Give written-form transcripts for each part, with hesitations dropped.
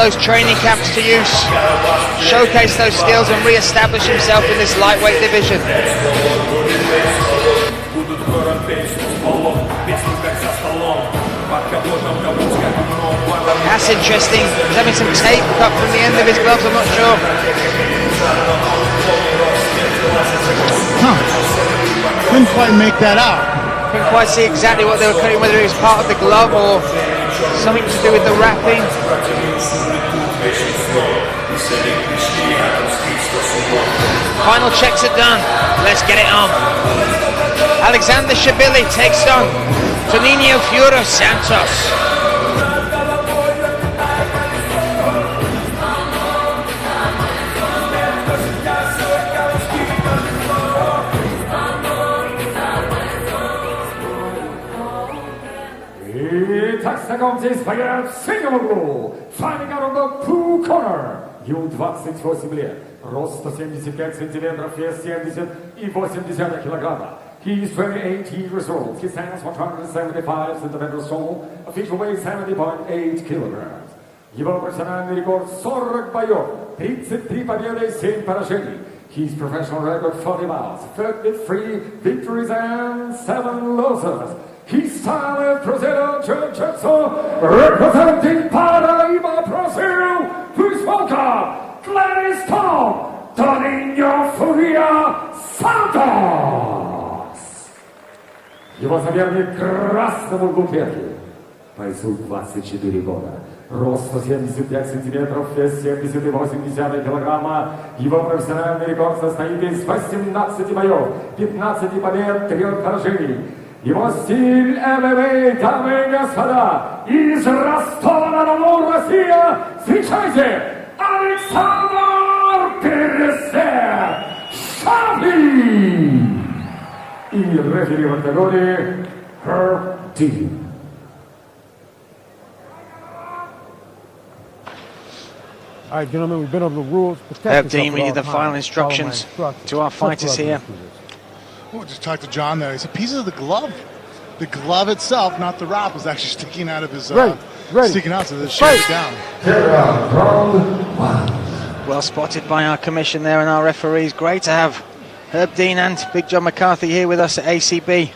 those training camps to use, showcase those skills and re-establish himself in this lightweight division. That's interesting. He's having some tape cut from the end of his gloves, I'm not sure. Couldn't quite make that out. Couldn't quite see exactly what they were cutting, whether it was part of the glove or something to do with the wrapping. Final checks are done. Let's get it on. Alexander Shabili takes on Toninho Furo Santos. Знакомьтесь, боец в синем углу, fighting out of the blue corner, ему 28 лет, рост 175 сантиметров, вес 70,8 килограмма. He is 28 years old. He stands 175 centimeters tall, official weight 70.8 kilograms. Его профессиональный рекорд 40 боев, 33 победы, 7 поражений. His professional record 40 bouts, 33 victories and 7 losses. His style is Brazilian Jiu-Jitsu, representing Paraíba, Brazil. Please welcome Gladys Tom, Toninho Furia Santos. Его соперник в красном углу клетки. Бойцу 24 года. Рост 175 сантиметров, вес 70,8 килограмма. Его профессиональный рекорд состоит из 18 боев, 15 побед, 3 поражений. Его стиль ММА, дамы и господа, из Ростова-на-Дону, Россия, встречайте, Александр Шабли! И рефери в категории Herb Dean. All right, gentlemen, we've been over the rules. Herb Dean, we need the final instructions to our fighters here. We'll just talk to John there. He said pieces of the glove. The glove itself, not the wrap, was actually sticking out of his sticking out, so they shut it down. Well spotted by our commission there and our referees. Great to have Herb Dean and Big John McCarthy here with us at ACB.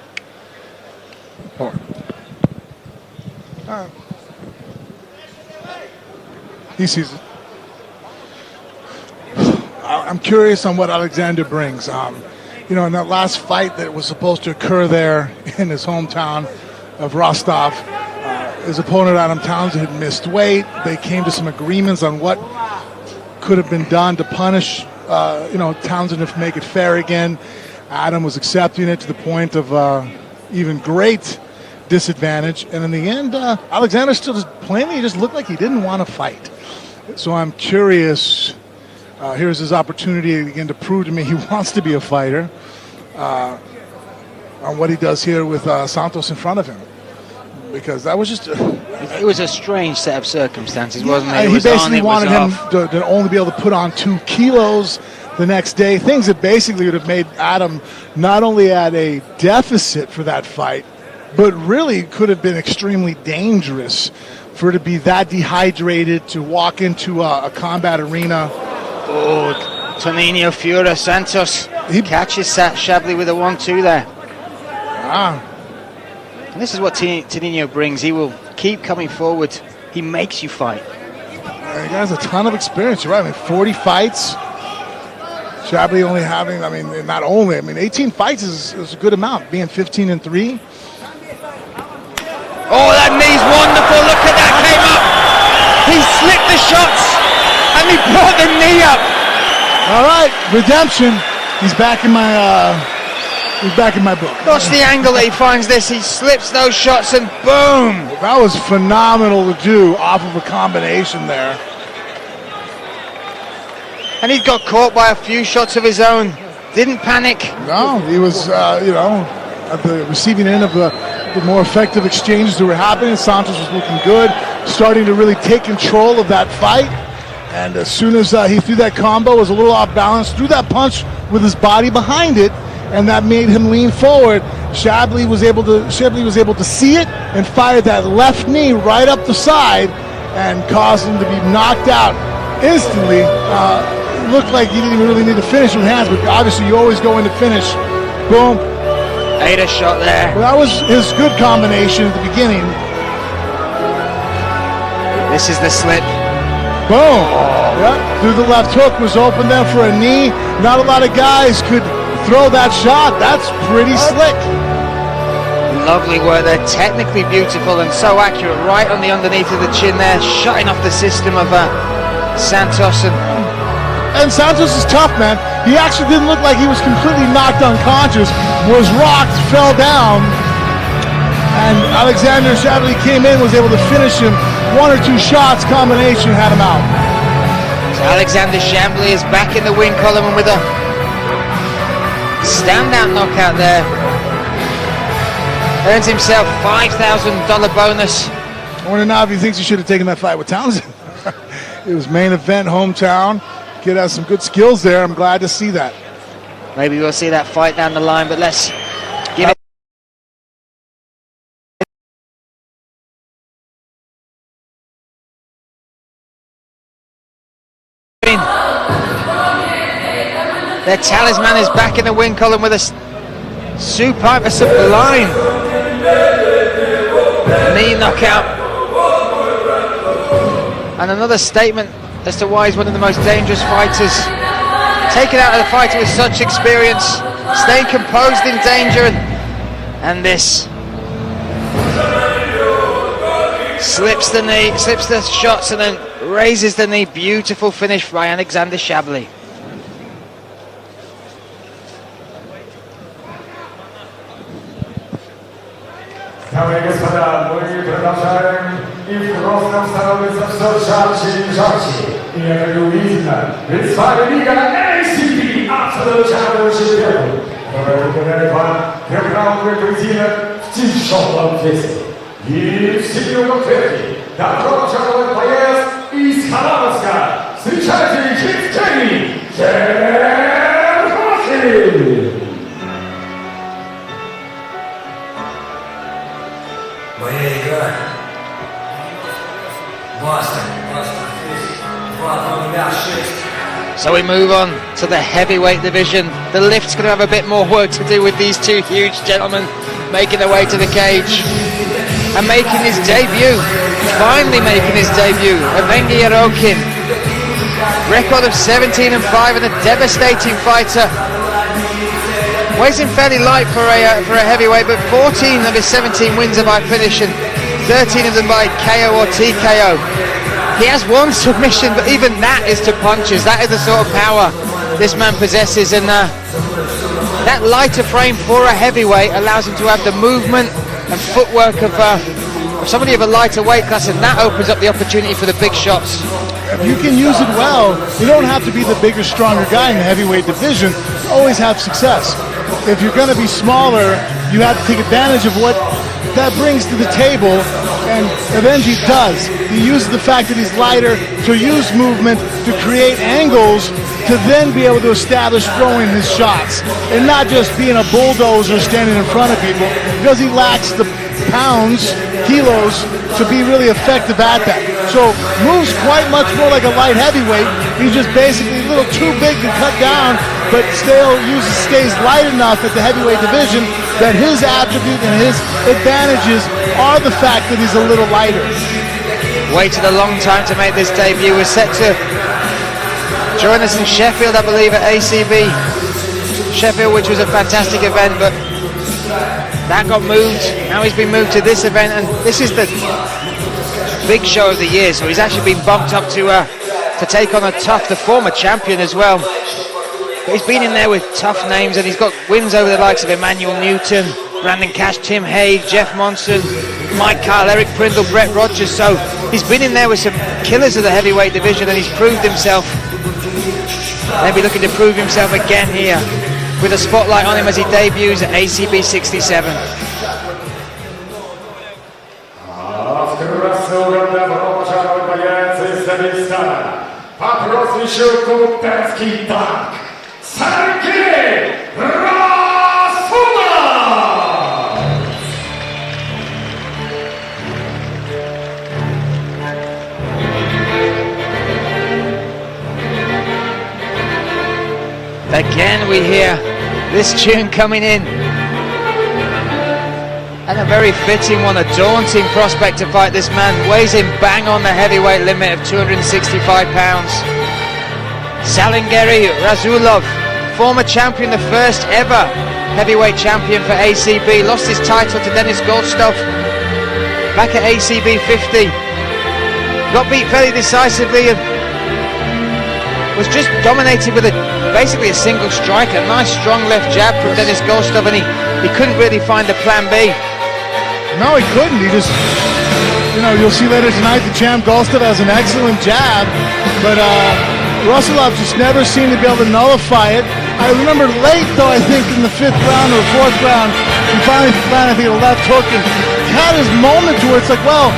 He sees it. I'm curious on what Alexander brings. You know, in that last fight that was supposed to occur there in his hometown of Rostov, his opponent Adam Townsend had missed weight. They came to some agreements on what could have been done to punish, Townsend to make it fair again. Adam was accepting it to the point of even great disadvantage. And in the end, Alexander still just looked like he didn't want to fight. So I'm curious. Here's his opportunity again to prove to me he wants to be a fighter on what he does here with Santos in front of him. Because that was just... it was a strange set of circumstances, wasn't it? He basically wanted him to only be able to put on 2 kilos the next day. Things that basically would have made Adam not only at a deficit for that fight, but really could have been extremely dangerous for it to be that dehydrated to walk into a combat arena. Oh, Toninho Furo Santos. He catches Shabli with a 1-2 there. And this is what Toninho brings. He will keep coming forward. He makes you fight. He has a ton of experience, right? 40 fights. Shabli only having, 18 fights is a good amount, being 15-3. Oh, that knee's wonderful. Look at that, came up. He slipped the shots. And he brought the knee up. All right, redemption. He's back in my book. Watch the angle that he finds this. He slips those shots and boom. That was phenomenal to do off of a combination there. And he got caught by a few shots of his own. Didn't panic. No, he was, at the receiving end of the more effective exchanges that were happening. Santos was looking good, starting to really take control of that fight. And as soon as he threw that combo, was a little off balance, threw that punch with his body behind it, and that made him lean forward. Shabli was able to see it and fired that left knee right up the side, and caused him to be knocked out instantly. Looked like he didn't even really need to finish with hands, but obviously you always go in to finish. Boom. Ate a shot there. Well, that was his good combination at the beginning. This is the slip. Boom. Yeah. Through the left hook, was open there for a knee. Not a lot of guys could throw that shot. That's pretty slick. Lovely work there, technically beautiful and so accurate, right on the underneath of the chin there, shutting off the system of Santos. And Santos is tough, man. He actually didn't look like he was completely knocked unconscious, was rocked, fell down, and Alexander Chablis came in, was able to finish him. 1 or 2 shots combination had him out. So Alexander Chablis is back in the win column and with a standout knockout there. Earns himself $5,000 bonus. I wonder now if he thinks he should have taken that fight with Townsend. It was main event, hometown. Kid has some good skills there. I'm glad to see that. Maybe we'll see that fight down the line, but let's give it. Their talisman is back in the win column with a superb, sublime knee knockout. And another statement as to why he's one of the most dangerous fighters. Taken out of the fighter with such experience, staying composed in danger, and this. Slips the knee, slips the shots, and then raises the knee. Beautiful finish by Alexander Chablis. Дамы и господа, мы продолжаем, и в Грозном становится все жарче и жарче. И это удивительно, ведь с вами лига ACB, Absolute Championship, которая выполняет вам трехраундовый поединок в тяжелом весе. И в синем клетке добро пожаловать боец из Хабаровска. Встречайте Евгений Берхамов. Моя игра. Баста. So we move on to the heavyweight division. The lift's going to have a bit more work to do with these two huge gentlemen making their way to the cage and making his debut. Finally making his debut. Evengi Yarokin. Record of 17-5 and a devastating fighter. Weighs in fairly light for a heavyweight, but 14 of his 17 wins are by finish and 13 of them by KO or TKO. He has one submission, but even that is to punches. That is the sort of power this man possesses, and that lighter frame for a heavyweight allows him to have the movement and footwork of somebody of a lighter weight class, and that opens up the opportunity for the big shots. If you can use it well, you don't have to be the bigger, stronger guy in the heavyweight division to always have success. If you're going to be smaller, you have to take advantage of what that brings to the table, and Evengi does. He uses the fact that he's lighter to use movement to create angles to then be able to establish throwing his shots and not just being a bulldozer standing in front of people, because he lacks the pounds, kilos to be really effective at that. So moves quite much more like a light heavyweight. He's just basically a little too big to cut down, but still stays light enough at the heavyweight division that his attribute and his advantages are the fact that he's a little lighter. Waited a long time to make this debut. We're set to join us in Sheffield, I believe, at ACB Sheffield, which was a fantastic event, but that got moved. Now he's been moved to this event, and this is the big show of the year, so he's actually been bumped up to take on the former champion as well. But he's been in there with tough names, and he's got wins over the likes of Emmanuel Newton, Brandon Cash, Tim Hague, Jeff Monson, Mike Kyle, Eric Prindle, Brett Rogers. So he's been in there with some killers of the heavyweight division, and he's proved himself. Maybe looking to prove himself again here with a spotlight on him as he debuts at ACB 67. Again we hear this tune coming in. And a very fitting one, a daunting prospect to fight this man. Weighs in bang on the heavyweight limit of 265 pounds. Salingeri Razulov, former champion, the first ever heavyweight champion for ACB. Lost his title to Denis Goldstov back at ACB 50. Got beat fairly decisively and was just dominated with basically a single strike. A nice strong left jab from Denis Goldstov, and he couldn't really find a plan B. No, he couldn't. He just, you'll see later tonight the champ Goldstov has an excellent jab, but Rusulov just never seemed to be able to nullify it. I remember late, though, I think in the 5th round or 4th round, he finally landed, I think, a left hook, and he had his moment to where it's like, well,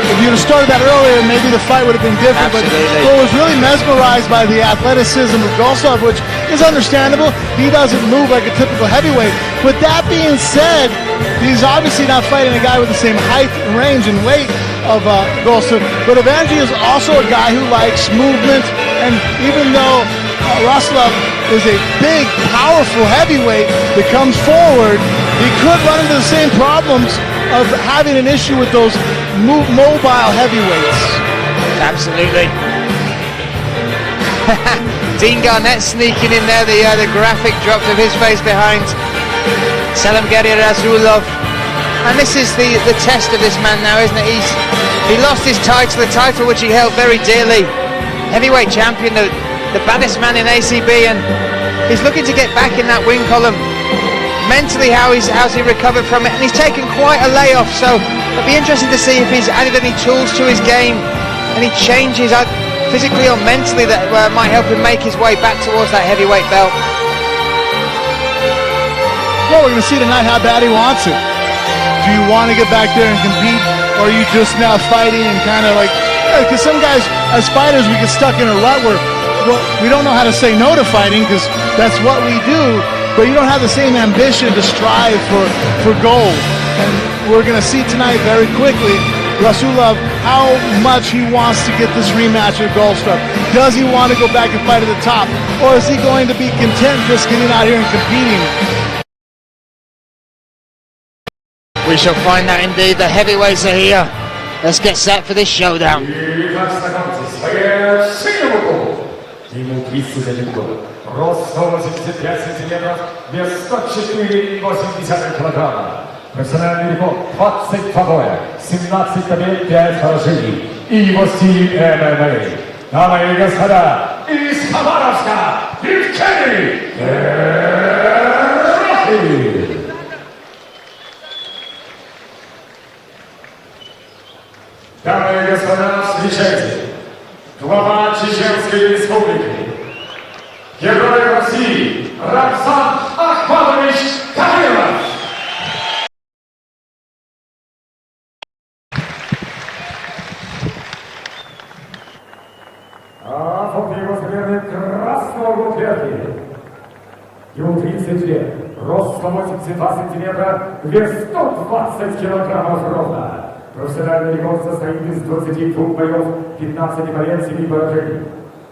if you'd have started that earlier, maybe the fight would have been different. Absolutely. But I was really mesmerized by the athleticism of Goldstov, which is understandable. He doesn't move like a typical heavyweight. With that being said, he's obviously not fighting a guy with the same height, range, and weight of Goldstov. But Evanji is also a guy who likes movement, and even though Rusulov is a big, powerful heavyweight that comes forward, he could run into the same problems of having an issue with those mobile heavyweights. Absolutely. Dean Garnett sneaking in there, the graphic dropped of his face behind Salingeri Razulov. And this is the test of this man now, isn't it? He lost his title, the title which he held very dearly. Heavyweight champion, the baddest man in ACB, and he's looking to get back in that win column. Mentally, how's he recovered from it? And he's taken quite a layoff, so it'll be interesting to see if he's added any tools to his game, any changes physically or mentally that might help him make his way back towards that heavyweight belt. Well, we're going to see tonight how bad he wants it. Do you want to get back there and compete, or are you just now fighting and kind of like, because some guys, as fighters, we get stuck in a rut where we don't know how to say no to fighting because that's what we do, but you don't have the same ambition to strive for gold. And we're going to see tonight very quickly, Rusulov, how much he wants to get this rematch with Goldstov. Does he want to go back and fight at the top, or is he going to be content just getting out here and competing? We shall find out indeed. The heavyweights are here. Let's get set for this showdown. Рост 185 сантиметров, вес 104,8 килограмма. Профессиональный рекорд 20 побоев, 17 побед, 5 поражений. И его стиль ММА. Дамы и господа, из Хабаровска, Евгений Берхамов. Дамы и господа, встречайте, глава Чеченской Республики, Герой России Рамзан Ахмадович Кадыров. А вот его соперник красного губернии. Ему 30 лет, рост 182 сантиметра, вес 120 килограммов ровно. Профессиональный рекорд состоит из 22 боев, 15 побед, 7 поражений.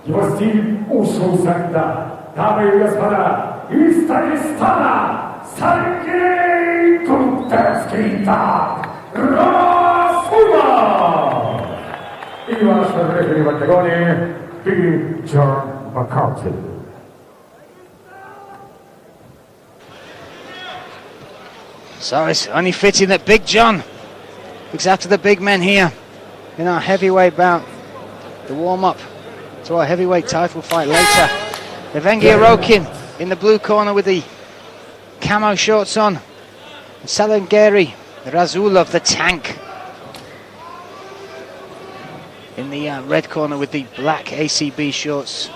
Его стиль ушел всегда. Дамы и господа, из Дагестана, Сергей Кунтерский так, Расулов! И ваш рефери в октагоне, Биг Джон Маккарти. So it's only fitting that Big John looks after the big men here in our heavyweight bout. The warm-up to our heavyweight title fight later. Evengi Arokin in the blue corner with the camo shorts on. Salingeri Razulov, the tank, in the red corner with the black ACB shorts.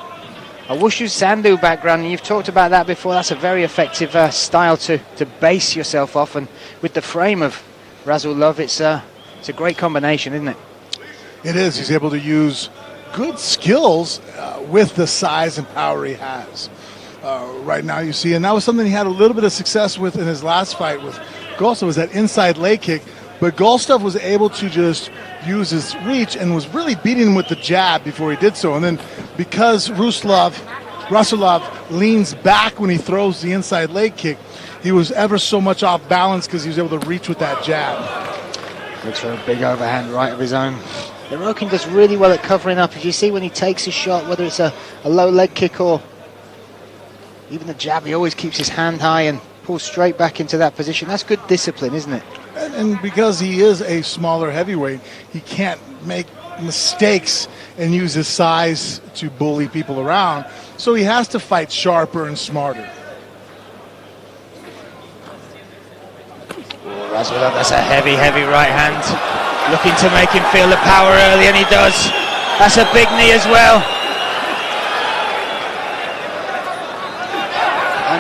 A Wushu Sandu background, and you've talked about that before. That's a very effective style to base yourself off, and with the frame of Razulov, it's a great combination, isn't it? It is. He's able to use good skills with the size and power he has. Right now you see, and that was something he had a little bit of success with in his last fight with Goldstov, was that inside leg kick, but Goldstov was able to just use his reach and was really beating him with the jab before he did so. And then because Rusulov Rasulov leans back when he throws the inside leg kick, he was ever so much off balance because he was able to reach with that jab. Looks for a big overhand right of his own. Hirokin does really well at covering up. As you see when he takes his shot, whether it's a low leg kick or even a jab, he always keeps his hand high and pulls straight back into that position. That's good discipline, isn't it? And because he is a smaller heavyweight, he can't make mistakes and use his size to bully people around. So he has to fight sharper and smarter. That's a heavy, heavy right hand. Looking to make him feel the power early, and he does. That's a big knee as well.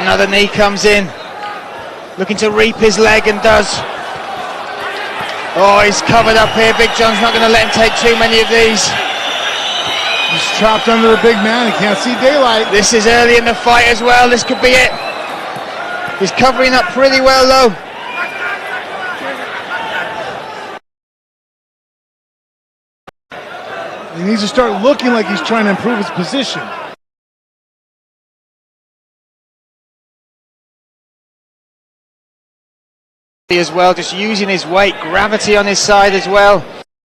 Another knee comes in. Looking to reap his leg, and does. Oh, he's covered up here. Big John's not going to let him take too many of these. He's trapped under the big man. He can't see daylight. This is early in the fight as well. This could be it. He's covering up pretty well, though. He needs to start looking like he's trying to improve his position. As well, just using his weight, gravity on his side as well.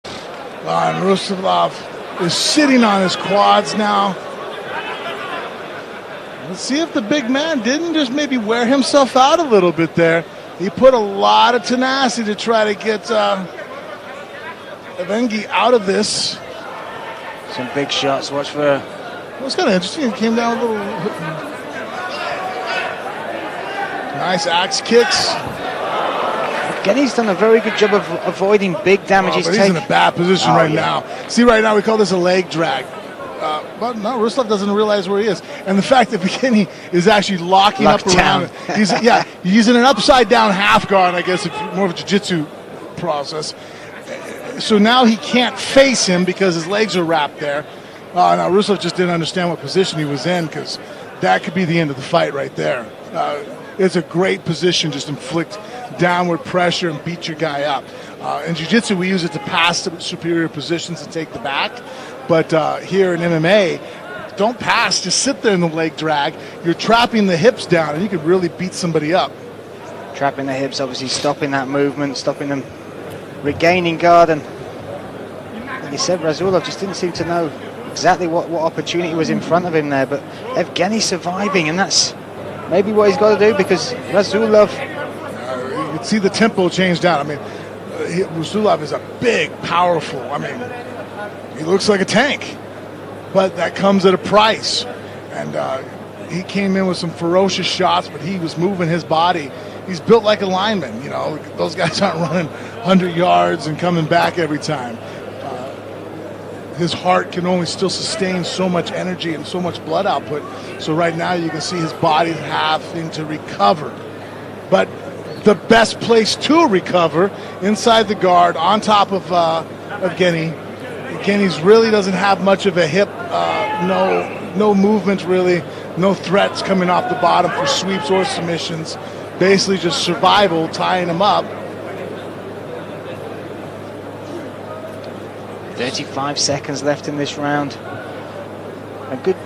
And Rasulov is sitting on his quads now. Let's see if the big man didn't just maybe wear himself out a little bit there. He put a lot of tenacity to try to get Evengi out of this. Some big shots. Watch for. It was kind of interesting. He came down a little. Nice axe kicks. Again, he's done a very good job of avoiding big damage. But he's in a bad position now. See, right now we call this a leg drag. But no, Ruslev doesn't realize where he is. And the fact that McKinney is actually locking up around. He's using an upside down half guard, I guess, it's more of a jiu-jitsu process. So now he can't face him because his legs are wrapped there. Now Ruslev just didn't understand what position he was in, because that could be the end of the fight right there. It's a great position, just inflict downward pressure and beat your guy up. In jiu-jitsu, we use it to pass to superior positions and take the back. But here in MMA, don't pass, just sit there in the leg drag. You're trapping the hips down, and you could really beat somebody up. Trapping the hips, obviously stopping that movement, stopping them regaining guard. And like you said, Rasulov just didn't seem to know exactly what opportunity was in front of him there. But Evgeny surviving, and that's maybe what he's got to do, because Rasulov... you can see the tempo change down. I mean, Rasulov is a big, powerful, he looks like a tank, but that comes at a price. And he came in with some ferocious shots, but he was moving his body. He's built like a lineman. Those guys aren't running 100 yards and coming back every time. His heart can only still sustain so much energy and so much blood output. So right now you can see his body having to recover. But the best place to recover, inside the guard, on top of Evgeny. Evgeny's really doesn't have much of a hip, no movement really, no threats coming off the bottom for sweeps or submissions. Basically just survival, tying him up. 35 seconds left in this round. A good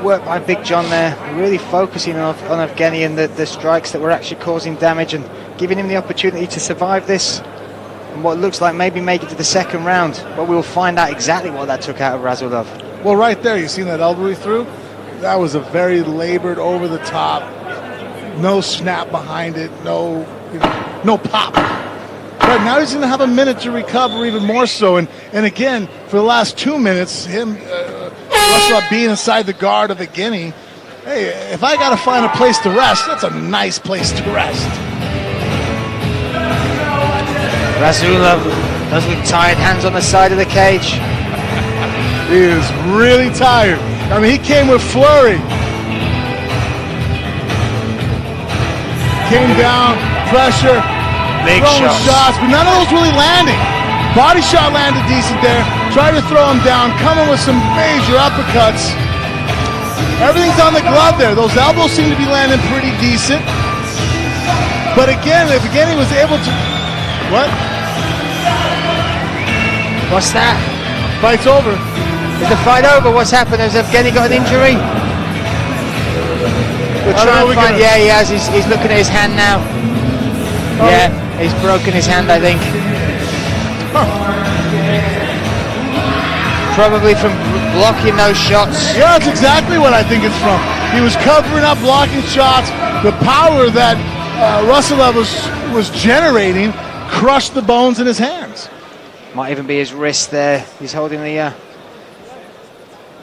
work by Big John there, really focusing on Evgeny and the strikes that were actually causing damage and giving him the opportunity to survive this. And what looks like maybe make it to the second round, but we'll find out exactly what that took out of Rasulov. Well, right there, you seen that elbow he threw? That was a very labored, over the top, no snap behind it, no pop. Right now he's going to have a minute to recover, even more so. And again, for the last 2 minutes, Rasulov being inside the guard of Evgeny, hey, if I got to find a place to rest, that's a nice place to rest. Rasulov does with tired hands on the side of the cage. He is really tired. He came with flurry. Came down, pressure, big shots, but none of those really landing. Body shot landed decent there. Tried to throw him down, coming with some major uppercuts. Everything's on the glove there. Those elbows seem to be landing pretty decent. But again, if Evgeny was able to... What? What's that? Fight's over. Is the fight over? What's happened? Has Evgeny got an injury? We'll try and find. Yeah, he has. He's looking at his hand now. Yeah, he's broken his hand, I think. Probably from blocking those shots. Yeah, that's exactly what I think it's from. He was covering up, blocking shots. The power that Russell was generating crushed the bones in his hands. Might even be his wrist there. He's holding the.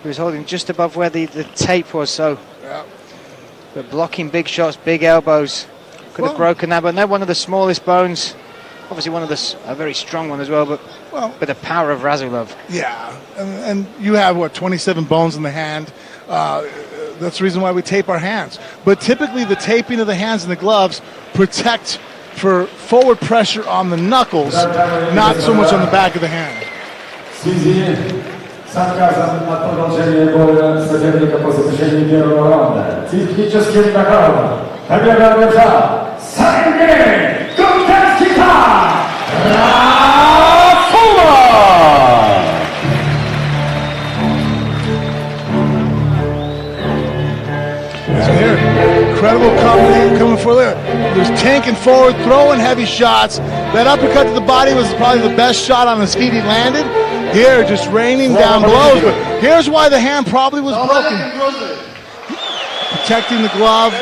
He was holding just above where the tape was. So, yeah. But blocking big shots, big elbows, could have broken that. But they're one of the smallest bones. Obviously, a very strong one as well. But the power of Razulov. Yeah, and you have what, 27 bones in the hand. That's the reason why we tape our hands. But typically, the taping of the hands and the gloves protect for forward pressure on the knuckles, not so much on the back of the hand. С отказом от продолжения боя соперника по завершению первого раунда. Техническим нокаутом победу одержал Сергей Гунтарский-Хан Рафулов! So here, incredible coming for there. There's tanking forward, throwing heavy shots. That uppercut to the body was probably the best shot on his feet he landed. Here, just raining down blows, but here's why the hand probably was broken. Protecting the glove.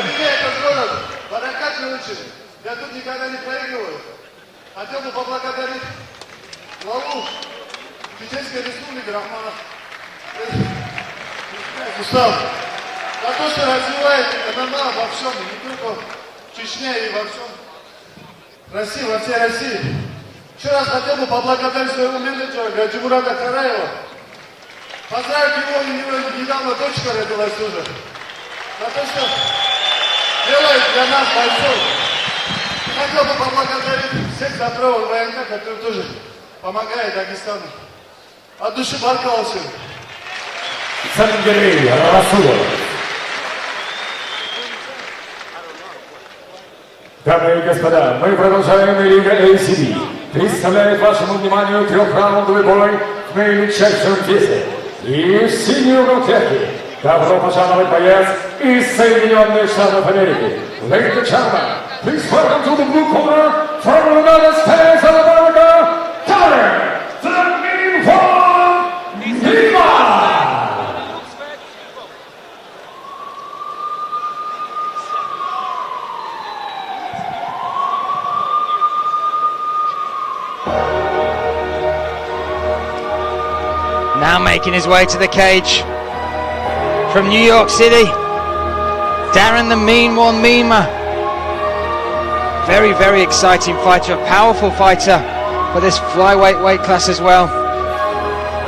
За то, что развивает ММА во всем, не только в Чечне и во всем России, во всей России. Еще раз хотел бы поблагодарить своего менеджера Гаджимурада Караева. Поздравить его, у него недавно дочка родилась уже. За то, что делает для нас бойцов. Хотел бы поблагодарить всех заправок ВНК, которые тоже помогают Дагестану. От души Баркаловичу. Сергей Рафулов. Дамы и господа, мы продолжаем, и Лига ACB представляет вашему вниманию трехраундовый бой в наилегчайшем весе. И в синей угол клетки добро пожаловать боец из Соединенных Штатов Америки. Ladies and gentlemen, please welcome to the blue corner from the United States of America, Tyler, the mean one, Lima! Now making his way to the cage from New York City, Darren the Mean One Mima. Very, very exciting fighter, a powerful fighter for this flyweight weight class as well.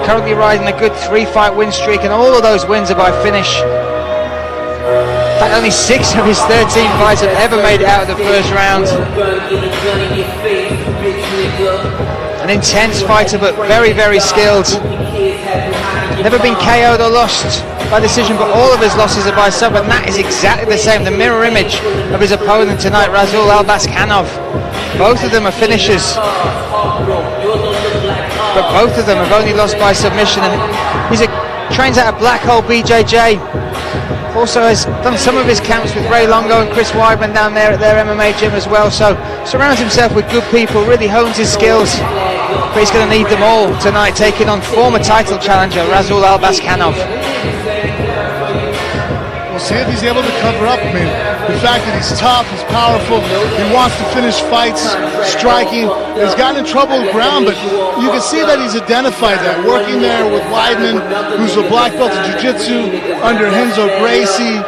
Currently riding a good 3-fight win streak, and all of those wins are by finish. In fact, only 6 of his 13 fights have ever made it out of the first round. An intense fighter, but very, very skilled. Never been KO'd or lost by decision, but all of his losses are by sub, and that is exactly the same, the mirror image of his opponent tonight, Razul Albaskanov. Both of them are finishers, but both of them have only lost by submission. And trains out of Black Hole BJJ. Also has done some of his camps with Ray Longo and Chris Weidman down there at their MMA gym as well. So surrounds himself with good people, really hones his skills. But he's going to need them all tonight, taking on former title challenger Razul Albaskanov. We'll see if he's able to cover up. I mean, the fact that he's tough, he's powerful, he wants to finish fights, striking. He's gotten in trouble with ground, but you can see that he's identified that. Working there with Weidman, who's a black belt in jiu-jitsu, under Renzo Gracie.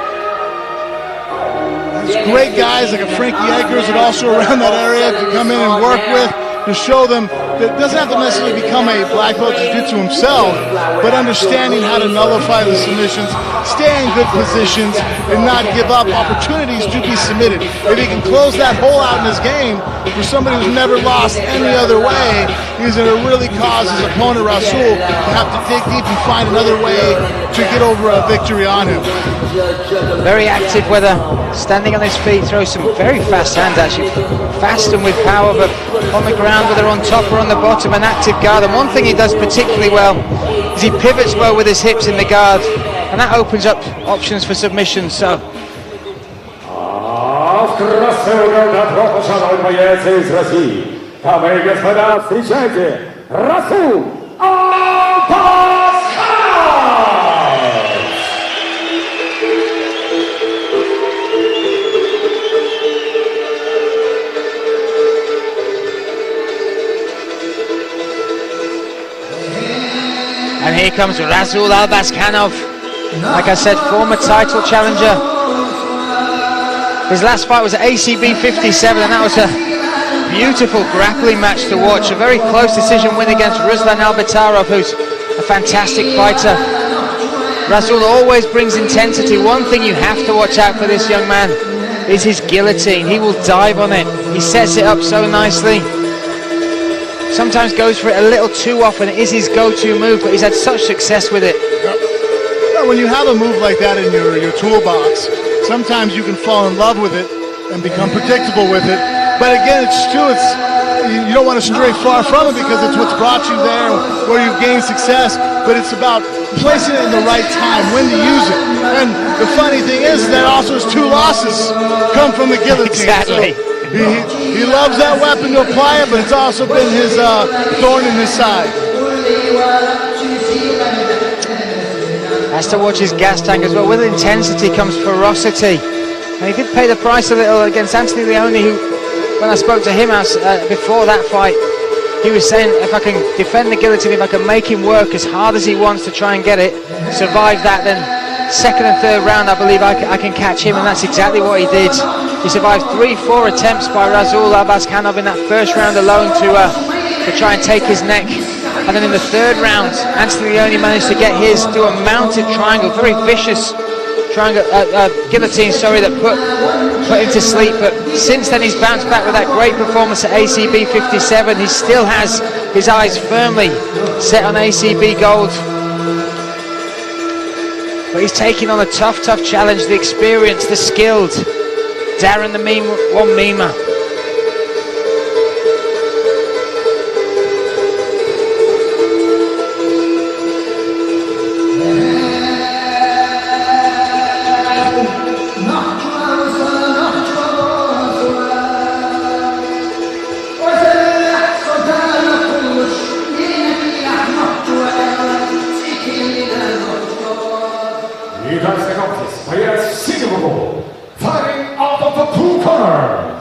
There's great guys like a Frankie Edgars that also around that area to come in and work with, to show them that doesn't have to necessarily become a black belt jiu-jitsu himself, but understanding how to nullify the submissions, stay in good positions, and not give up opportunities to be submitted. If he can close that hole out in his game, for somebody who's never lost any other way, he's going to really cause his opponent, Rasul, to have to dig deep and find another way to get over a victory on him. Very active, whether standing on his feet, throws some very fast hands actually, fast and with power, but on the ground, whether on top or on the bottom, an active guard. And one thing he does particularly well is he pivots well with his hips in the guard, and that opens up options for submissions. So Рассылка добро пожаловать, боец из России. Дамы и господа, встречайте, Расул Албасханов! And here comes Rasul Albaskanov. Like I said, former title challenger. His last fight was at ACB 57, and that was a beautiful grappling match to watch. A very close decision win against Ruslan Albatarov, who's a fantastic fighter. Rasul always brings intensity. One thing you have to watch out for this young man is his guillotine. He will dive on it. He sets it up so nicely. Sometimes goes for it a little too often. It is his go-to move, but he's had such success with it. Well, when you have a move like that in your toolbox, sometimes you can fall in love with it and become predictable with it. But again, you don't want to stray far from it because it's what's brought you there, where you've gained success. But it's about placing it in the right time, when to use it. And the funny thing is that also his 2 losses come from the guillotine. Exactly. So he loves that weapon to apply it, but it's also been his thorn in his side. Has to watch his gas tank as well. With intensity comes ferocity. And he did pay the price a little against Anthony Leone, who, when I spoke to him before that fight, he was saying, if I can defend the guillotine, if I can make him work as hard as he wants to try and get it, survive that, then second and third round I believe I can catch him, and that's exactly what he did. He survived 3-4 attempts by Rasul Albaskanov in that first round alone to try and take his neck. And then in the third round, Anthony Leone managed to get his, do a mounted triangle, very vicious triangle, guillotine, sorry, that put him to sleep. But since then he's bounced back with that great performance at ACB 57. He still has his eyes firmly set on ACB gold. But he's taking on a tough challenge, the experienced, the skilled Darren the Mean One Mima.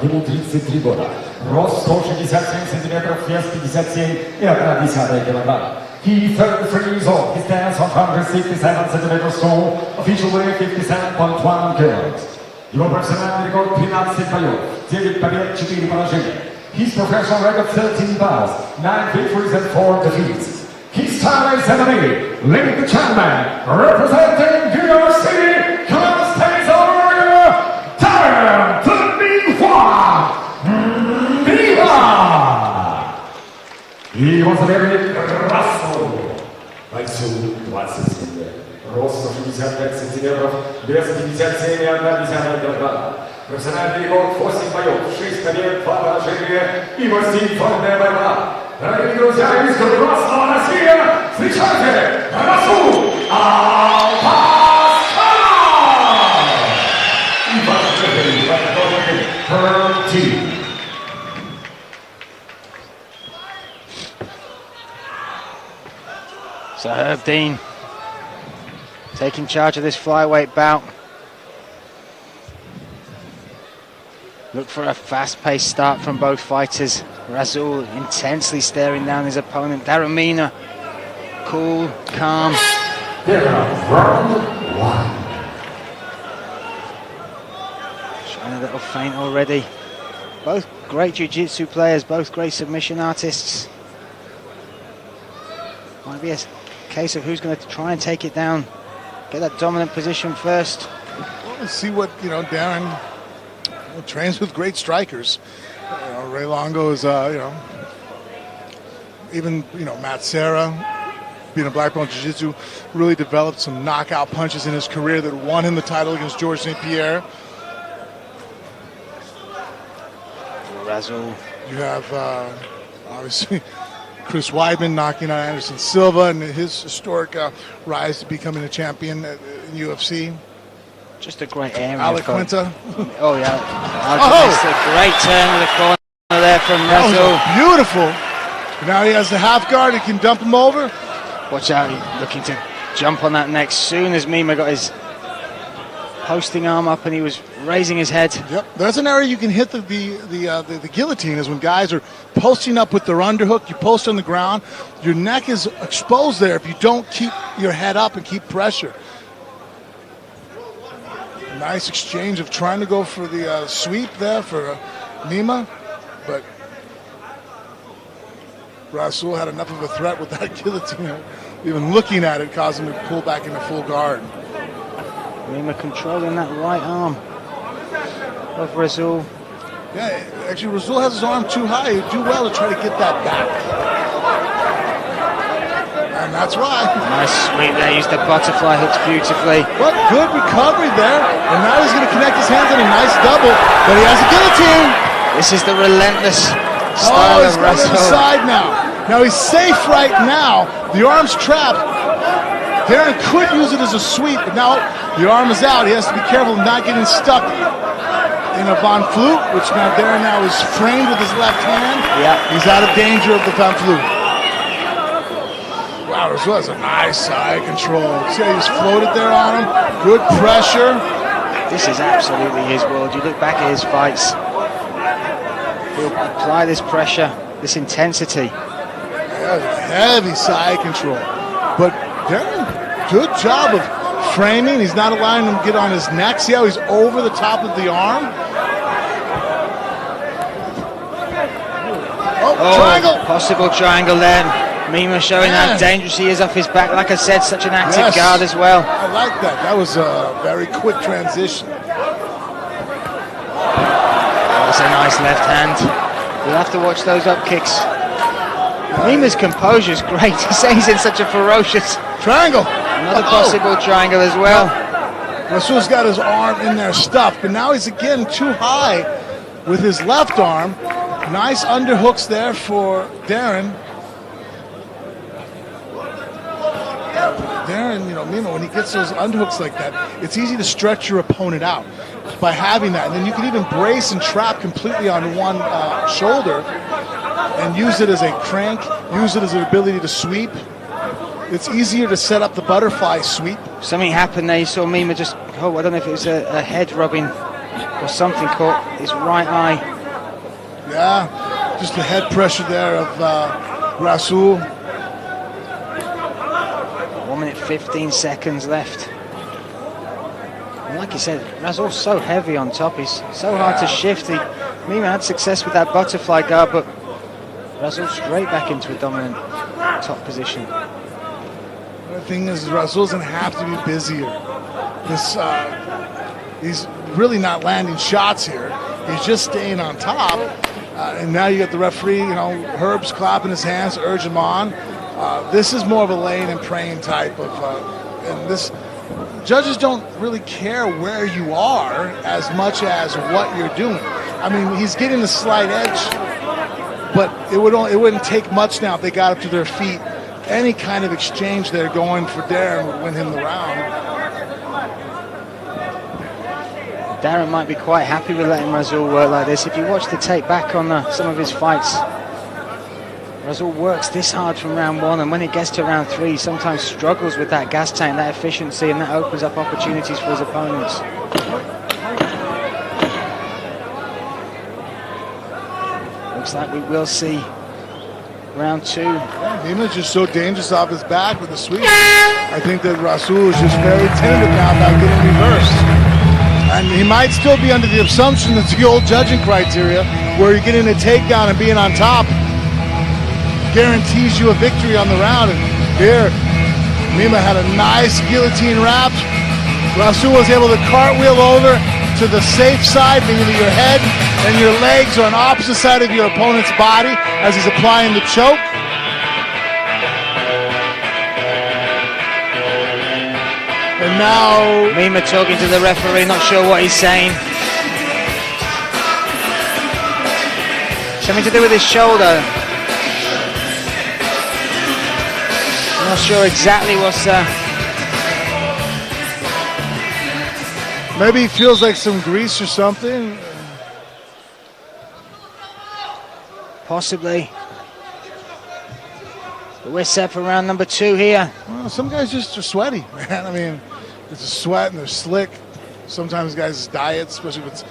Ему 33 года, рост 167 сантиметров, вес 57,1 килограмма. He 33 years old, he stands 167 centimeters tall, official weight 57.1 kilograms. Его профессиональный рекорд 13 боев, 9 побед, 4 поражения. His professional record 13 battles, 9 victories and 4 defeats. His style is MMA, ladies and gentlemen, representing New York City, United States of America, Darren the Mean One Mima! И его соперник Расул, бойцу 27 лет, рост 165 сантиметров, вес 57,1 килограмма. Профессиональный рекорд 8 боев, 6 побед, 2 поражения и восьмибойная борьба. Дорогие друзья, из прекрасного Россия, встречайте, Расул Албасханов! И ваш рефери, Berkhamov. So Herb Dean taking charge of this flyweight bout. Look for a fast-paced start from both fighters. Rasul intensely staring down his opponent. Darren Mina, cool, calm. Round 1. Showing a little feint already. Both great jiu-jitsu players, both great submission artists. Might be a case of who's going to try and take it down, get that dominant position first. Well, we'll see what, Darren trains with great strikers. Ray Longo is, even, Matt Serra, being a black belt in jiu-jitsu, really developed some knockout punches in his career that won him the title against George St. Pierre. Rasul. You have, obviously, Chris Weidman knocking out Anderson Silva and his historic rise to becoming a champion in UFC. Just a great area. Alaquinta. Oh yeah. A great turn of the corner there from Rasul. Beautiful. Now he has the half guard. He can dump him over. Watch out, he's looking to jump on that next. Soon as Mima got his posting arm up and he was raising his head. Yep, that's an area you can hit the guillotine, is when guys are posting up with their underhook. You post on the ground, your neck is exposed there if you don't keep your head up and keep pressure. Nice exchange of trying to go for the sweep there for Mima, but Rasul had enough of a threat with that guillotine. Even looking at it caused him to pull back into full guard. Mima controlling that right arm of Rasul. Yeah, actually Rasul has his arm too high. He'd do well to try to get that back. And that's right. Nice sweep there, used the butterfly hooks beautifully. What good recovery there. And now he's going to connect his hands on a nice double, but he has a guillotine. This is the relentless style of Rasul. He's going to the side now. Now he's safe right now. The arm's trapped. Darren could use it as a sweep, but now the arm is out. He has to be careful of not getting stuck in a Van Flute, which now Darren now is framed with his left hand. Yeah. He's out of danger of the Van Flute. Wow, this was a nice side control. See how he's floated there on him? Good pressure. This is absolutely his world. You look back at his fights. He'll apply this pressure, this intensity. Heavy side control. But Darren, good job of framing. He's not allowing him to get on his neck. See how he's over the top of the arm? Oh, triangle. Possible triangle there. Mima showing how dangerous he is off his back. Like I said, such an active guard as well. I like that. That was a very quick transition. That's a nice left hand. We'll have to watch those up kicks. Mima's composure is great. He says he's in such a ferocious triangle. Another possible triangle as well. Rasul's got his arm in there stuffed, but now he's again too high with his left arm. Nice underhooks there for Darren. Darren, you know, Mima, when he gets those underhooks like that, it's easy to stretch your opponent out by having that. And then you can even brace and trap completely on one shoulder and use it as a crank, use it as an ability to sweep. It's easier to set up the butterfly sweep. Something happened there. You saw Mima just, I don't know if it was a head rubbing or something caught his right eye. Yeah, just the head pressure there of Rasul. 1 minute 15 seconds left. And like you said, Rasul's so heavy on top. He's so hard to shift. Mima had success with that butterfly guard, but Rasul straight back into a dominant top position. The thing is, Rasul's going to have to be busier. He's really not landing shots here. He's just staying on top. And now you got the referee, you know, Herb's clapping his hands to urge him on. This is more of a laying and praying type of, and this, judges don't really care where you are as much as what you're doing. I mean, he's getting the slight edge, but it wouldn't take much now if they got up to their feet. Any kind of exchange there going for Darren would win him the round. Darren might be quite happy with letting Rasul work like this. If you watch the tape back on some of his fights, Rasul works this hard from round 1, and when it gets to round 3, he sometimes struggles with that gas tank, that efficiency, and that opens up opportunities for his opponents. Looks like we will see round 2. Mima's just so dangerous off his back with the sweep. I think that Rasul is just very tentative now about getting reversed. And he might still be under the assumption that's the old judging criteria, where you're getting a takedown and being on top guarantees you a victory on the round. And here, Mima had a nice guillotine wrap. Rasul was able to cartwheel over to the safe side, meaning your head and your legs are on opposite side of your opponent's body as he's applying the choke. And now Mima talking to the referee, not sure what he's saying. Something to do with his shoulder. Not sure exactly what's Maybe he feels like some grease or something. Possibly. But we're set for round number 2 here. Well, some guys just are sweaty, man. I mean, it's a sweat and they're slick. Sometimes guys' diets, especially if it's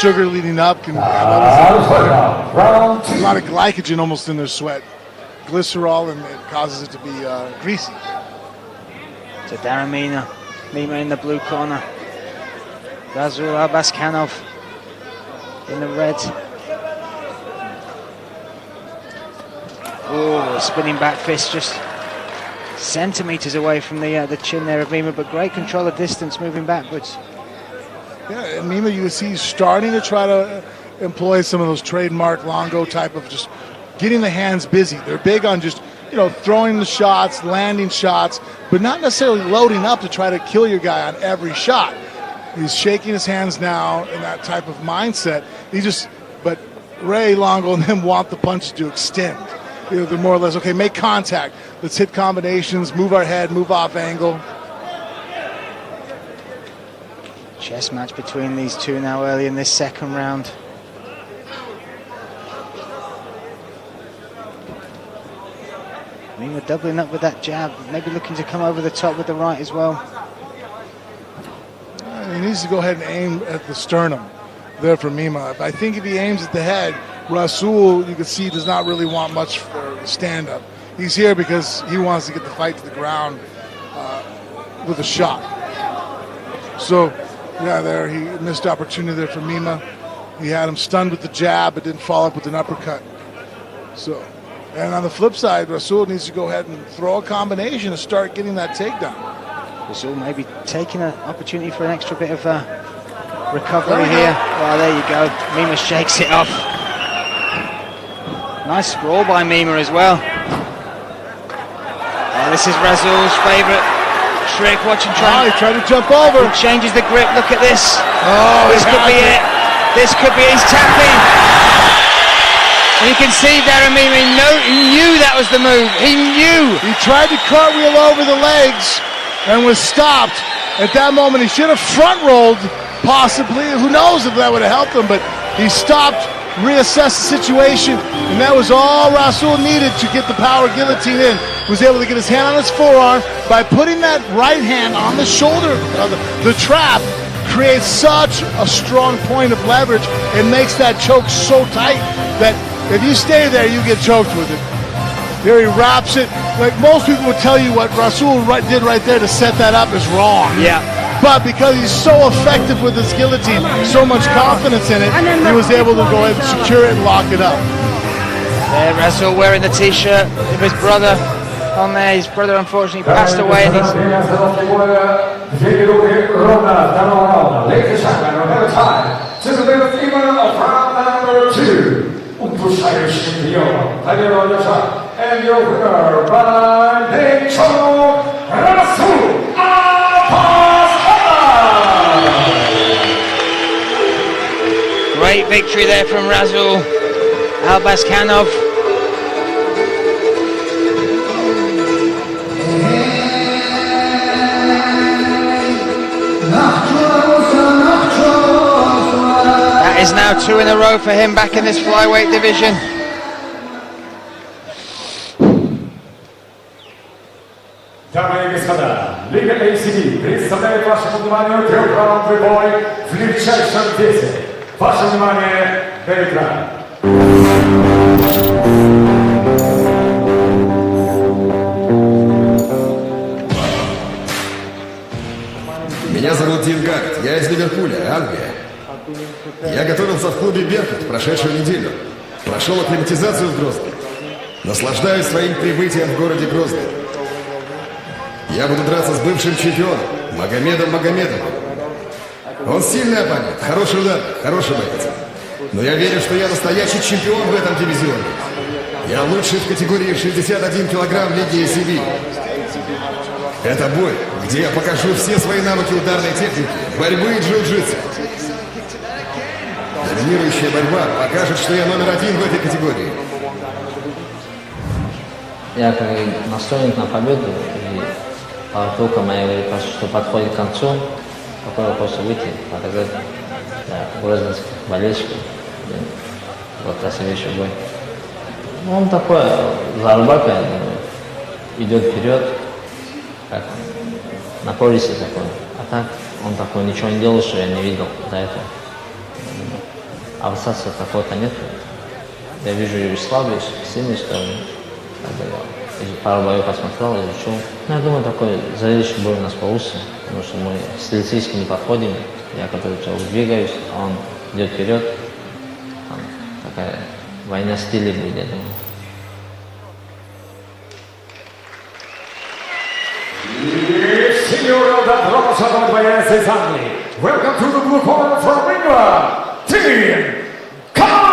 sugar leading up, can have a lot of glycogen almost in their sweat. Glycerol, and it causes it to be greasy. To Darren Mima in the blue corner. Razul Albaskanov in the red. Oh, spinning back fist just centimeters away from the chin there of Mima, but great control of distance moving backwards. Yeah, and Mima, you see, he's starting to try to employ some of those trademark Longo type of just getting the hands busy. They're big on just, throwing the shots, landing shots, but not necessarily loading up to try to kill your guy on every shot. He's shaking his hands now in that type of mindset. But Ray, Longo, and them want the punches to extend. They're more or less, okay, make contact. Let's hit combinations, move our head, move off angle. Chess match between these two now early in this second round. Mima doubling up with that jab, maybe looking to come over the top with the right as well. He needs to go ahead and aim at the sternum there for Mima. I think if he aims at the head, Rasul, you can see, does not really want much for stand-up. He's here because he wants to get the fight to the ground with a shot. So, yeah, there, he missed opportunity there for Mima. He had him stunned with the jab, but didn't follow up with an uppercut. So, and on the flip side, Rasul needs to go ahead and throw a combination to start getting that takedown. Rasul maybe taking an opportunity for an extra bit of recovery here. Well, there you go. Mima shakes it off. Nice sprawl by Mima as well. Oh, this is Rasul's favourite trick. Watch him try. He tried to jump over. He changes the grip. Look at this. Oh, this could be it. This could be. He's tapping. And you can see Darren Mima. He knew that was the move. He knew. He tried to cartwheel over the legs and was stopped. At that moment, he should have front rolled, possibly. Who knows if that would have helped him, but he stopped, reassessed the situation, and that was all Rasul needed to get the power guillotine in. Was able to get his hand on his forearm by putting that right hand on the shoulder. The trap creates such a strong point of leverage. It makes that choke so tight that if you stay there, you get choked with it. There he wraps it. Like most people would tell you, what Rasul did right there to set that up is wrong. Yeah. But because he's so effective with his guillotine, so much confidence in it, he was able to go ahead and secure it and lock it up. There, Rasul wearing the t-shirt of his brother on there. His brother unfortunately passed away. And he's... And your winner by Rasul Albaskanov. Great victory there from Rasul Albaskanov. That is now 2 in a row for him back in this flyweight division. Дамы и господа, Лига ACB представляет вашему вниманию трехраундовый бой в легчайшем весе. Ваше внимание на экран. Меня зовут Дин Гаррет, я из Ливерпуля, Англия. Я готовился в клубе Беркhamов прошедшую неделю. Прошел акклиматизацию в Грозном. Наслаждаюсь своим прибытием в городе Грозный. Я буду драться с бывшим чемпионом Мухамедом. Он сильный оппонент, хороший удар, хороший боец. Но я верю, что я настоящий чемпион в этом дивизионе. Я лучший в категории 61 килограмм в Лиге ACB. Это бой, где я покажу все свои навыки ударной техники, борьбы и джиу-джитсу. Доминирующая борьба покажет, что я номер 1 в этой категории. Я настроен на победу, и только моя игра, что подходит к концу, такой вопрос выйти, показать грозненских болельщиков. Вот красивейший бой. Ну, он такой, зарабатывает, идет вперед, как на полисе такой. А так, он такой ничего не делал, что я не видел до этого. Авансации какого-то нет. Я вижу и слабый, и сильный, что пару боев посмотрел, изучил. Ну, я думаю, такой зрелищный бой у нас получится, потому что мы стилистически не подходим. Я который двигаюсь, а он идет вперед. Там такая война стилей будет, я думаю. Сеньор, добро пожаловать в боец из Англии. Welcome to the blue corner from England, Team Carnet.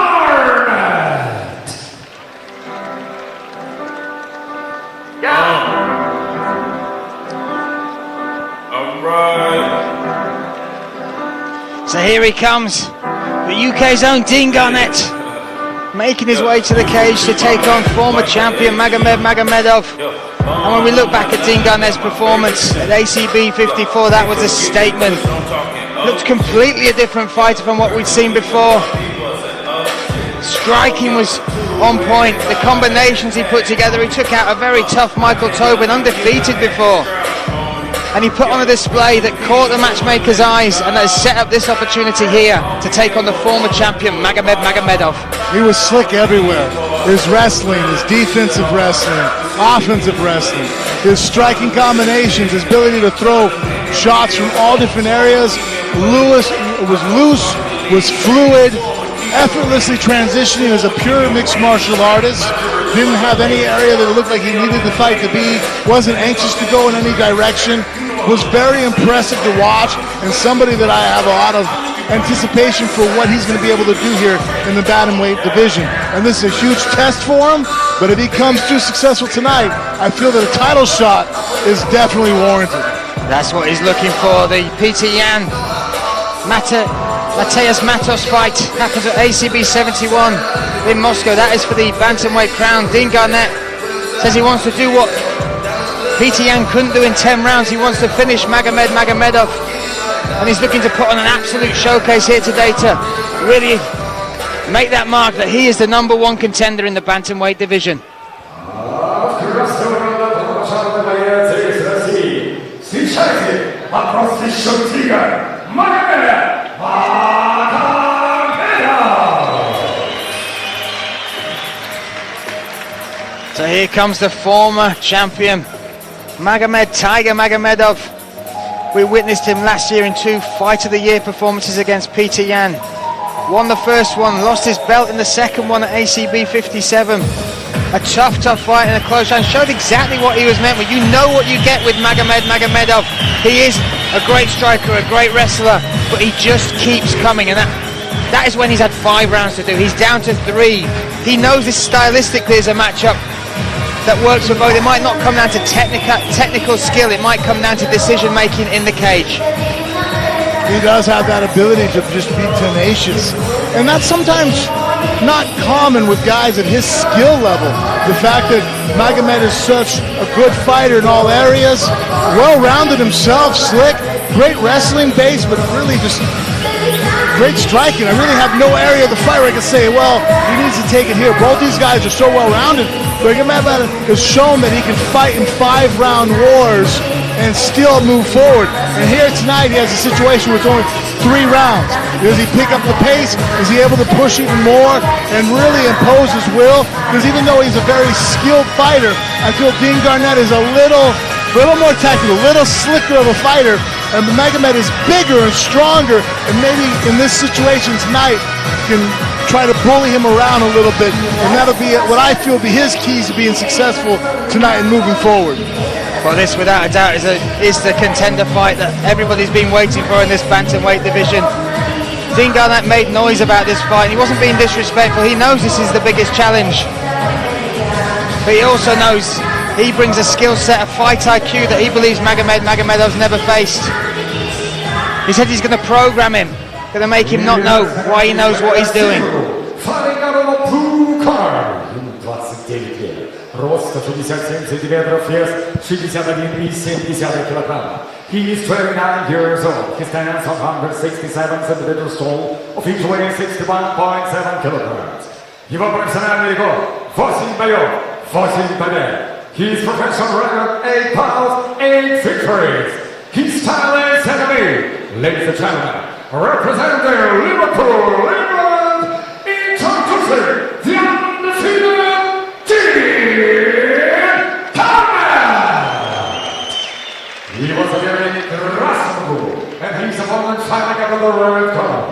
So here he comes, the UK's own Dean Garnett, making his way to the cage to take on former champion Magomedov. And when we look back at Dean Garnett's performance at ACB 54, that was a statement. Looked completely a different fighter from what we'd seen before. Striking was on point. The combinations he put together, he took out a very tough Michael Tobin, undefeated before. And he put on a display that caught the matchmaker's eyes and has set up this opportunity here to take on the former champion Magomedov. He was slick everywhere. His wrestling, his defensive wrestling, offensive wrestling, his striking combinations, his ability to throw shots from all different areas. Lewis was loose, was fluid, effortlessly transitioning as a pure mixed martial artist. Didn't have any area that it looked like he needed the fight to be. Wasn't anxious to go in any direction. Was very impressive to watch, and somebody that I have a lot of anticipation for what he's going to be able to do here in the bantamweight division. And this is a huge test for him, but if he comes through successful tonight, I feel that a title shot is definitely warranted. That's what he's looking for. The Peter Yan Mateus Matos fight happens at ACB 71 in Moscow. That is for the bantamweight crown. Dean Garnett says he wants to do what Peter Yan couldn't do in 10 rounds. He wants to finish Magomedov, and he's looking to put on an absolute showcase here today to really make that mark that he is the #1 contender in the bantamweight division. So here comes the former champion Tiger Magomedov. We witnessed him last year in 2 Fight of the Year performances against Peter Yan. Won the first one, lost his belt in the second one at ACB 57. A tough fight in a close round. Showed exactly what he was meant with. You know what you get with Magomedov. He is a great striker, a great wrestler, but he just keeps coming, and that is when he's had 5 rounds to do. He's down to 3. He knows this stylistically is a matchup that works for both. It might not come down to technical skill, it might come down to decision making in the cage. He does have that ability to just be tenacious, and that's sometimes not common with guys at his skill level. The fact that Magomed is such a good fighter in all areas, well-rounded himself, slick, great wrestling base, but really just great striking. I really have no area of the fight where I can say, well, he needs to take it here. Both these guys are so well-rounded. Berkhamov has shown that he can fight in 5-round wars and still move forward. And here tonight, he has a situation where it's only 3 rounds. Does he pick up the pace? Is he able to push even more and really impose his will? Because even though he's a very skilled fighter, I feel Dean Garnett is a little more tactical, a little slicker of a fighter. And Magomed is bigger and stronger, and maybe in this situation tonight can try to bully him around a little bit, and that'll be what I feel be his keys to being successful tonight and moving forward. Well, this without a doubt is the contender fight that everybody's been waiting for in this bantamweight division. Dean Garnett made noise about this fight. He wasn't being disrespectful. He knows this is the biggest challenge, but he also knows he brings a skill set, a fight IQ that he believes Magomedov's never faced. He said he's going to program him, going to make him not know why he knows what he's doing. Рост 67 сантиметров, вес 61,7 килограмма. He is 29 years old. He stands on 167 centimeters tall, of each weighing 61.7 kilograms. Его профессиональный рекорд 8 боев, 8 побед. His professional record 8 pounds, 8 victories. His style is ACB. Ladies and gentlemen, representing Liverpool, England, introducing the undefeated Berkhamov. He was a very красный, and his opponent fighting out of the red corner.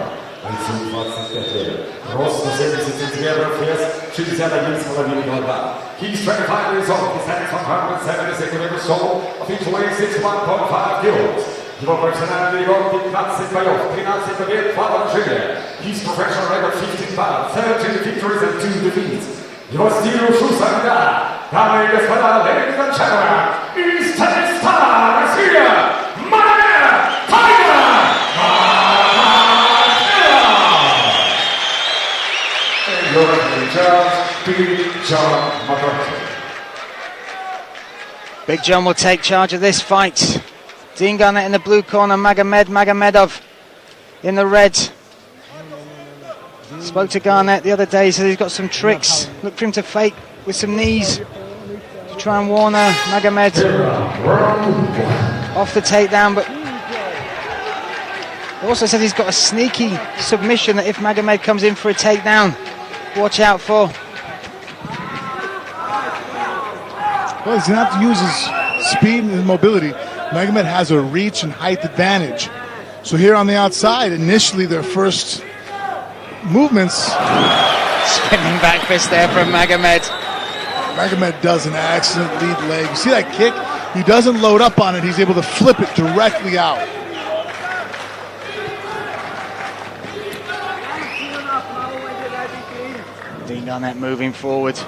Лицо 25 лет, рост 170 сантиметров, вес 61,5 килограмм. He's 25 years old, he stands on 170 centimeters tall, of each weighing 61.5 kilos. Его профессиональный рекорд 15 боев, 13 побед, 2 поражения. His professional record 15 pounds, 13 victories and 2 defeats. Его стиль ушу всегда. Дамы и господа, ladies and gentlemen, из Татарстана, Россия, Mukhamed Tiger! Big John will take charge of this fight. Dean Garnett in the blue corner, Magomedov in the red. Spoke to Garnett the other day, said he's got some tricks. Look for him to fake with some knees to try and warn Magomed off the takedown, but he also said he's got a sneaky submission that if Magomed comes in for a takedown, watch out for. Well, he's going to have to use his speed and his mobility. Magomed has a reach and height advantage. So here on the outside, initially their first movements. Spinning back fist there from Magomed. Magomed does an excellent lead leg. You see that kick? He doesn't load up on it. He's able to flip it directly out. Dean Garnett moving forward.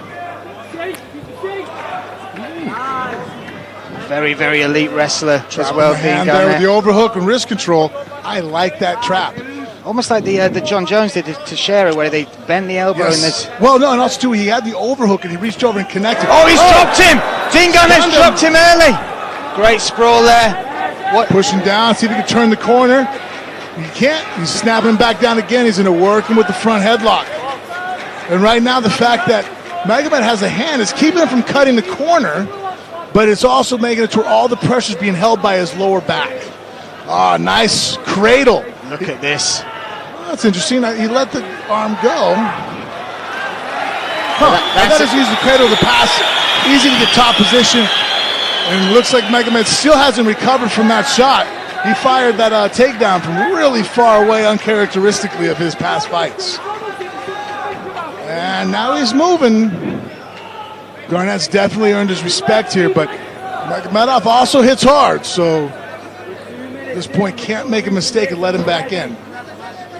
Very, very elite wrestler as well, Dean Garnett. There with the overhook and wrist control. I like that trap. Almost like the John Jones did to Shera, where they bend the elbow and there's... Well, no, and also too, he had the overhook and he reached over and connected. Oh, he's dropped him! Dean Garnett's dropped him early. Great sprawl there. What? Pushing down, see if he can turn the corner. He can't. He's snapping him back down again. He's going to work him with the front headlock. And right now, the fact that Magomed has a hand is keeping him from cutting the corner, but it's also making it to where all the pressure is being held by his lower back. Oh, nice cradle. Look at this. Oh, that's interesting. He let the arm go. I got to use the cradle to pass. Easy to get top position. And it looks like Magomed still hasn't recovered from that shot. He fired that takedown from really far away, uncharacteristically of his past fights. And now he's moving. Garnett's definitely earned his respect here, but Magomedov also hits hard, so at this point can't make a mistake and let him back in.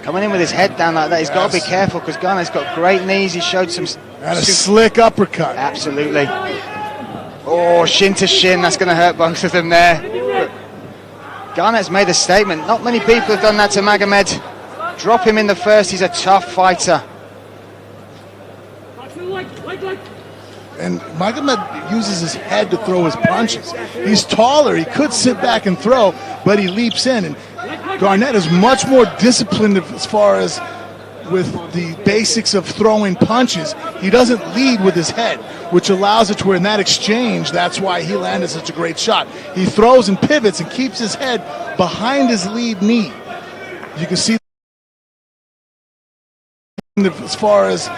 Coming in with his head down like that, he's got to be careful because Garnett's got great knees. He showed some... And a slick uppercut. Absolutely. Oh, shin to shin, that's going to hurt both of them there. But Garnett's made a statement. Not many people have done that to Magomed. Drop him in the first, he's a tough fighter. And Magomed uses his head to throw his punches. He's taller, he could sit back and throw, but he leaps in. And Garnett is much more disciplined as far as with the basics of throwing punches. He doesn't lead with his head, which allows it to where in that exchange, that's why he landed such a great shot. He throws and pivots and keeps his head behind his lead knee. You can see as far as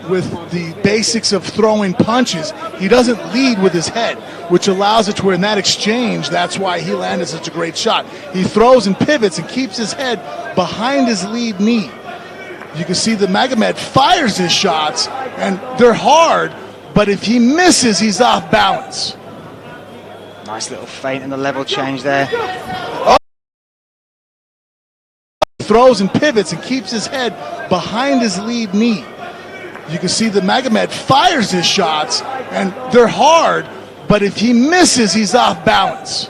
with the basics of throwing punches, he doesn't lead with his head, which allows it to where in that exchange, that's why he landed such a great shot. He throws and pivots and keeps his head behind his lead knee. You can see that Magomed fires his shots, and they're hard, but if he misses, he's off balance. Nice little feint in the level change there. Oh. Throws and pivots and keeps his head behind his lead knee. You can see that Magomed fires his shots, and they're hard, but if he misses, he's off balance.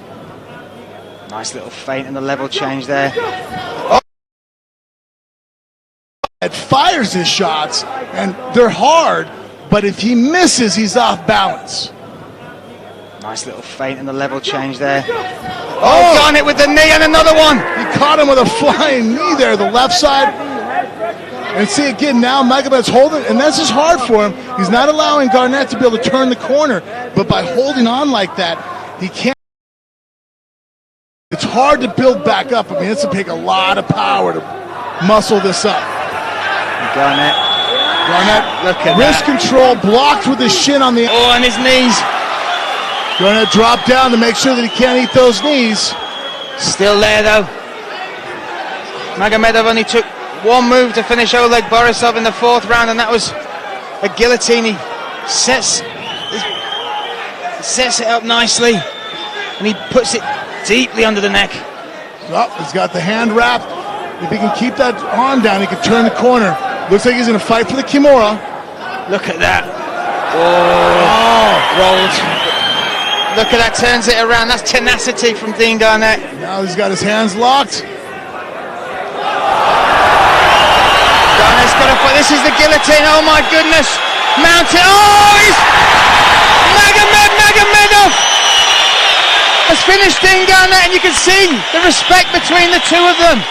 Nice little feint in the level change there. Oh. Fires his shots, and they're hard, but if he misses, he's off balance. Nice little feint and the level change there. Oh, Garnett with the knee and another one. He caught him with a flying knee there, the left side. And see again, now Mukhamed's holding, and this is hard for him. He's not allowing Garnett to be able to turn the corner, but by holding on like that, he can't. It's hard to build back up. I mean, it's going to take a lot of power to muscle this up. Garnett, look at wrist control, blocked with his shin on the... Oh, and his knees. Garnett dropped down to make sure that he can't eat those knees. Still there, though. Magomedov only took one move to finish Oleg Borisov in the 4th round, and that was a guillotine. He sets it up nicely, and he puts it deeply under the neck. Oh, he's got the hand wrap. If he can keep that arm down, he can turn the corner. Looks like he's going to fight for the Kimura. Look at that. Oh, rolled. Look at that, turns it around. That's tenacity from Dean Garnett. Now he's got his hands locked. Garnett's got to fight. This is the guillotine. Oh my goodness. Mount it. Oh, he's Magomedov has finished Dean Garnett, and you can see the respect between the two of them.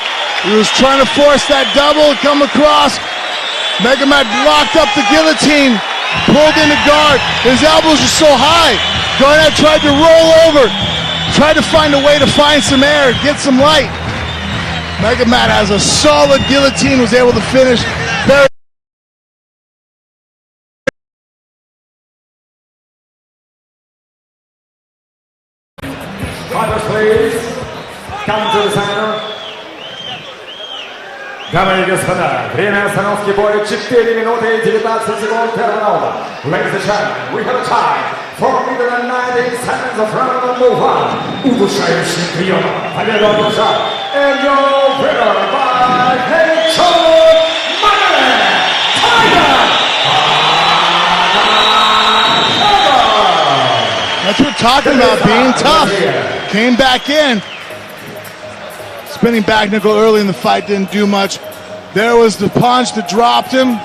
He was trying to force that double, come across. Mukhamed locked up the guillotine, pulled in the guard. His elbows are so high. Garnett tried to roll over, tried to find a way to find some air, get some light. Mukhamed has a solid guillotine, was able to finish very. Fighters, please. Come to the center. Дамы и господа, время остановки боя 4 минуты и 19 секунд первого раунда. Ladies and gentlemen, we have a tie for 190 seconds of round number 1. Удушающим приемом победу одержал. And your winner by Berkhamov, Tiger! That's what we're talking about, being tough. Came back in. Spinning back nickel early in the fight didn't do much. There was the punch that dropped him.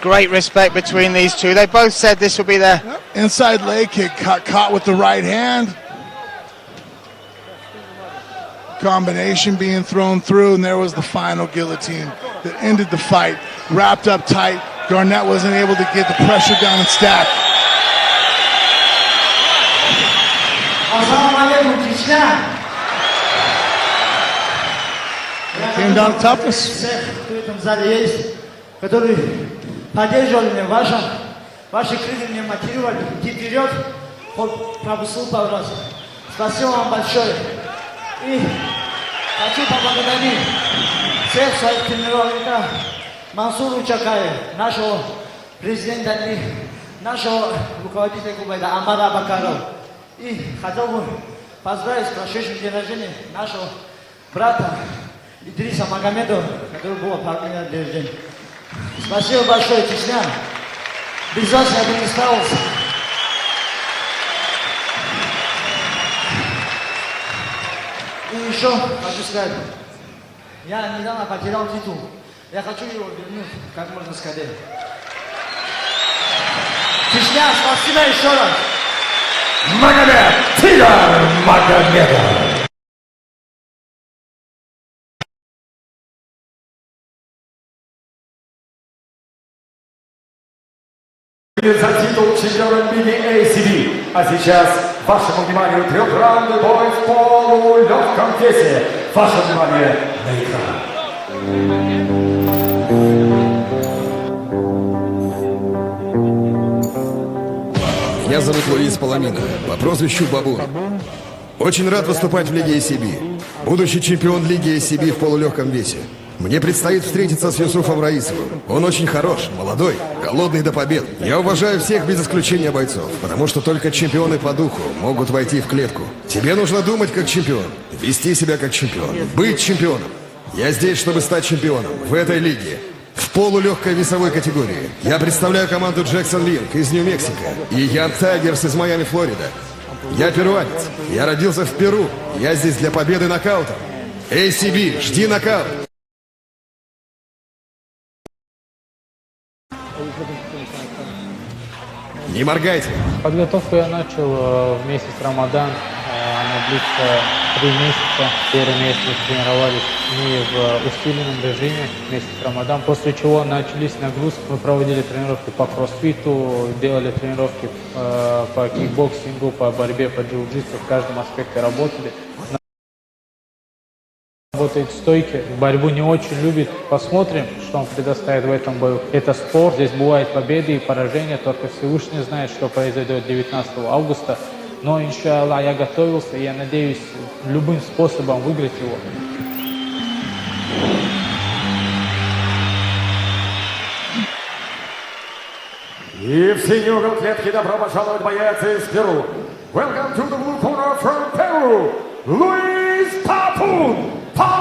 Great respect between these two. They both said this will be their... Inside leg kick, caught with the right hand. Combination being thrown through, and there was the final guillotine that ended the fight. Wrapped up tight. Garnett wasn't able to get the pressure down and stack. Came down to toughness. Кто в этом зале есть, которые поддерживали меня, ваши крылья меня мотивировали, идти вперед, хоть пропустил пару раз. Спасибо вам большое. И хочу поблагодарить всех своих тренировщиков, Мансуру Чакая, нашего президента, нашего руководителя клуба Амара Бакарова. И хотел бы поздравить с прошедшим день рождения нашего брата Идриса Магомедова, который был парня день рождения. Спасибо большое, Чечня. Без вас я бы не справился. И еще хочу сказать, я недавно потерял титул. Я хочу его вернуть как можно скорее. Чечня, спасибо еще раз. Mukhamed, Tiger Magomedov. За титул чемпиона лиги ACB. А сейчас вашему вниманию трехраундовый бой в полулегком весе. Ваше внимание на экран. Меня зовут Луис Паламино, по прозвищу Бабун. Очень рад выступать в Лиге ACB. Будущий чемпион Лиги ACB в полулегком весе. Мне предстоит встретиться с Юсуфом Раисовым. Он очень хорош, молодой, голодный до побед. Я уважаю всех без исключения бойцов, потому что только чемпионы по духу могут войти в клетку. Тебе нужно думать как чемпион, вести себя как чемпион, быть чемпионом. Я здесь, чтобы стать чемпионом в этой лиге. В полулегкой весовой категории. Я представляю команду Джексон Линк из Нью-Мексико и Янг Тайгерс из Майами, Флорида. Я перуанец. Я родился в Перу. Я здесь для победы нокаутом. ACB, жди нокаут. Не моргайте. Подготовку я начал в месяц Рамадан. Она длится 3 месяца. Первый месяц тренировались мы в усиленном режиме, месяц Рамадан. После чего начались нагрузки. Мы проводили тренировки по кроссфиту, делали тренировки по кикбоксингу, по борьбе, по джиу-джитсу. В каждом аспекте работали. Работает стойки, борьбу не очень любит. Посмотрим, что он предоставит в этом бою. Это спорт, здесь бывают победы и поражения, только Всевышний знает, что произойдет 19 августа. Но, иншаллах, я готовился, и я надеюсь любым способом выиграть его. И в синий угол клетки добро пожаловать боец из Перу. Welcome to the blue corner from Peru, Luis Papun Palomino.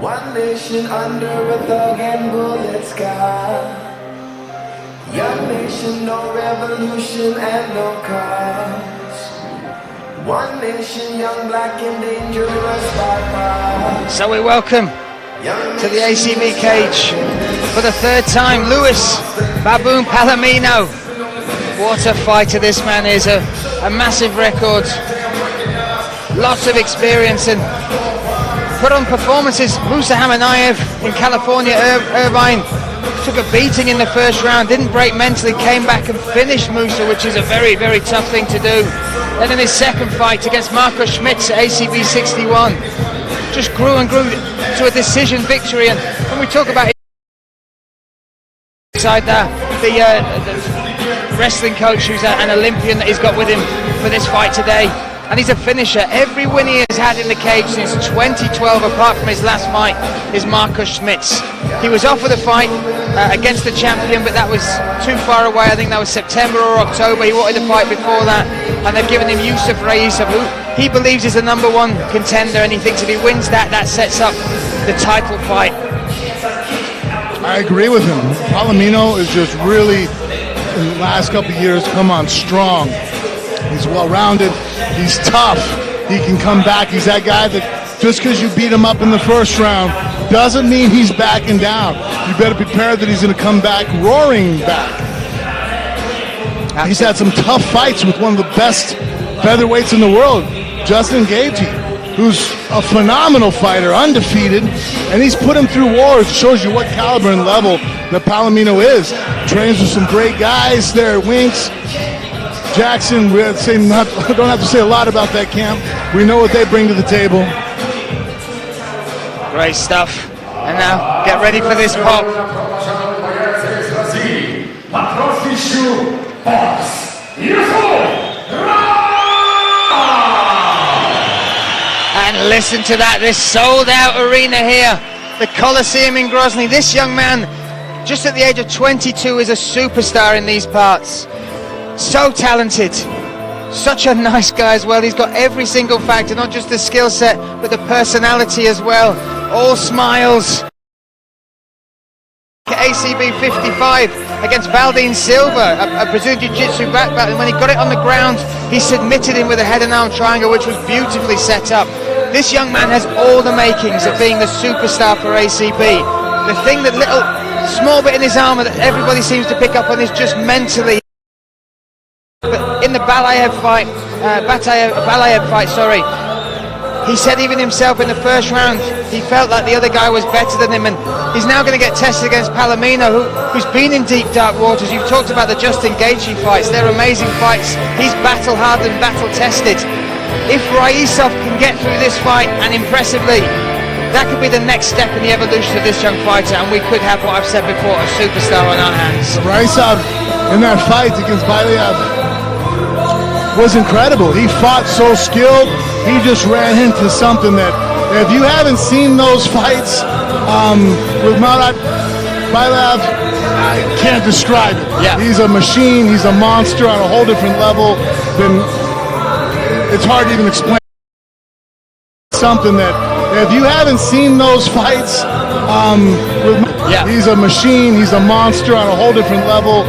One nation under a thug and bullet sky. Young nation, no revolution and no cause. One nation, young, black and dangerous by far. So we welcome to the ACB cage for the 3rd time, Luis Baboon Palomino. What a fighter this man is, a massive record, lots of experience, and put on performances. Musa Hamanayev in California, Irvine, took a beating in the first round, didn't break mentally, came back and finished Musa, which is a very, very tough thing to do. Then in his second fight against Marco Schmitz at ACB 61, just grew and grew to a decision victory. And when we talk about inside the wrestling coach, who's an Olympian that he's got with him for this fight today, and he's a finisher. Every win he has had in the cage since 2012, apart from his last fight, is Marco Schmitz. He was offered a fight against the champion, but that was too far away. I think that was September or October. He wanted a fight before that, and they've given him Yusuf Raisov, who he believes is the #1 contender, and he thinks if he wins that, that sets up the title fight. I agree with him. Palomino is just really, in the last couple of years, come on strong. He's well-rounded. He's tough. He can come back. He's that guy that just because you beat him up in the first round doesn't mean he's backing down. You better prepare that he's going to come back roaring back. He's had some tough fights with one of the best featherweights in the world, Justin Gaethje, who's a phenomenal fighter, undefeated, and he's put him through wars. It shows you what caliber and level that Palomino is. Trains with some great guys there at Winks. Jackson, we don't have to say a lot about that camp. We know what they bring to the table. Great stuff. And now, get ready for this pop. And listen to that, this sold-out arena here. The Coliseum in Grozny. This young man, just at the age of 22, is a superstar in these parts. So talented, such a nice guy as well. He's got every single factor, not just the skill set, but the personality as well. All smiles. ACB 55 against Valdine Silva, a Brazilian Jiu-Jitsu back battle. And when he got it on the ground, he submitted him with a head and arm triangle, which was beautifully set up. This young man has all the makings of being the superstar for ACB. The thing, that little small bit in his armor that everybody seems to pick up on, is just mentally. But in the Balayev fight, he said even himself in the first round, he felt like the other guy was better than him, and he's now going to get tested against Palomino, who's been in deep, dark waters. You've talked about the Justin Gaethje fights. They're amazing fights. He's battle-hardened, battle-tested. If Raisov can get through this fight, and impressively, that could be the next step in the evolution of this young fighter, and we could have, what I've said before, a superstar on our hands. Raisov, in that fight against Balayev, was incredible. He fought so skilled. He just ran into something that, if you haven't seen those fights with Marat Balayev, I can't describe it. Yeah. He's a machine. He's a monster on a whole different level. It's hard to even explain. Something that, if you haven't seen those fights he's a machine. He's a monster on a whole different level.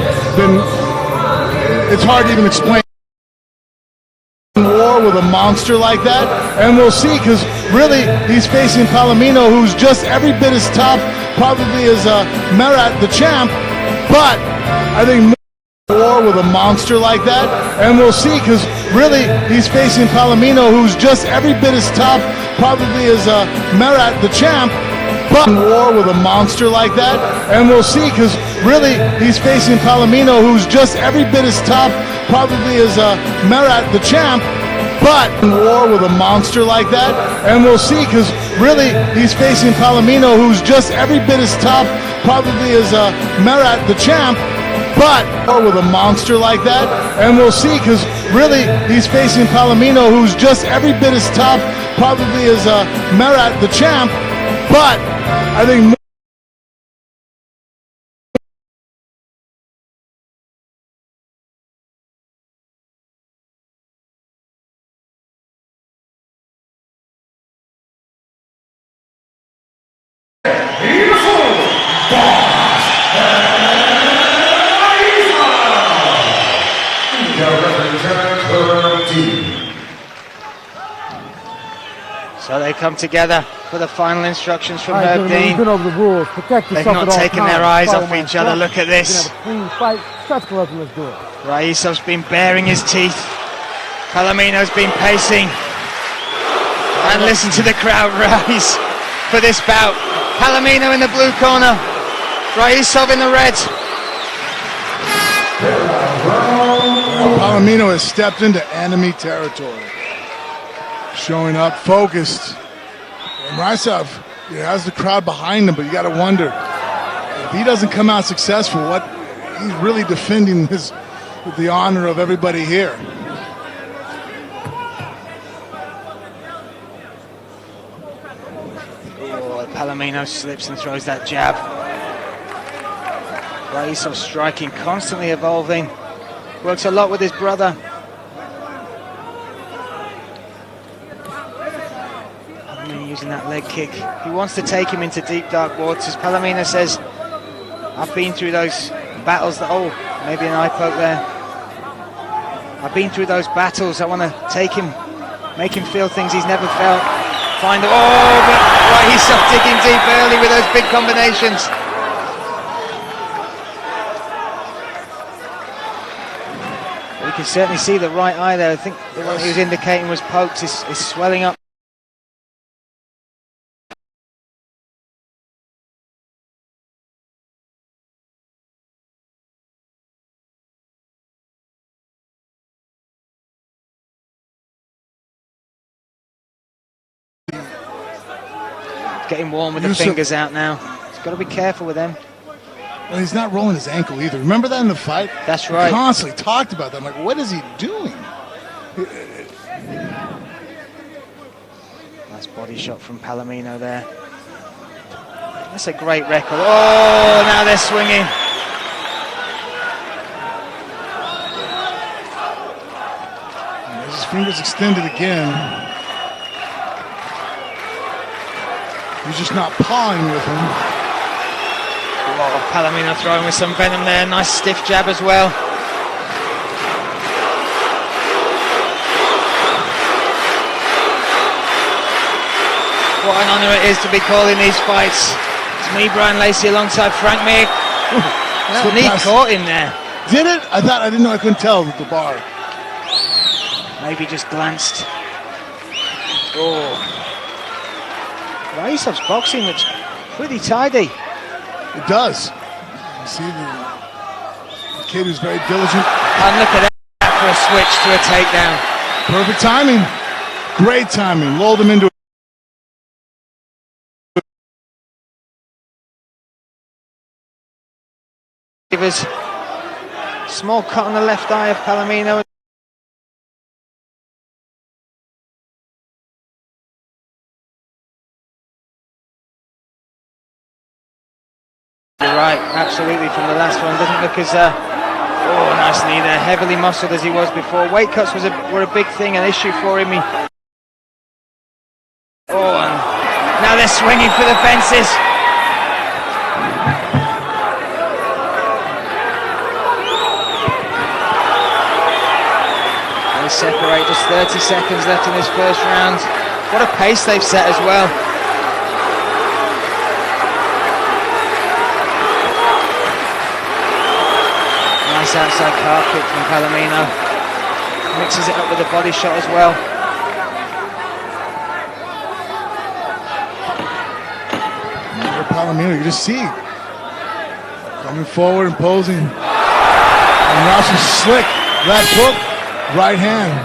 It's hard to even explain. War with a monster like that, and we'll see, because really he's facing Palomino, who's just every bit as tough, probably is Merat, the champ, but I think more with a monster like that, and we'll see, because really he's facing Palomino, who's just every bit as tough, probably is Merat, the champ, but war with a monster like that, and we'll see, because really he's facing Palomino, who's just every bit as tough, probably is Merat, the champ, but war with a monster like that, and we'll see, because really he's facing Palomino, who's just every bit as tough, probably is Merat, the champ, but with a monster like that, and we'll see, because really he's facing Palomino, who's just every bit as tough, probably is Merat, the champ, but I think So they come together for the final instructions from Herb Dean. Been over the rules. Protect They've yourself not at all taken their times. eyes Follow off my each other. Look at this. We're gonna have a clean fight. Stretch gloves and let's do it. Raisov's been baring his teeth. Palomino's been pacing. And listen to the crowd rise for this bout. Palomino in the blue corner. Raisov in the red. Palomino has stepped into enemy territory. Showing up, focused. And Raisov has the crowd behind him, but you got to wonder if he doesn't come out successful, what he's really defending the honor of everybody here. Oh, Palomino slips and throws that jab. Raisov striking, constantly evolving. Works a lot with his brother. Palomino using that leg kick. He wants to take him into deep, dark waters. Palomino says, I've been through those battles that, oh, maybe an eye poke there. I've been through those battles. I want to take him, make him feel things he's never felt. Find the, oh, but Raisov digging deep early with those big combinations. You can certainly see the right eye there. I think the one he was indicating was poked is swelling up. Getting warm with the fingers out now. He's got to be careful with them. Well, he's not rolling his ankle either. Remember that in the fight? That's right. He constantly talked about that. I'm like, what is he doing? Nice body shot from Palomino there. That's a great record. Oh, now they're swinging. There's his fingers extended again. He's just not pawing with him. Oh, Palomino throwing with some venom there. Nice stiff jab as well. What an honour it is to be calling these fights. It's me, Brian Lacey, alongside Frank Mir. That knee caught him there. Did it? I didn't know. I couldn't tell with the bar. Maybe just glanced. Oh. Raisov's boxing looks pretty tidy. It does. You see the kid who's very diligent. And look at that for a switch to a takedown. Perfect timing. Great timing. Lulled him into it. Give us small cut on the left eye of Palomino. You're right, absolutely, from the last one. Doesn't look as oh, nice knee there, heavily muscled as he was before. Weight cuts were a big thing, an issue for him. Oh, and now they're swinging for the fences. They separate, just 30 seconds left in this first round. What a pace they've set as well. Nice outside calf kick from Palomino. Mixes it up with a body shot as well. Palomino, you just see coming forward and posing. And Rossi slick, left hook, right hand.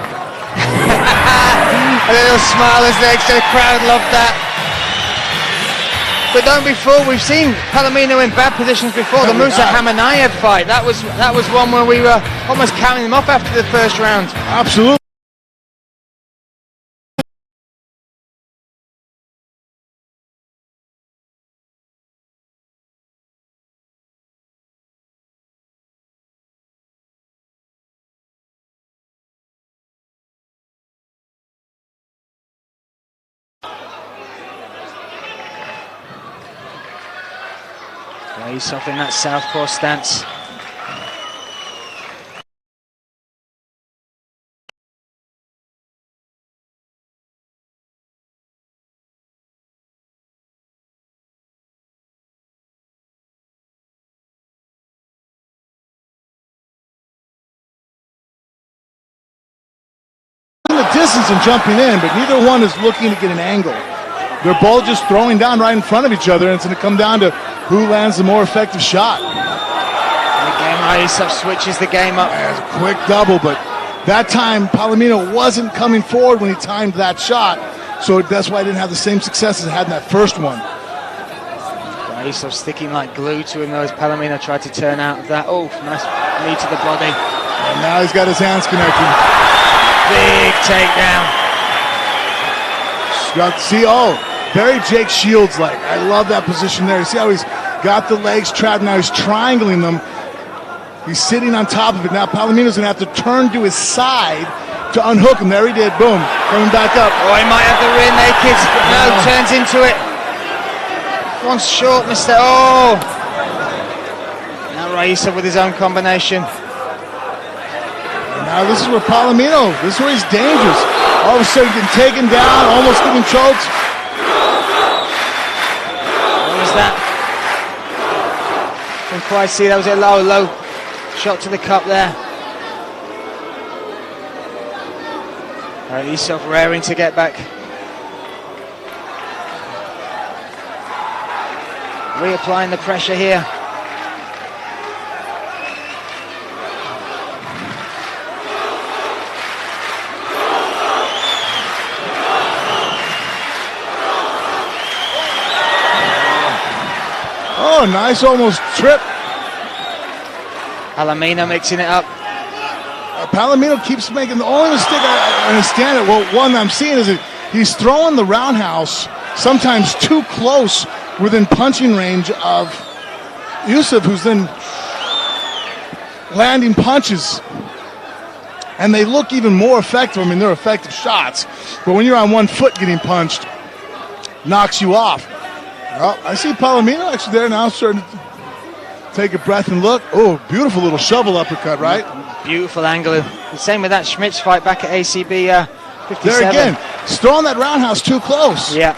A little smile as the crowd loved that. But don't be fooled, we've seen Palomino in bad positions before. The Musa Hamanayev fight, that was one where we were almost counting him up after the first round. Absolutely. Yourself in that southpaw stance. In the distance and jumping in, but neither one is looking to get an angle. They're both just throwing down right in front of each other, and it's going to come down to who lands the more effective shot. Again, Ayusov switches the game up. It's a quick double, but that time Palomino wasn't coming forward when he timed that shot, so that's why he didn't have the same success as he had in that first one. Ayusov sticking like glue to him though as Palomino tried to turn out of that. Oh, nice knee to the body. And now he's got his hands connected. Big takedown. See, very Jake Shields-like. I love that position there. You see how he's got the legs trapped, now he's triangling them. He's sitting on top of it. Now Palomino's going to have to turn to his side to unhook him. There he did. Boom. Coming back up. Oh, he might have the rear naked. No, turns into it. Once short, Mr. Oh. Now Raisa with his own combination. Now this is where Palomino, this is where he's dangerous. All of a sudden getting taken down, almost getting choked. What was that? Couldn't quite see, that was a low shot to the cup there. Isov raring to get back. Reapplying the pressure here. Oh, nice almost trip. Palomino mixing it up. Palomino keeps making the only mistake I understand it. Well, one I'm seeing is that he's throwing the roundhouse sometimes too close within punching range of Yusuf, who's then landing punches. And they look even more effective. I mean, they're effective shots. But when you're on one foot getting punched, knocks you off. Well, I see Palomino actually there now starting to take a breath and look. Oh, beautiful little shovel uppercut, right? Beautiful angle. The same with that Schmitz fight back at ACB 57. There again, he's throwing that roundhouse too close. Yeah.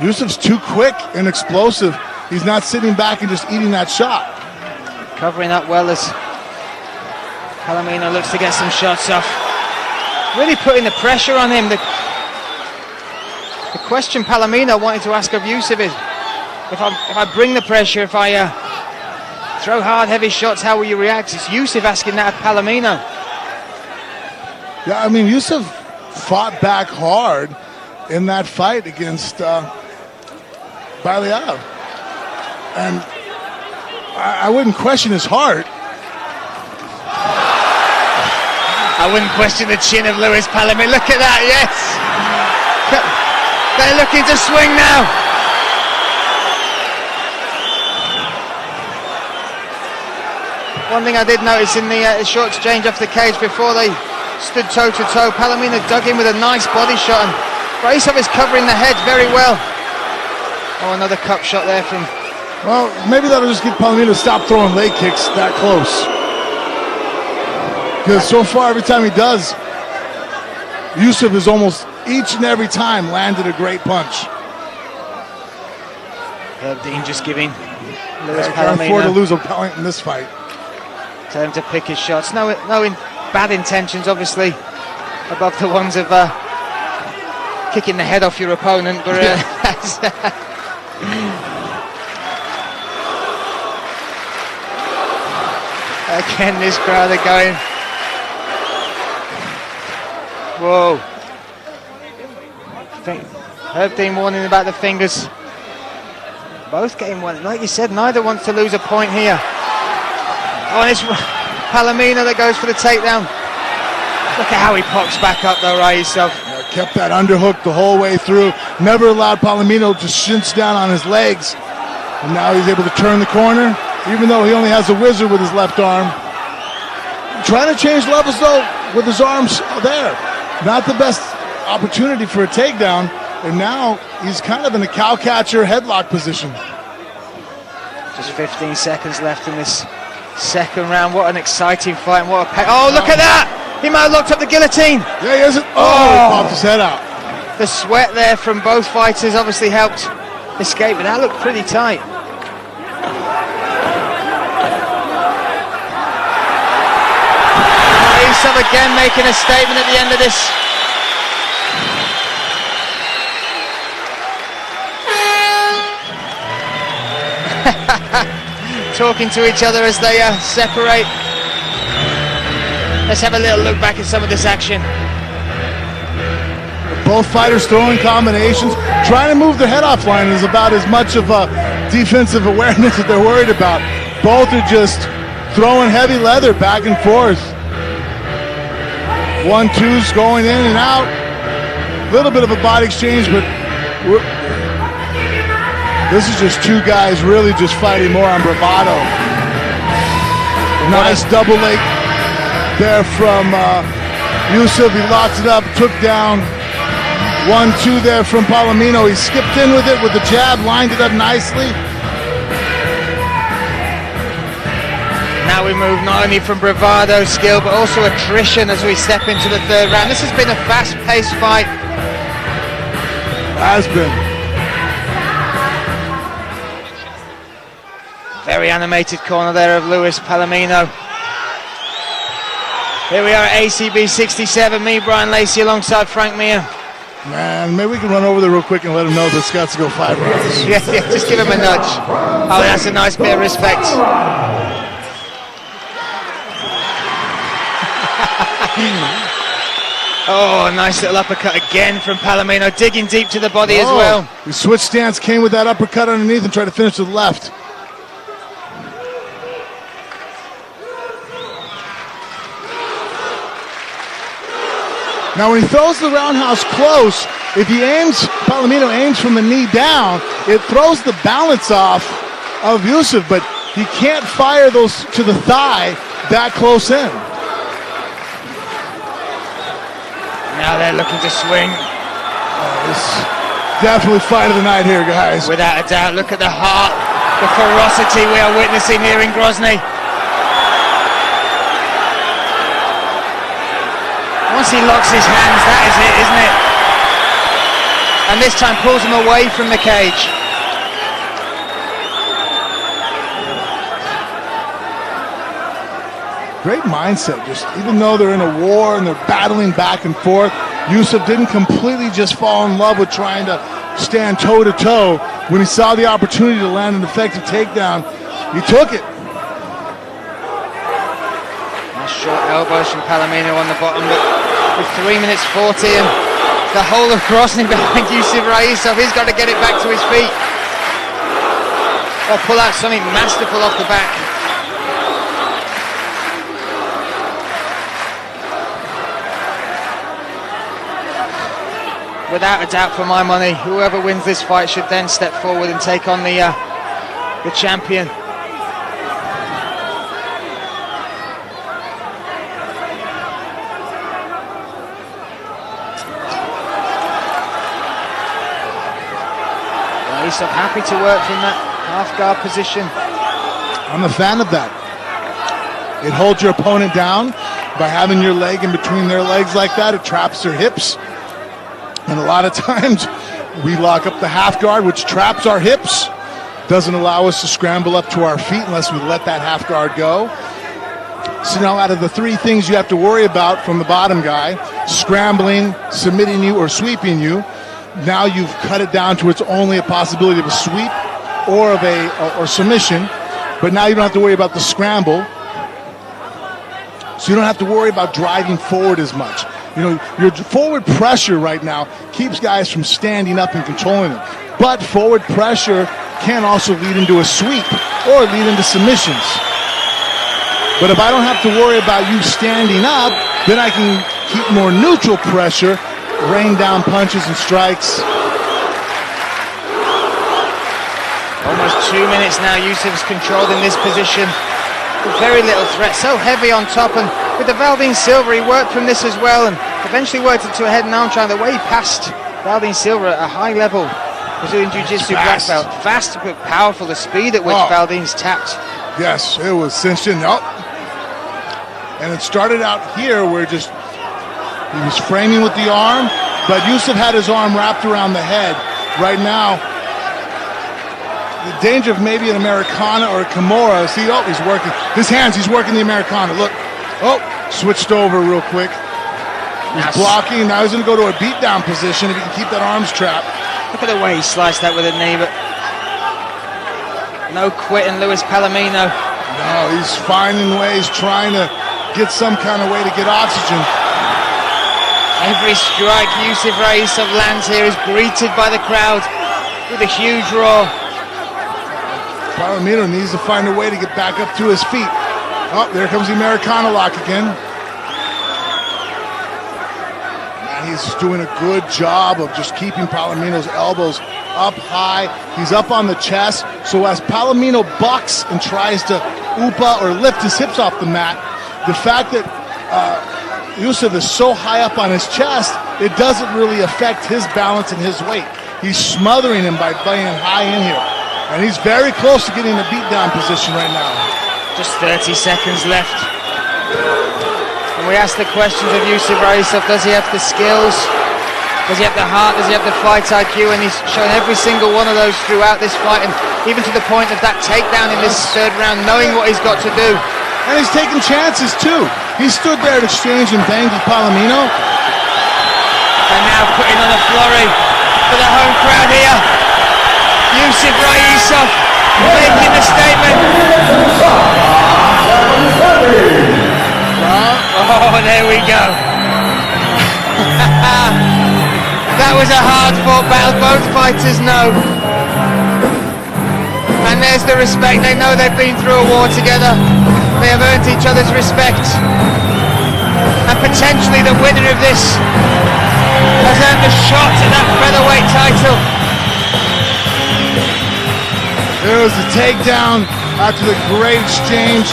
Yusuf's too quick and explosive. He's not sitting back and just eating that shot. Covering up well as Palomino looks to get some shots off. Really putting the pressure on him. The question Palomino wanted to ask of Yusuf is, if I bring the pressure, if I throw hard, heavy shots, how will you react? It's Yusuf asking that of Palomino. Yeah, I mean, Yusuf fought back hard in that fight against Baliav. And I wouldn't question his heart. I wouldn't question the chin of Luis Palomino. Look at that, yes! They're looking to swing now. One thing I did notice in the short exchange off the cage before they stood toe-to-toe, Palomino dug in with a nice body shot, and Raisov is covering the head very well. Oh, another cup shot there from... Well, maybe that'll just get Palomino to stop throwing leg kicks that close. Because so far, every time he does, Yusuf is almost each and every time landed a great punch. Herb Dean just giving Luis Can't afford to Palomino. lose a point in this fight. Tell him to pick his shots. No bad intentions, obviously, above the ones of kicking the head off your opponent. But again, this crowd are going. Whoa. Herb Dean warning about the fingers. Both getting one. Like you said, neither wants to lose a point here. Oh, and it's Palomino that goes for the takedown. Look at how he pops back up though, Raisov. Kept that underhook the whole way through. Never allowed Palomino to cinch down on his legs. And now he's able to turn the corner, even though he only has a wizard with his left arm. Trying to change levels though with his arms there. Not the best opportunity for a takedown. And now he's kind of in a cow catcher headlock position. Just 15 seconds left in this second round. What an exciting fight and what a oh, look at that! He might have locked up the guillotine. Yeah, he isn't. Oh, he popped his head out. The sweat there from both fighters obviously helped escape, but that looked pretty tight. Raisov again making a statement at the end of this. Talking to each other as they separate. Let's have a little look back at some of this action. Both fighters throwing combinations. Trying to move their head offline is about as much of a defensive awareness that they're worried about. Both are just throwing heavy leather back and forth. 1-2s going in and out. A little bit of a body exchange, but this is just two guys really just fighting more on bravado. Nice double leg there from Yusuf. He locked it up, took down. 1-2 there from Palomino. He skipped in with it with the jab, lined it up nicely. Now we move not only from bravado, skill, but also attrition as we step into the third round. This has been a fast-paced fight. Has been. Very animated corner there of Luis Palomino. Here we are at ACB 67. Me, Brian Lacey, alongside Frank Mir. Man, maybe we can run over there real quick and let him know this got to go 5 rounds. Yeah, just give him a nudge. Oh, that's a nice bit of respect. Oh, a nice little uppercut again from Palomino, digging deep to the body as well. The switch stance came with that uppercut underneath and tried to finish with the left. Now when he throws the roundhouse close, if he aims, Palomino aims from the knee down, it throws the balance off of Yusuf, but he can't fire those to the thigh that close in. Now they're looking to swing. This definitely fight of the night here, guys. Without a doubt, look at the heart, the ferocity we are witnessing here in Grozny. Once he locks his hands, that is it, isn't it? And this time pulls him away from the cage. Great mindset, just even though they're in a war and they're battling back and forth, Yusuf didn't completely just fall in love with trying to stand toe-to-toe. When he saw the opportunity to land an effective takedown, he took it. Nice short elbows from Palomino on the bottom, but with 3 minutes 40 and the whole of Grozny behind Yusuf Raisov, he's got to get it back to his feet. Or pull out something masterful off the back. Without a doubt, for my money, whoever wins this fight should then step forward and take on the champion. Raisov happy to work from that half guard position. I'm a fan of that. It holds your opponent down by having your leg in between their legs like that. It traps their hips. And a lot of times we lock up the half guard, which traps our hips. doesn't allow us to scramble up to our feet unless we let that half guard go. So now out of the three things you have to worry about from the bottom guy, scrambling, submitting you, or sweeping you, now you've cut it down to it's only a possibility of a sweep or of or submission, but now you don't have to worry about the scramble. So you don't have to worry about driving forward as much. You know, your forward pressure right now keeps guys from standing up and controlling it. But forward pressure can also lead into a sweep or lead into submissions. But if I don't have to worry about you standing up, then I can keep more neutral pressure, rain down punches and strikes. Almost 2 minutes now, Yusuf's controlled in this position. With very little threat, so heavy on top, and with the Valdine Silva, he worked from this as well, and eventually worked into a head and arm triangle. The way he passed Valdine Silva at a high level, Brazilian Jiu-Jitsu black belt. Fast but powerful, the speed at which Valdine's tapped. Yes, it was cinched in. Oh. And it started out here where he was framing with the arm, but Yusuf had his arm wrapped around the head. Right now, the danger of maybe an Americana or a Kimura. See, oh, he's working. His hands, he's working the Americana. Look. Oh, switched over real quick. He's blocking. Now he's going to go to a beatdown position if he can keep that arms trapped. Look at the way he sliced that with a knee, but no quitting Luis Palomino. No, he's finding ways, trying to get some kind of way to get oxygen. Every strike Yusuf Raisov lands here is greeted by the crowd with a huge roar. Palomino needs to find a way to get back up to his feet. Oh, there comes the Americana lock again. And he's doing a good job of just keeping Palomino's elbows up high. He's up on the chest. So as Palomino bucks and tries to upa or lift his hips off the mat, the fact that Yusuf is so high up on his chest, it doesn't really affect his balance and his weight. He's smothering him by playing high in here. And he's very close to getting a beatdown position right now. Just 30 seconds left. And we ask the questions of Yusuf Raisov. Does he have the skills? Does he have the heart? Does he have the fight IQ? And he's shown every single one of those throughout this fight. And even to the point of that takedown in this third round, knowing what he's got to do. And he's taking chances too. He stood there at exchange and banged with Palomino. And now putting on a flurry for the home crowd here. Yusuf Raisov making the statement. Oh, there we go. That was a hard-fought battle, both fighters know. And there's the respect. They know they've been through a war together. They have earned each other's respect. And potentially the winner of this has earned a shot at that featherweight title. There was the takedown after the great exchange.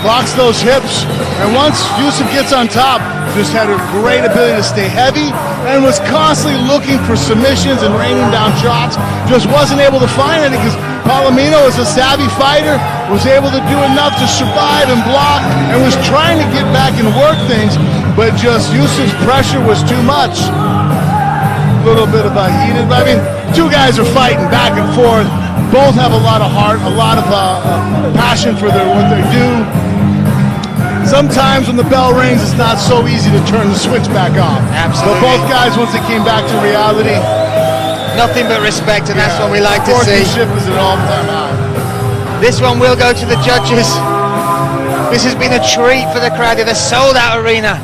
Locks those hips. And once Yusuf gets on top, just had a great ability to stay heavy and was constantly looking for submissions and raining down shots. Just wasn't able to find any because Palomino is a savvy fighter, was able to do enough to survive and block and was trying to get back and work things, but just Yusuf's pressure was too much. A little bit of a heated, I mean, two guys are fighting back and forth. Both have a lot of heart, a lot of passion for what they do. Sometimes when the bell rings, it's not so easy to turn the switch back off. Absolutely. But both guys, once they came back to reality, nothing but respect, and that's what we like to see. Sportsmanship is at an all-time high. This one will go to the judges. This has been a treat for the crowd in a sold-out arena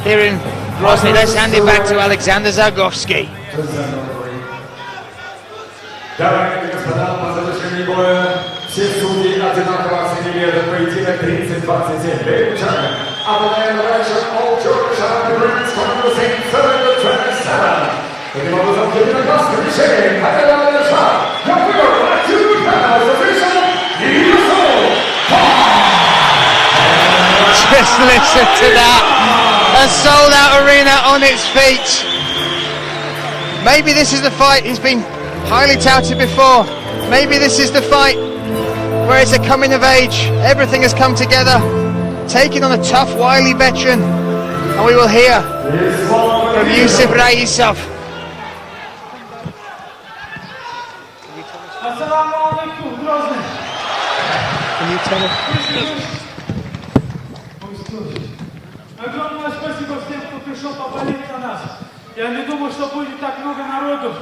here in Grozny. Let's hand it back to Alexander Zargovsky. Дамы и господа, по завершении боя все судьи одинаково оценили этот поединок 30-27. Ladies and gentlemen, обладая раньше all judges are the rings from the same 30-27. Таким образом, единогласное решение победа наша. Your winner by 2 rounds official, Yusuf. Just listen to that. A sold-out arena on its feet. Maybe this is the fight he's been highly touted before. Maybe this is the fight where it's a coming of age. Everything has come together. Taking on a tough, wily veteran. And we will hear from Yusuf Raisov. Assalamu alaikum. Огромное спасибо всем, кто пришел поболеть на нас. Я не думал, что будет так много народу.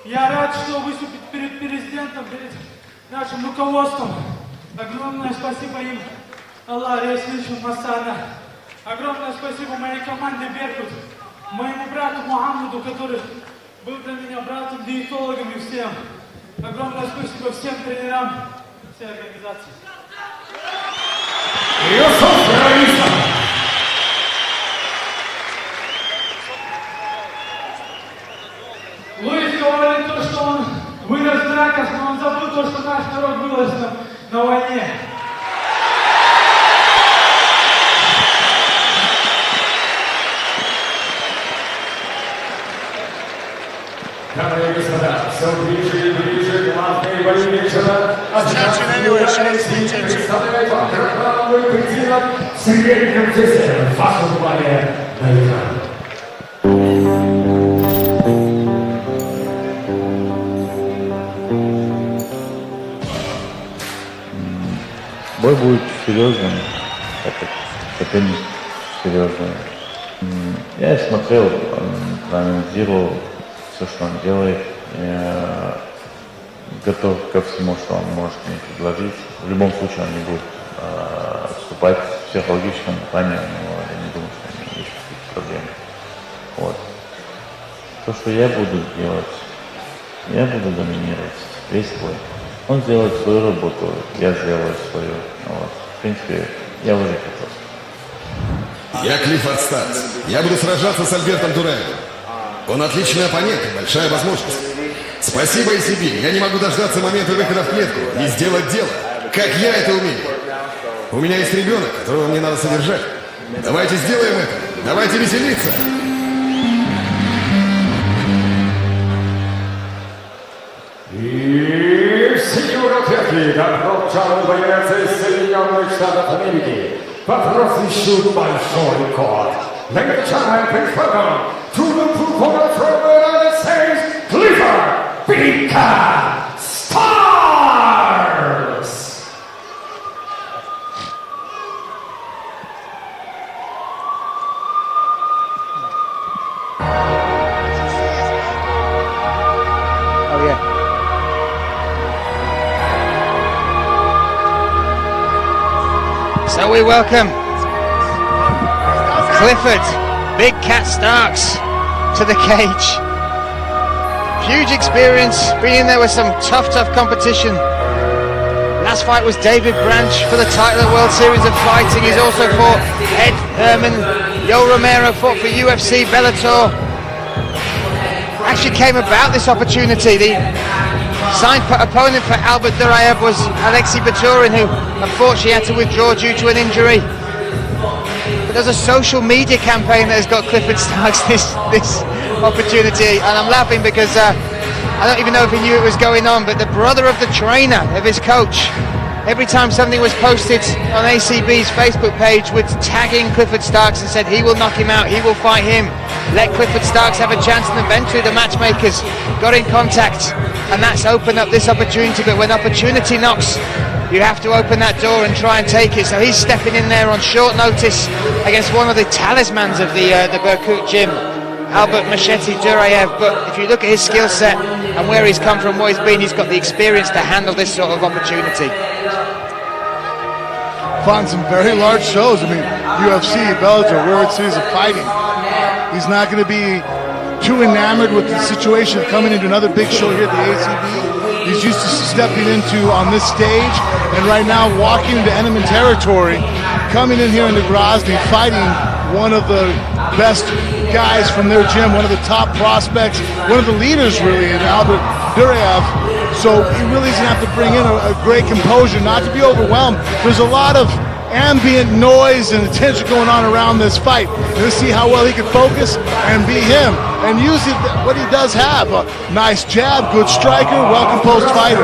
Я рад, что выступить перед президентом, перед нашим руководством. Огромное спасибо им, Аллах, Ресвичу, Масана. Огромное спасибо моей команде Беркут, моему брату Мухаммаду, который был для меня братом, диетологом и всем. Огромное спасибо всем тренерам, всей организации. Луис говорит то, что он вырос в драках, но он забыл то, что наш народ вырос на войне. Дамы и господа, все ближе и ближе главные бои вечера. Представляет вам кровавый поединок в среднем весе. Ваше внимание на экран. Бой будет серьезным, соперник серьезный. Я смотрел, проанализировал все, что он делает. Я готов ко всему, что он может мне предложить. В любом случае он не будет отступать в психологическом плане, но я не думаю, что у него есть какие-то проблемы. Вот. То, что я буду делать, я буду доминировать весь бой. Он сделает свою работу, я сделаю свою. Вот. В принципе, я уже готов. Я Клиффорд Старкс. Я буду сражаться с Альбертом Дураевым. Он отличный оппонент и большая возможность. Спасибо ACB. Я не могу дождаться момента выхода в клетку и сделать дело, как я это умею. У меня есть ребенок, которого мне надо содержать. Давайте сделаем это. Давайте веселиться. И сеньор Клетки, добро пожаловать в боец из Соединенных Штатов Америки по прозвищу Большой Кот. Ladies and gentlemen, please welcome to the blue corner from the United States, Clifford Bika Stars! Oh yeah. So we welcome Clifford, Big Cat Starks, to the cage. Huge experience, being in there with some tough competition. Last fight was David Branch for the title of the World Series of Fighting. He's also fought Ed Herman. Yo Romero fought for UFC, Bellator. Actually came about this opportunity. The signed opponent for Albert Duraev was Alexei Baturin, who unfortunately had to withdraw due to an injury. There's a social media campaign that has got Clifford Starks this opportunity, and I'm laughing because I don't even know if he knew it was going on, but the brother of the trainer, of his coach, every time something was posted on ACB's Facebook page would tag in Clifford Starks and said he will knock him out, he will fight him, let Clifford Starks have a chance, and eventually the matchmakers got in contact, and that's opened up this opportunity. But when opportunity knocks, you have to open that door and try and take it. So he's stepping in there on short notice against one of the talismans of the Berkut gym, Albert Machete Duraev. But if you look at his skill set and where he's come from, what he's been, he's got the experience to handle this sort of opportunity. Fought some very large shows. I mean, UFC, Bellator, World Series of Fighting. He's not going to be too enamored with the situation of coming into another big show here at the ACB. He's used to stepping into on this stage, and right now walking into enemy territory, coming in here into Grozny, fighting one of the best guys from their gym, one of the top prospects, one of the leaders really in Albert Duraev. So he really is going to have to bring in a great composure, not to be overwhelmed. There's a lot of ambient noise and attention going on around this fight. Let's see how well he can focus and be him and use what he does have. A nice jab, good striker, well-composed fighter.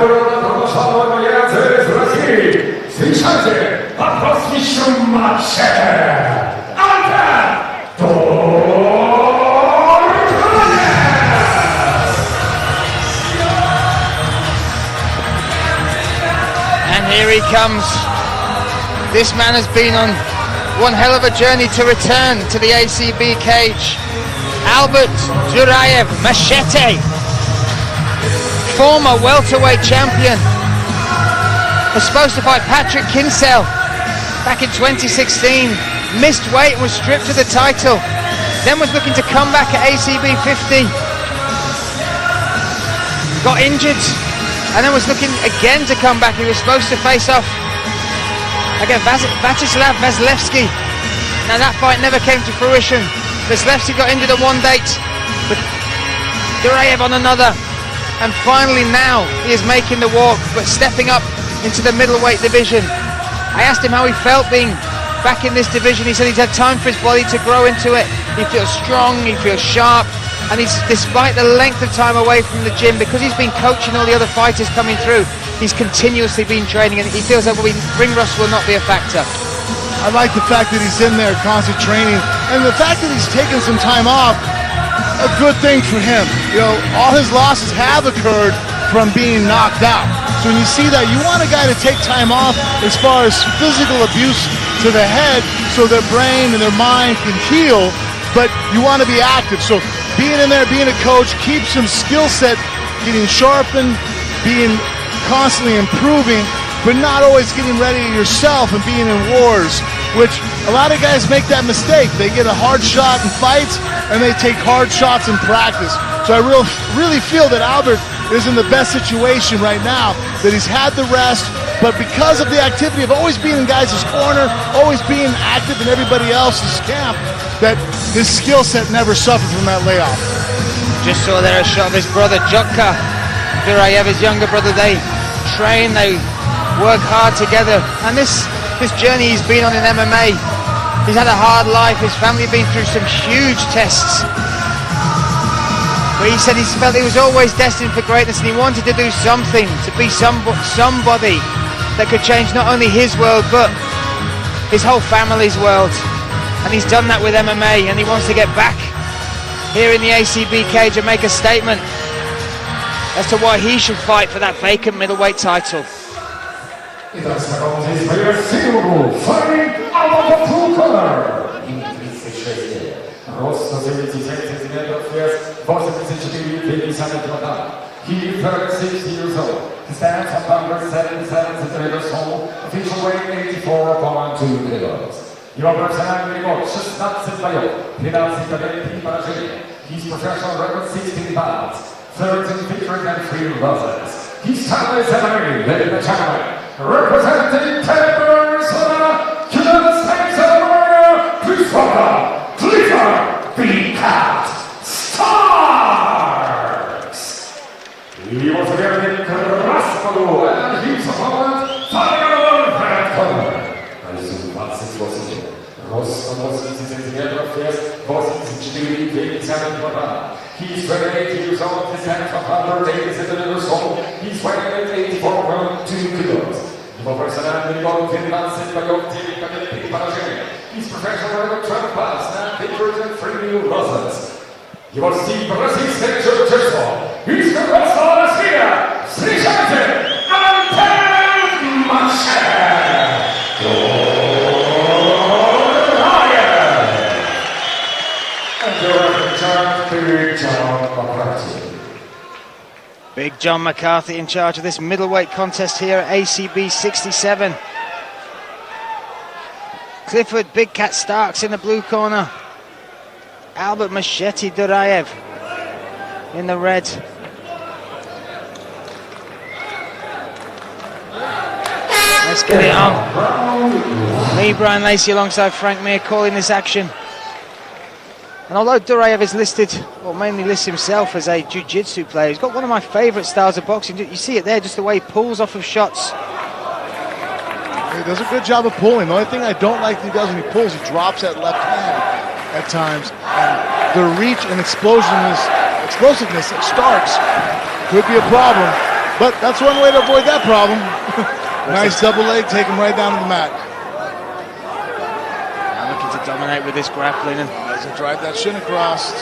And here he comes, This man has been on one hell of a journey to return to the ACB cage. Albert Duraev, Machete, former welterweight champion, was supposed to fight Patrick Kinsell back in 2016, missed weight and was stripped of the title, then was looking to come back at ACB 50, got injured, and then was looking again to come back. He was supposed to face off against Vacislav Vasilevsky. Now that fight never came to fruition. Vasilevsky got injured on one date, but Duraev on another, and finally now he is making the walk, but stepping up into the middleweight division. I asked him how he felt being back in this division. He said he's had time for his body to grow into it. He feels strong, he feels sharp, and he's, despite the length of time away from the gym, because he's been coaching all the other fighters coming through, he's continuously been training, and he feels that ring rust will not be a factor. I like the fact that he's in there constant training, and the fact that he's taken some time off, a good thing for him. You know, all his losses have occurred from being knocked out. So when you see that, you want a guy to take time off as far as physical abuse to the head so their brain and their mind can heal, but you want to be active. So being in there, being a coach, keeps some skill set getting sharpened, being constantly improving, but not always getting ready yourself and being in wars, which a lot of guys make that mistake. They get a hard shot in fights and they take hard shots in practice. So I really feel that Albert is in the best situation right now, that he's had the rest, but because of the activity of always being in guys' corner, always being active in everybody else's camp, that his skill set never suffered from that layoff. Just saw there a shot of his brother Jotka Duraev, his younger brother. They train, they work hard together, and this journey he's been on in MMA, he's had a hard life. His family have been through some huge tests, but he said he felt he was always destined for greatness, and he wanted to do something, to be somebody that could change not only his world but his whole family's world, and he's done that with MMA, and he wants to get back here in the ACB cage and make a statement as to why he should fight for that vacant middleweight title. Итак, знакомьтесь, здесь боец синглу, fighting out of the blue corner. Им 36 лет, рост 177 сантиметров, вес 84,2 килограмма. He is 36 years old. He stands at 177 centimeters tall, official weight 84.2 kilos. Его профессиональный рекорд 16 боев, 13 побед и поражений. His professional record 16 bouts, 13 victories and 3 losses. His title is MMA, ladies and gentlemen. Representing Canberra, United States of America, please welcome Clifford B. Cat Starks! Его соперник Красногу, and his opponent, Tiger Berkhamov. Весит 28 лет, рост 180 сантиметров, вес 84,2 килограмма. He's 28 years old, he stands 180 centimeters tall, he's weighing 84.2 kilos. Его профессиональный рекорд 12 боев, 9 побед, 3 поражения. His professional record 12 bouts, 9 victories and 3 losses. Его стиль бразильское jiu-jitsu. Из Красного Россия, встречайте, Антон Маче! And your referee, Big John McCarthy. Big John McCarthy in charge of this middleweight contest here at ACB 67. Clifford Big Cat Starks in the blue corner. Albert Machete Duraev in the red. Let's get it on. Me, Brian Lacey, alongside Frank Mir, calling this action. And although Duraev is listed, or mainly lists himself as a jiu-jitsu player, he's got one of my favourite styles of boxing. You see it there, just the way he pulls off of shots. He does a good job of pulling. The only thing I don't like that he does when he pulls, he drops that left hand at times. And the reach and explosiveness of Starks could be a problem. But that's one way to avoid that problem. Nice double leg, take him right down to the mat. Now looking to dominate with this grappling, and to drive that shin across.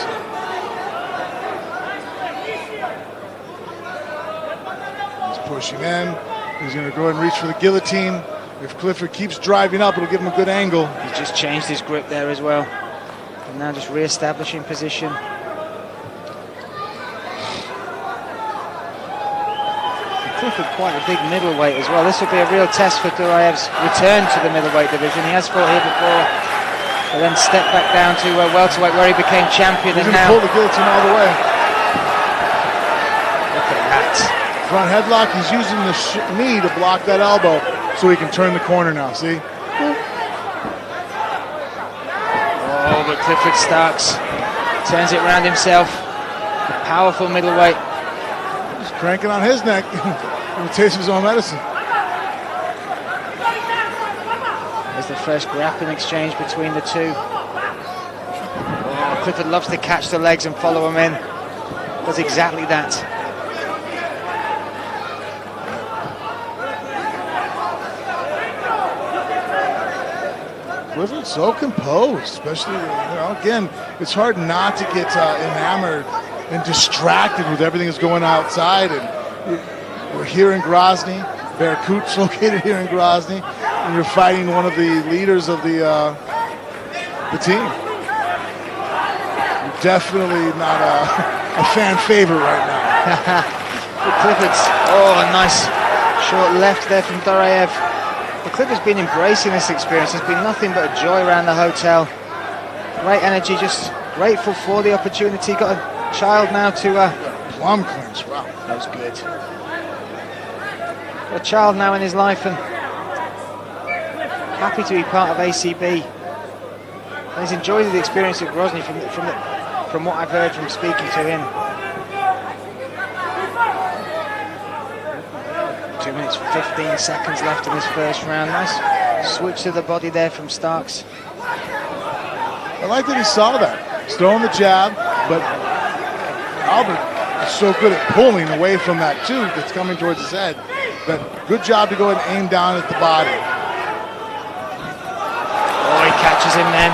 He's pushing in. He's going to go and reach for the guillotine. If Clifford keeps driving up, it'll give him a good angle. He's just changed his grip there as well. And now just re-establishing position. Clifford quite a big middleweight as well. This will be a real test for Duraev's return to the middleweight division. He has fought here before, but then stepped back down to welterweight where he became champion. He's and going to now pull the guillotine all the way. look at that. Front headlock. He's using the knee to block that elbow so he can turn the corner now. See? Oh, but Clifford Starks turns it around himself. A powerful middleweight. He's cranking on his neck. He'll taste his own medicine. There's the first grappling exchange between the two. Oh, Clifford loves to catch the legs and follow him in. Does exactly that. Clifford's so composed, especially, again, it's hard not to get enamored and distracted with everything that's going outside. And we're here in Grozny. Berkut's located here in Grozny, and you're fighting one of the leaders of the team. You're definitely not a fan favorite right now. Clifford's, a nice short left there from Duraev. But Clifford's been embracing this experience. There's been nothing but a joy around the hotel. Great energy, just grateful for the opportunity. Got a child now to plum clinch. Wow, that was good. Got a child now in his life and happy to be part of ACB. And he's enjoyed the experience at Grozny from what I've heard from speaking to him. 2 minutes 15 seconds left in this first round. Nice switch to the body there from Starks. I like that he saw that. He's throwing the jab, but Albert is so good at pulling away from that tooth that's coming towards his head. But good job to go ahead and aim down at the body. Oh, he catches him then.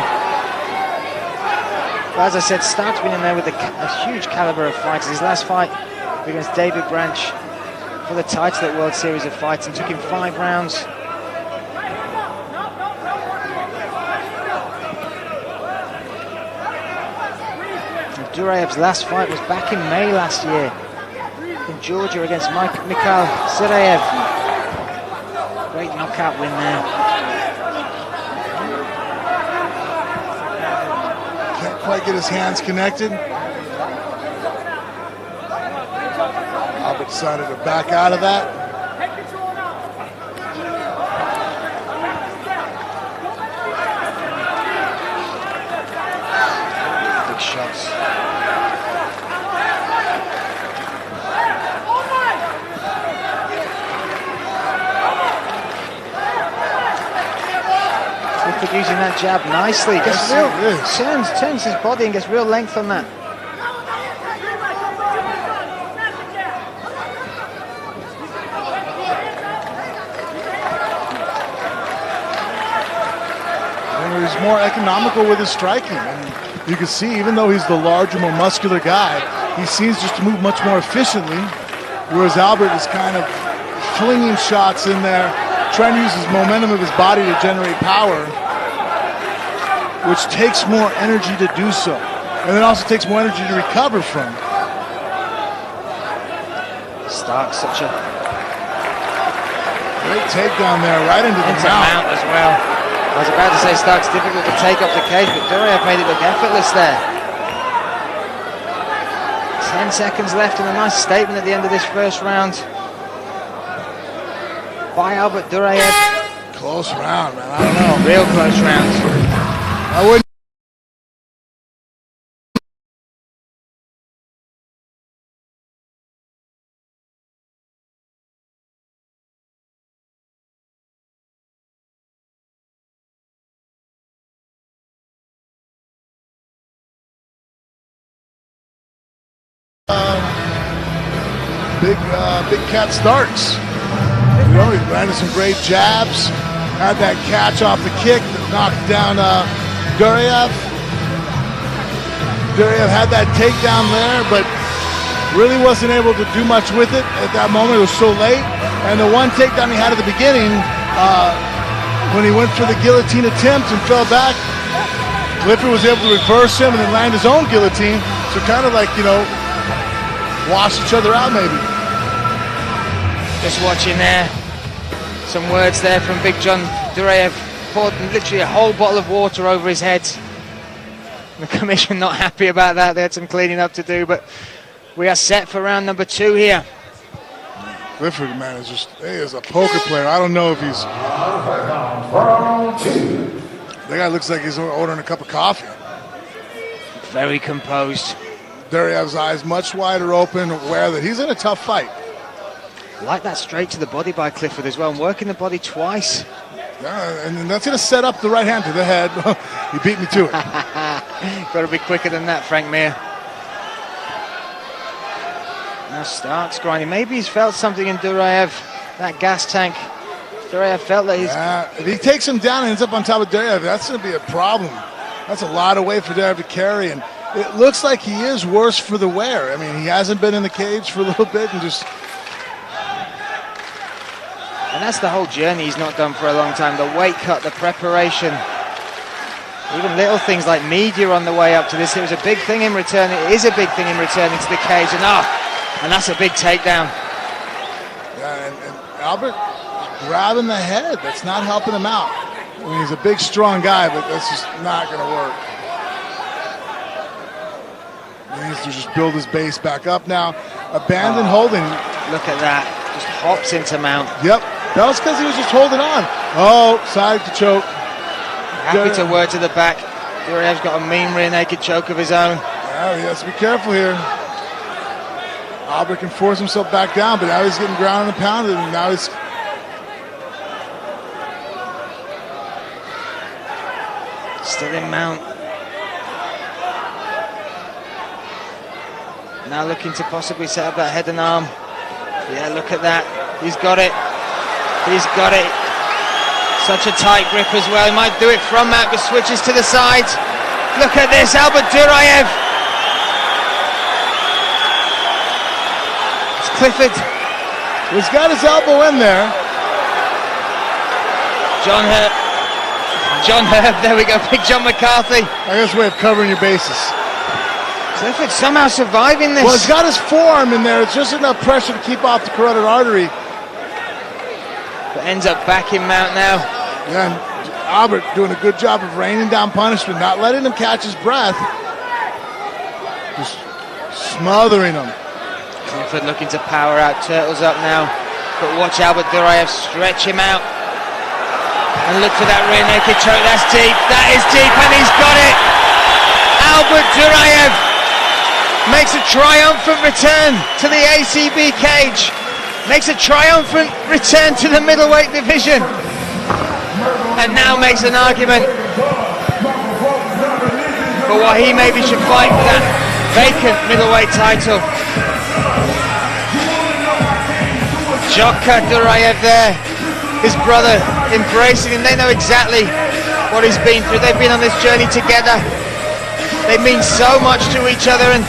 But as I said, Stark's been in there with a huge caliber of fighters. His last fight against David Branch for the title at World Series of Fights and took him 5 rounds. Duraev's last fight was back in May last year in Georgia against Mikhail Sirayev. Great knockout win there. Can't quite get his hands connected. Albert decided to back out of that. Big shots. Clifford using that jab nicely. Gets turns his body and gets real length on that. He's more economical with his striking. And you can see, even though he's the larger, more muscular guy, he seems just to move much more efficiently, whereas Albert is kind of flinging shots in there, trying to use his momentum of his body to generate power, which takes more energy to do so. And it also takes more energy to recover from. Starks such a great takedown there, right into the mount as well. I was about to say Starks difficult to take off the cage, but Duraev made it look effortless there. 10 seconds left and a nice statement at the end of this first round by Albert Duraev. Close round, man. I don't know. Real close round. I wouldn't. Big Cat Starks. He landed some great jabs. Had that catch off the kick that knocked down Duraev. Duraev had that takedown there, but really wasn't able to do much with it at that moment. It was so late. And the one takedown he had at the beginning when he went for the guillotine attempt and fell back, Clifford was able to reverse him and then land his own guillotine. So kind of like, you know, wash each other out maybe. Just watching there, some words there from Big John Duraev. Poured literally a whole bottle of water over his head. The commission not happy about that. They had some cleaning up to do, but we are set for round number 2 here. Clifford, man, is just, he is a poker player. I don't know if he's... That guy looks like he's ordering a cup of coffee. Very composed. Duraev's eyes much wider open, aware that he's in a tough fight. Like that straight to the body by Clifford as well, and working the body twice. Yeah, and that's going to set up the right hand to the head. He beat me to it. Got to be quicker than that, Frank Mir. Now Stark's grinding. Maybe he's felt something in Duraev, that gas tank. Duraev felt that he's... if he takes him down and ends up on top of Duraev, that's going to be a problem. That's a lot of weight for Duraev to carry, and it looks like he is worse for the wear. I mean, he hasn't been in the cage for a little bit and just... And that's the whole journey he's not done for a long time. The weight cut, the preparation. Even little things like media on the way up to this. It was a big thing in return. It is a big thing in returning to the cage. And that's a big takedown. Yeah, and Albert grabbing the head. That's not helping him out. I mean, he's a big, strong guy, but that's just not going to work. He needs to just build his base back up now. Abandon holding. Look at that. Just hops into mount. Yep. That was because he was just holding on. Oh, side to choke. Happy to work to the back. Duraev's got a mean rear naked choke of his own. Yeah, he has to be careful here. Albert can force himself back down, but now he's getting ground and pounded, and now he's... Still in mount. Now looking to possibly set up that head and arm. Yeah, look at that. He's got it. He's got it. Such a tight grip as well. He might do it from that, but switches to the side. Look at this, Albert Duraev. It's Clifford. He's got his elbow in there. John Herb, there we go. Big John McCarthy. I guess way of covering your bases. Clifford somehow surviving this. Well, he's got his forearm in there. It's just enough pressure to keep off the carotid artery. But ends up back in mount now. Yeah, and Albert doing a good job of raining down punishment, not letting him catch his breath. Just smothering him. Clifford looking to power out, turtles up now. But watch Albert Duraev stretch him out. And look for that rear naked choke. That's deep. That is deep, and he's got it. Albert Duraev makes a triumphant return to the ACB cage. Makes a triumphant return to the middleweight division. And now makes an argument for what he maybe should fight for that vacant middleweight title. Joka Duraev there, his brother, embracing him. They know exactly what he's been through. They've been on this journey together. They mean so much to each other, and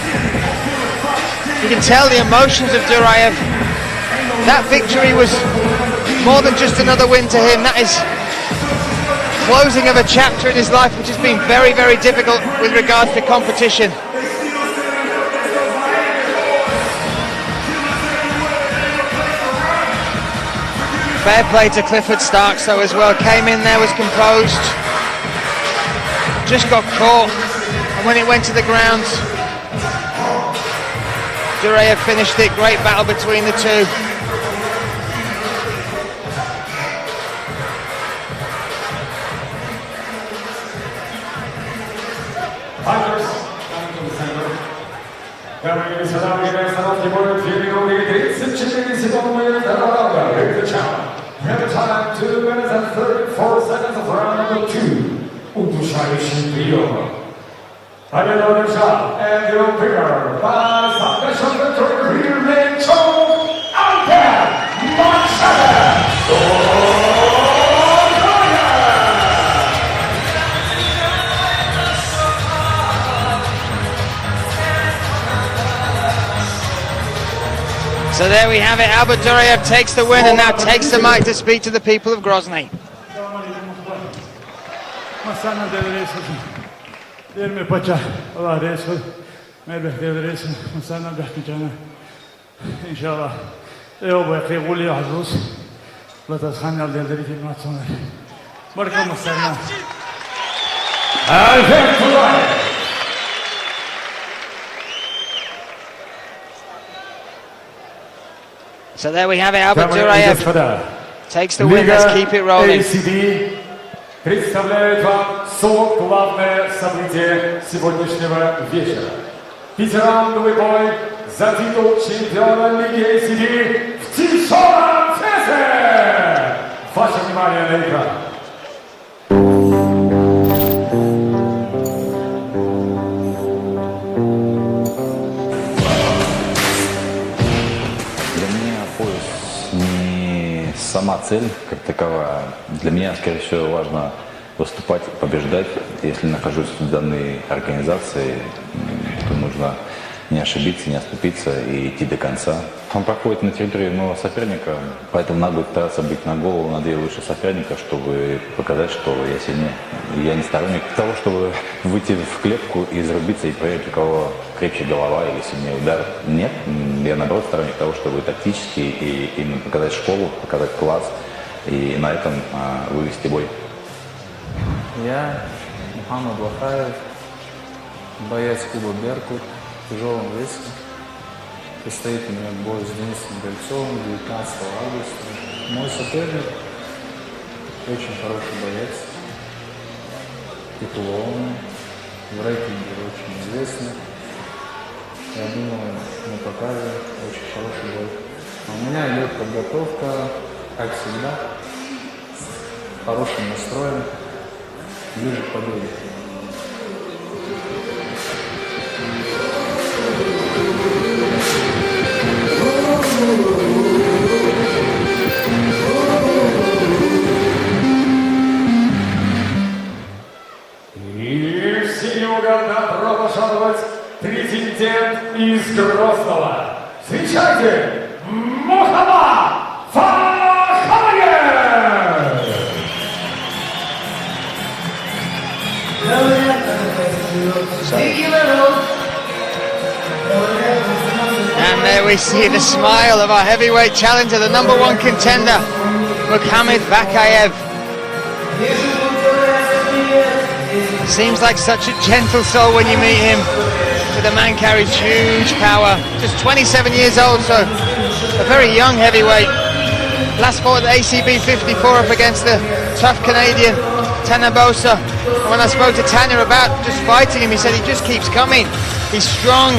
you can tell the emotions of Duraev. That victory was more than just another win to him. That is closing of a chapter in his life, which has been very, very difficult with regards to competition. Fair play to Clifford Starks though as well. Came in there, was composed. Just got caught. And when it went to the ground, Duraev finished it. Great battle between the two. Fighters, coming to the center. Первый соревнование остановки боя 2 минуты 34 секунды до раунда. Here's the challenge. We have a time 2 minutes and 34 seconds of round number 2. Удушающий прием. Победу одержал and your winner by submission victory, rear naked choke, Albert Mukhamed. So there we have it. Albert Duraev takes the win and now takes the mic to speak to the people of Grozny. Masana devresi. Derme paça. Allah resul. Merbeh devresi. Masana dahkicana. İnşallah. Evo bakı guli hazuz. Latas hanal devresi filmasyonu. Barka masana. So there we have it. Albert Duraev takes the win. Let's keep it rolling. ACB представляет вам главное событие сегодняшнего вечера. Пятираундовый бой за титул чемпиона Лиги ACB в тяжелом весе. Ваше внимание на экран. Сама цель, как таковая, для меня, скорее всего, важно выступать, побеждать. Если нахожусь в данной организации, то нужно не ошибиться, не оступиться и идти до конца. Он проходит на территории нового соперника, поэтому надо будет стараться быть на голову, на 2 выше соперника, чтобы показать, что я сильнее. Я не сторонник того, чтобы выйти в клетку и зарубиться и проверить, у кого крепче голова или сильнее удар. Нет, я наоборот сторонник того, чтобы тактически и именно показать школу, показать класс и на этом вывести бой. Я Мухамед боец клуба Беркут в тяжелом весе. Предстоит у меня бой с Денисом Гольцовым 19 августа. Мой соперник очень хороший боец, титулованный, в рейтинге очень известный. Я думаю, мы покажем очень хороший бой. У меня идет подготовка, как всегда, с хорошим настроем, ближе к победе. И в синий угол добро пожаловать претендент из Грозного. Встречайте, Мухамад! And there we see the smile of our heavyweight challenger, the #1 contender, Mukhamed Berkhamov. Seems like such a gentle soul when you meet him, but the man carries huge power. Just 27 years old, so a very young heavyweight. Last fought at the ACB 54 up against the tough Canadian Tanabosa. And when I spoke to Tanya about just fighting him, he said he just keeps coming. He's strong,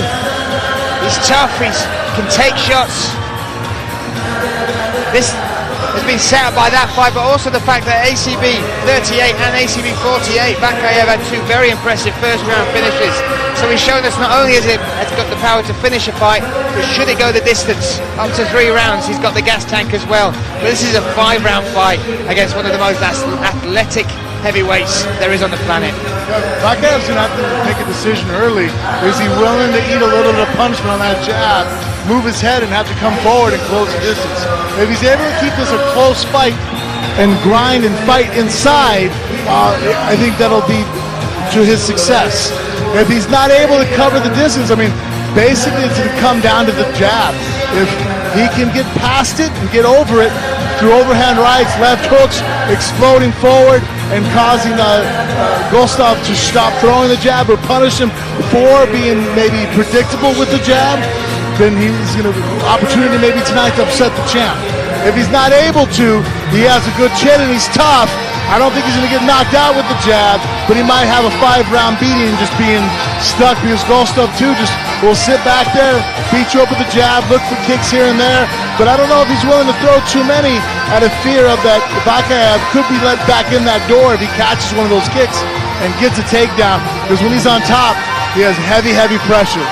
he's tough, he can take shots. This has been set up by that fight, but also the fact that ACB 38 and ACB 48, Berkhamov had 2 very impressive first round finishes. So he's shown us not only has it got the power to finish a fight, but should it go the distance, up to 3 rounds, he's got the gas tank as well. But this is a 5-round fight against one of the most athletic heavyweights there is on the planet. Berkhamov's going to have to make a decision early. Is he willing to eat a little bit of punishment on that jab, move his head and have to come forward and close the distance? If he's able to keep this a close fight and grind and fight inside, I think that'll be to his success. If he's not able to cover the distance, I mean, basically it's going to come down to the jab. If he can get past it and get over it through overhand rights, left hooks, exploding forward and causing Gostov to stop throwing the jab or punish him for being maybe predictable with the jab, then he's going to opportunity maybe tonight to upset the champ. If he's not able to, he has a good chin and he's tough. I don't think he's going to get knocked out with the jab, but he might have a 5-round beating just being stuck because Gostov too just will sit back there, beat you up with the jab, look for kicks here and there. But I don't know if he's willing to throw too many out of fear of that Berkhamov could be let back in that door if he catches one of those kicks and gets a takedown. Because when he's on top, he has heavy, heavy pressure.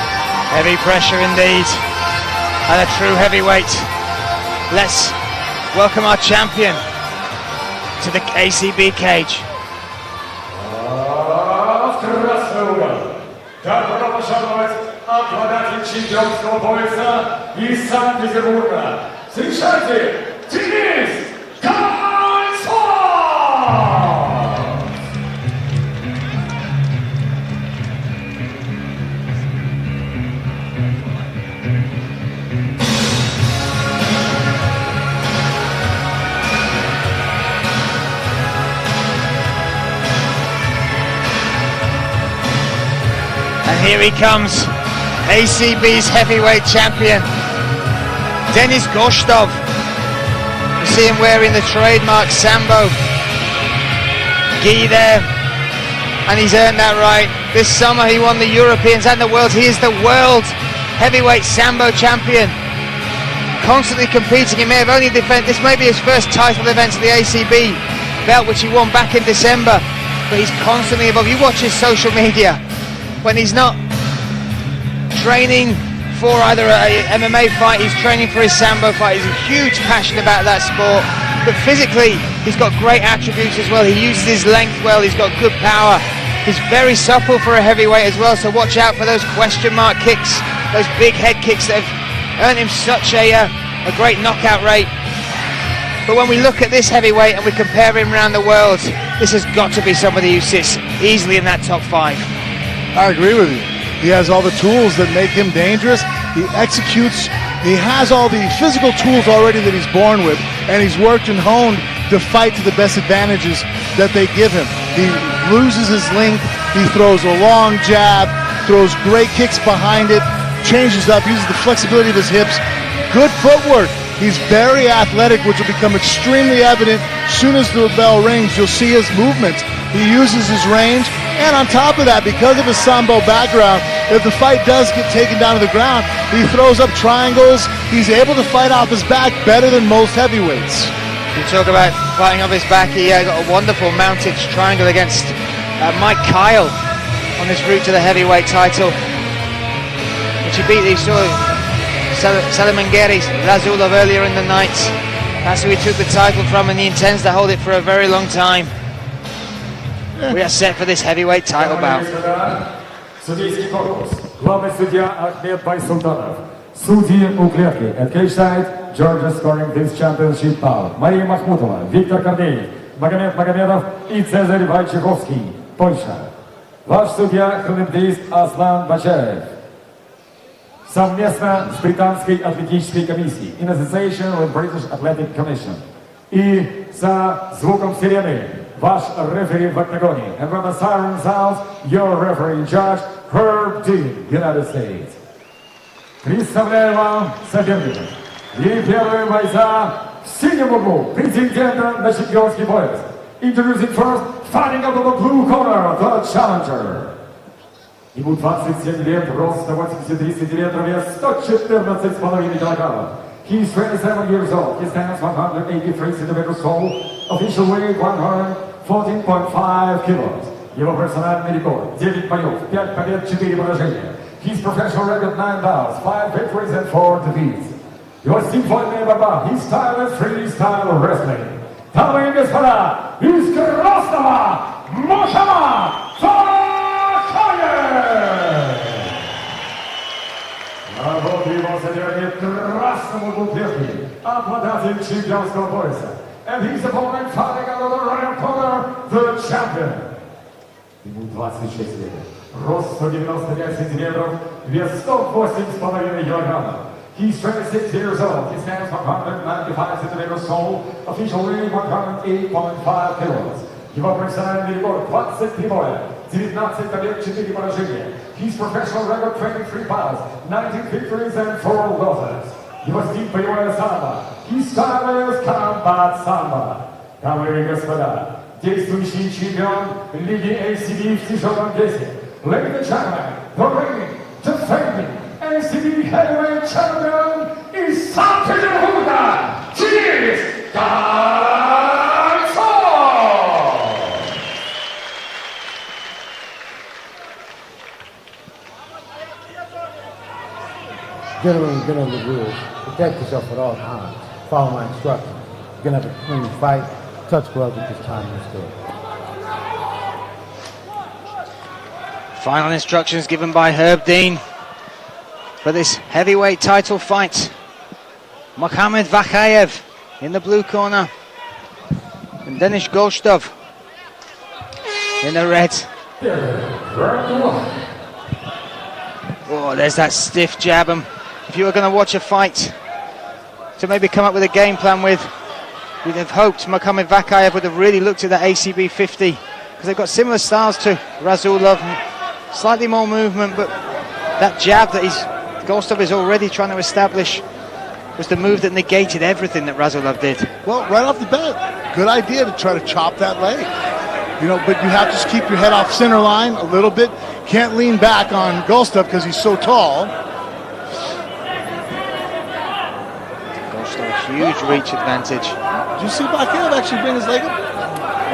Heavy pressure indeed. And a true heavyweight. Let's welcome our champion to the ACB cage. Добро пожаловать, обладатель чемпионского пояса из Санкт-Петербурга. Встречайте, Денис Гольцов! here he comes, ACB's heavyweight champion, Denis Goshtov. You see him wearing the trademark Sambo gi there, and he's earned that right. This summer he won the Europeans and the World. He is the world heavyweight Sambo champion, constantly competing. He may have only defended, this may be his first title event of the ACB belt, which he won back in December, but he's constantly above. You watch his social media, when he's not training for either a MMA fight, he's training for his Sambo fight. He's a huge passion about that sport, but physically he's got great attributes as well. He uses his length well, he's got good power, he's very supple for a heavyweight as well, so watch out for those question mark kicks, those big head kicks that have earned him such a great knockout rate. But when we look at this heavyweight and we compare him around the world, this has got to be somebody who sits easily in that top 5. I agree with you. He has all the tools that make him dangerous. He executes. He has all the physical tools already that he's born with, and he's worked and honed to fight to the best advantages that they give him. He loses his length. He throws a long jab, throws great kicks behind it, changes up, uses the flexibility of his hips. Good footwork. He's very athletic, which will become extremely evident as soon as the bell rings. You'll see his movements. He uses his range, and on top of that, because of his Sambo background, if the fight does get taken down to the ground, he throws up triangles. He's able to fight off his back better than most heavyweights. You talk about fighting off his back, he got a wonderful mounted triangle against Mike Kyle on his route to the heavyweight title, which he beat. He saw Salimangeri's Razulov earlier in the night. That's who he took the title from, and he intends to hold it for a very long time. We are set for this heavyweight title bout. Судейский корпус. Главный судья Ахмед Байсултанов. Судьи у клетки. At cage side, Georgia scoring this championship bout. Мария Махмутова, Виктор Корнеев, Магомед Магомедов и Цезарь Войчеховский. Польша. Ваш судья хоккеист Аслан Бачаев. Совместно с британской атлетической комиссией, in association with British Athletic Commission. И со звуком сирены ваш рефери в октагоне. And when the siren sounds, your referee judge, Herb Dean, United States. Представляю вам соперников. И первые бойца в синем углу, претендента на чемпионский пояс. Introducing first, fighting out of the blue corner, the challenger. Ему 27 лет, рост 183 сантиметра, вес 114,5 килограммов. He's 27 years old. He stands 183 centimeters tall. Official weight 114.5 kilos. Его персональный рекорд 9 боев, 5 побед, 4 поражения. His professional record 9 bouts, 5 victories and 4 defeats. Его стиль фольная борьба. His style is freestyle wrestling. Дамы и господа, из Красного Мухамад! А вот его соперник красному буклетки, обладатель чемпионского пояса. And his opponent fighting out of the right corner, the champion. Ему 26 лет, рост 195 сантиметров, вес 108,5 килограммов. He's 26 years old. He stands 195 centimeters tall. Official weight 108.5 kilos. Его профессиональный рекорд 23 боя, 19 побед, 4 поражения. His professional record 23 bouts, 19 victories and 4 losses. Его стиль боевая самбо. His style is combat samba. Дамы и господа, действующий чемпион лиги ACB в тяжелом весе. Ladies and gentlemen, the reigning, defending ACB heavyweight champion is Санкт-Петербурга, Денис Гольцов! Gentlemen, get on the rules. Protect yourself at all times. Follow my instructions. You're gonna have a clean fight. Touch gloves at this time. Let's do it. Final instructions given by Herb Dean for this heavyweight title fight. Mukhamed Vakhayev in the blue corner, and Denis Goshtov in the red. Oh, there's that stiff jab. And if you were going to watch a fight to maybe come up with a game plan with, we'd have hoped Mukhamed Vakhayev would have really looked at the ACB 50, because they've got similar styles to Razulov, Slightly more movement, but that jab that Golstov is already trying to establish was the move that negated everything that Razulov did. Well, right off the bat, good idea to try to chop that leg. You know, but you have to just keep your head off center line a little bit. Can't lean back on Golstov because he's so tall. Golstov, huge reach advantage. Did you see Berkhamov actually bring his leg up?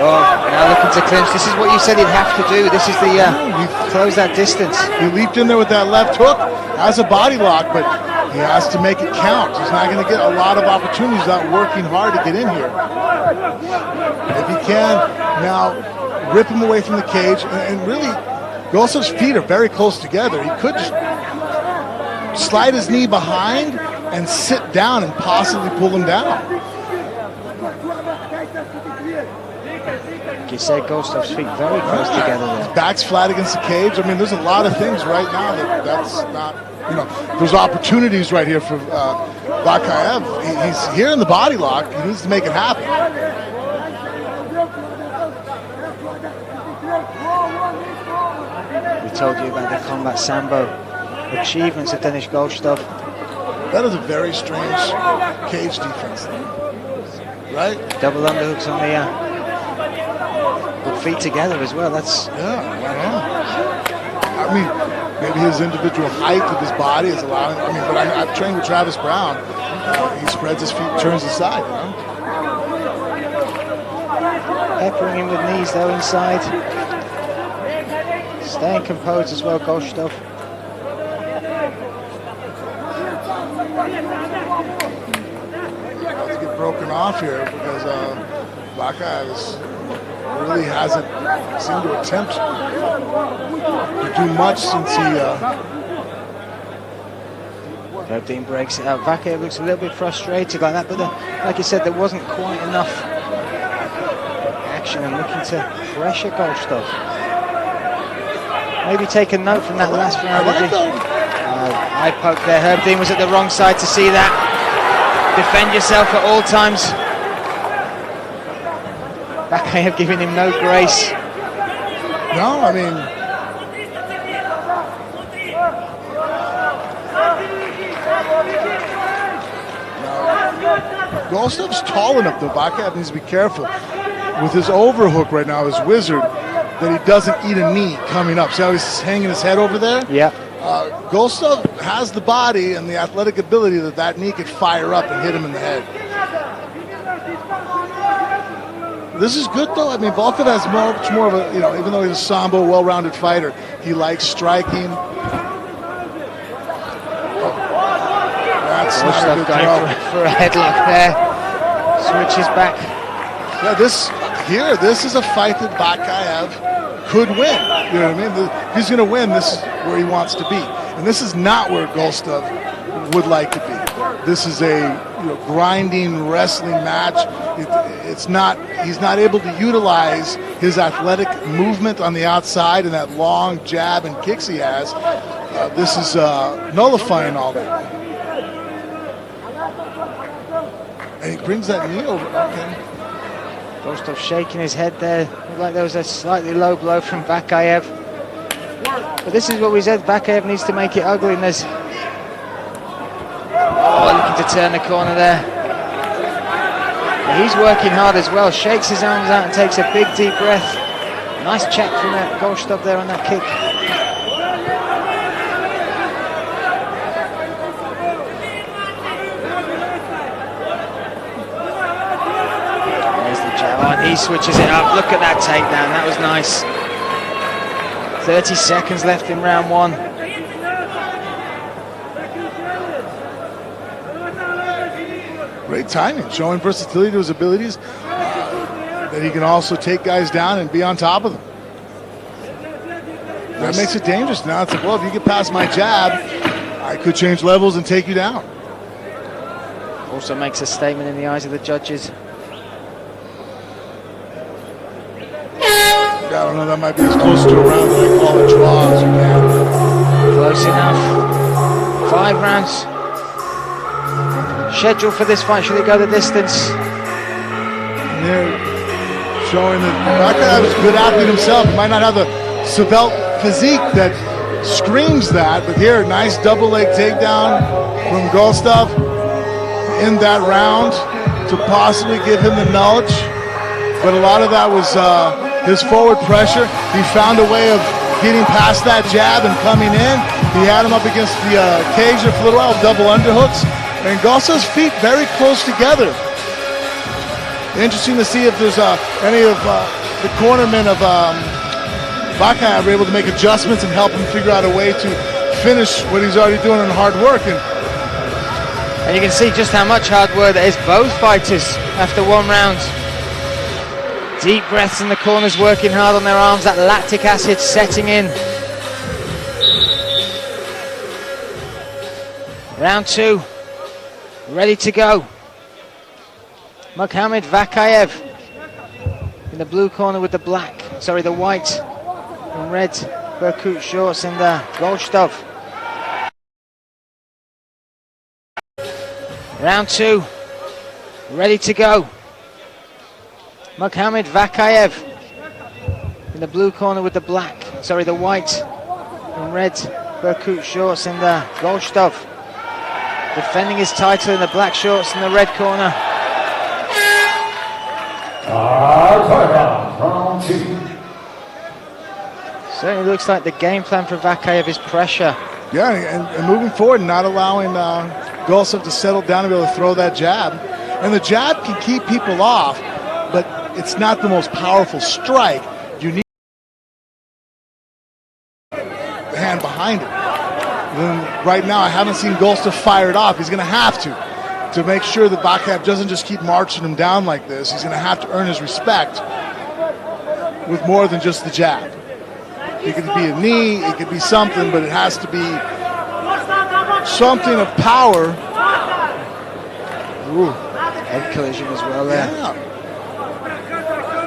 Oh, now looking to clinch. This is what you said he'd have to do. This is the close that distance. He leaped in there with that left hook, has a body lock, but he has to make it count. He's not going to get a lot of opportunities without working hard to get in here. If he can, now rip him away from the cage, and really, Golstov's feet are very close together. He could just slide his knee behind and sit down and possibly pull him down. You said Golstov's feet very close together there. His back's flat against the cage. I mean, there's a lot of things right now that's not, you know, there's opportunities right here for Berkhamov. He's here in the body lock. He needs to make it happen. We told you about the combat sambo achievements of Denis Golstov. That is a very strange cage defense, right? Double underhooks on the feet together as well. That's I mean, maybe his individual height with his body is allowing. I mean, but I've trained with Travis Brown. He spreads his feet, turns aside. You know? Peppering him with knees though inside. Staying composed as well, Golstov. Let's get broken off here because Berkhamov really hasn't seemed to attempt to do much since he. Berkhamov breaks it out. Berkhamov looks a little bit frustrated like that, but like you said, there wasn't quite enough action and looking to pressure Golstov. Maybe take a note from that last round. Eye poke there. Herb Dean was at the wrong side to see that. Defend yourself at all times. Berkhamov giving him no grace. No, I mean, Golstov's tall enough though. Berkhamov needs to be careful with his overhook right now, his wizard, that he doesn't eat a knee coming up. See how he's hanging his head over there? Yeah. Golstov has the body and the athletic ability that knee could fire up and hit him in the head. This is good though. I mean, Volkov has much more of a, you know, even though he's a sambo, well-rounded fighter, he likes striking. That's not a good throw. For a headlock there. Switches back. Yeah, this is a fight that Berkhamov could win. You know what I mean? If he's going to win, this is where he wants to be. And this is not where Golstov would like to be. This is a grinding wrestling match. He's not able to utilize his athletic movement on the outside and that long jab and kicks he has. This is nullifying all that. And he brings that knee over. Okay. Golstov shaking his head there. Looked like there was a slightly low blow from Berkhamov. But this is what we said. Berkhamov needs to make it ugly. And there's looking to turn the corner there. But he's working hard as well. Shakes his arms out and takes a big deep breath. Nice check from Golstov there on that kick. He switches it up. Look at that takedown. That was nice. 30 seconds left in round one. Great timing, showing versatility to his abilities, that he can also take guys down and be on top of them. That makes it dangerous. Now it's like, well, if you get past my jab, I could change levels and take you down. Also makes a statement in the eyes of the judges. I don't know, that might be as close to a round that I call a draw as you can. Close enough. 5 rounds scheduled for this fight. Should it go the distance? And they're showing that Berkhamov is a good athlete himself. He might not have the svelte physique that screams that, but here, nice double leg takedown from Gustaf in that round to possibly give him the nudge. But a lot of that was his forward pressure. He found a way of getting past that jab and coming in. He had him up against the cage there for a little while, double underhooks. And Gustaf's feet very close together. Interesting to see if there's any of the cornermen of Berkhamov were able to make adjustments and help him figure out a way to finish what he's already doing in hard work. And you can see just how much hard work there is. Both fighters after one round. Deep breaths in the corners, working hard on their arms. That lactic acid setting in. Round 2. Ready to go. Mukhamed Berkhamov in the blue corner with the white and red Berkut shorts, and Gustaf. Round 2, ready to go. Mukhamed Berkhamov in the blue corner with the white and red Berkut shorts, and Gustaf defending his title in the black shorts in the red corner. Round 2. Certainly looks like the game plan for Berkhamov is pressure. Yeah, and moving forward, not allowing Gustaf to settle down and be able to throw that jab. And the jab can keep people off, but it's not the most powerful strike. You need the hand behind it. And right now, I haven't seen Gustaf fire it off. He's going to have to make sure that Berkhamov doesn't just keep marching him down like this. He's going to have to earn his respect with more than just the jab. It could be a knee, it could be something, but it has to be something of power. Ooh, head collision as well there. Yeah.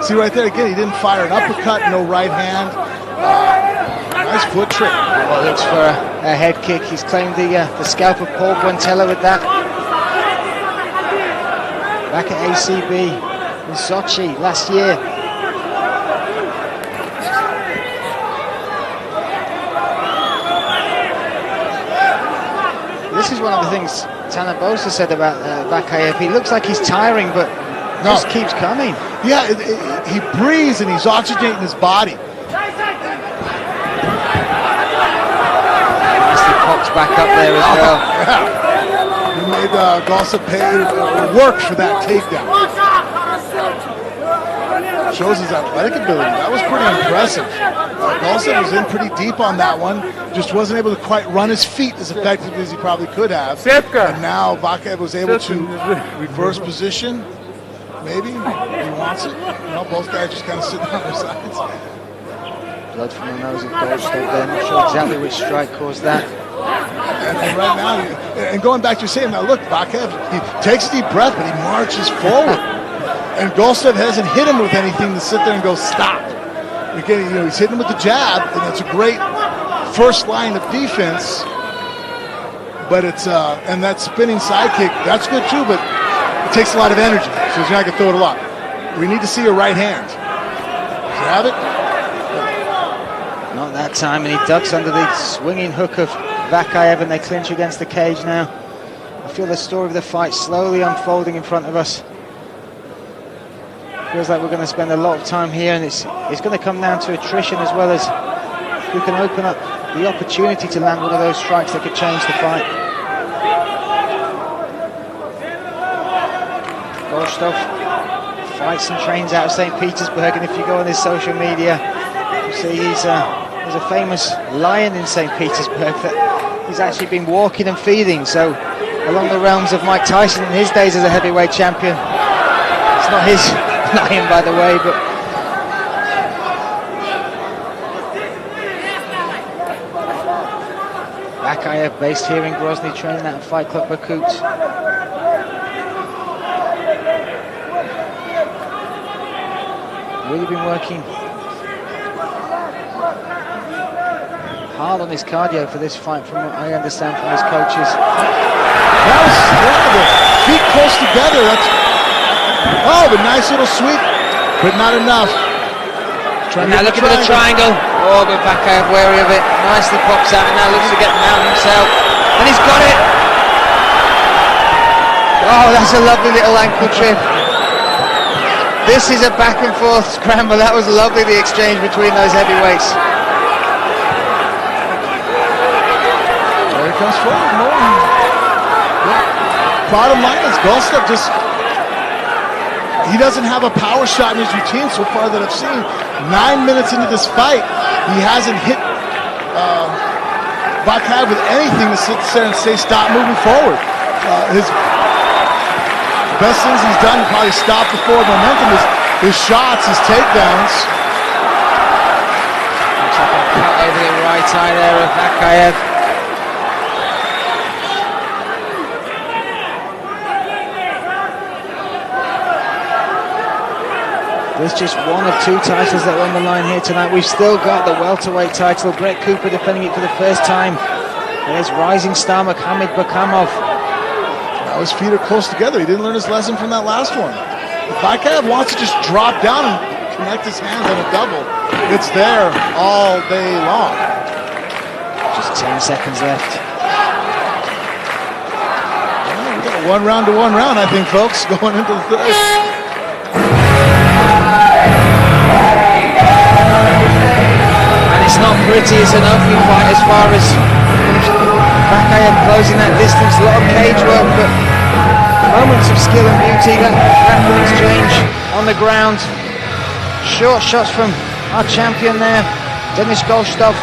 See right there, again, he didn't fire an uppercut, no right hand. Nice foot trick. Well, looks for a head kick. He's claimed the scalp of Paul Buentella with that. Back at ACB in Sochi last year. This is one of the things Tanner Bosa said about Berkhamov. He looks like he's tiring, but just keeps coming. Yeah, he breathes and he's oxygenating his body. Nicely pops back up there as well. Yeah. He made Gustaf pay work for that takedown. Shows his athletic ability. That was pretty impressive. Gustaf was in pretty deep on that one. Just wasn't able to quite run his feet as effectively as he probably could have. And now Berkhamov was able to reverse position. Maybe he wants it. Both guys just kind of sitting on their sides. Blood from the nose of Gustaf there. Not sure exactly which strike caused that. And right now, and going back to your saying, now look, Berkhamov, he takes a deep breath, but he marches forward. And Gustaf hasn't hit him with anything to sit there and go, stop. Again, he's hitting him with the jab, and that's a great first line of defense. But it's, and that spinning side kick, that's good too, but it takes a lot of energy, so he's not going to throw it a lot. We need to see a right hand. Does he have it? Not that time, and he ducks under the swinging hook of Berkhamov, and they clinch against the cage now. I feel the story of the fight slowly unfolding in front of us. Feels like we're going to spend a lot of time here, and it's going to come down to attrition as well as who can open up the opportunity to land one of those strikes that could change the fight. Gustaf fights and trains out of St. Petersburg, and if you go on his social media, you see there's a famous lion in St. Petersburg that he's actually been walking and feeding. So along the realms of Mike Tyson in his days as a heavyweight champion, it's not his lion, by the way, but Berkhamov, based here in Grozny, training at Fight Club Berkut. Really been working hard on his cardio for this fight, from what I understand from his coaches. That was feet close together. That's the nice little sweep, but not enough. And now looking for the triangle. Oh, but Bakayev wary of it. Nicely pops out and now looks to get the mount himself. And he's got it. Oh, that's a lovely little ankle trip. This is a back and forth scramble. That was lovely, the exchange between those heavyweights. There he comes forward more. Bottom line is Golstov just, he doesn't have a power shot in his routine so far that I've seen. 9 minutes into this fight, he hasn't hit Bakayev with anything to sit there and say stop moving forward. His best things he's done to probably stop the forward momentum is his shots, his takedowns. Looks like a cut over the right eye there of Bakayev. There's just one of two titles that are on the line here tonight. We've still got the welterweight title. Brett Cooper defending it for the first time. There's rising star Mukhamed Berkhamov. Now his feet are close together. He didn't learn his lesson from that last one. If Bakayev wants to just drop down and connect his hands on a double, it's there all day long. Just 10 seconds left. Well, we got a 1 round to 1 round, I think, folks, going into the third. And it's not pretty, it's an opening fight as far as Bakayev closing that distance. A lot of cage work, but moments of skill and beauty. That rapid exchange on the ground. Short shots from our champion there, Denis Golstov.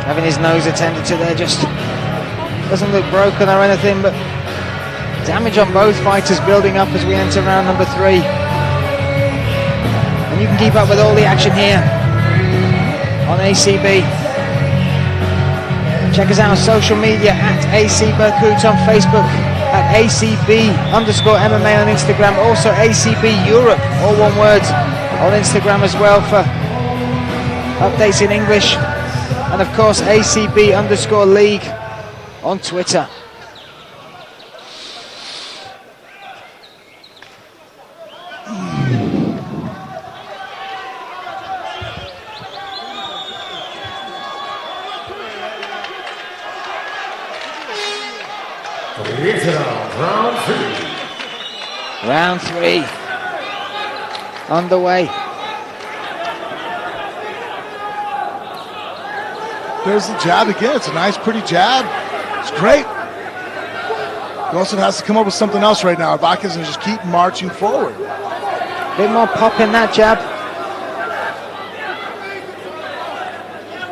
Having his nose attended to there, just doesn't look broken or anything, but damage on both fighters building up as we enter round number 3. And you can keep up with all the action here on ACB. Check us out on social media at AC Berkut on Facebook, at ACB_MMA on Instagram, also ACB Europe, all one word, on Instagram as well for updates in English. And of course ACB_league on Twitter. Round 3 underway. There's the jab again. It's a nice, pretty jab. It's great. Golstov has to come up with something else right now. Bakayev can just keep marching forward. A bit more pop in that jab.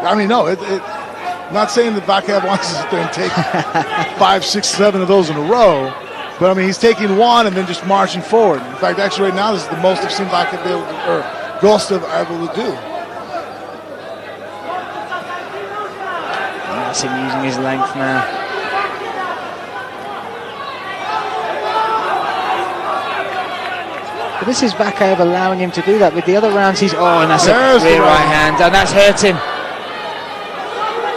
I mean, no, I'm not saying that Bakayev wants to sit there and take 5, 6, 7 of those in a row, but I mean, he's taking one and then just marching forward. In fact, actually right now, this is the most I've seen Bakayev be able to, or Golstov able to do. And that's him using his length now. But this is Bakayev allowing him to do that. With the other rounds, he's and that's a rear right hand, and that's hurt him.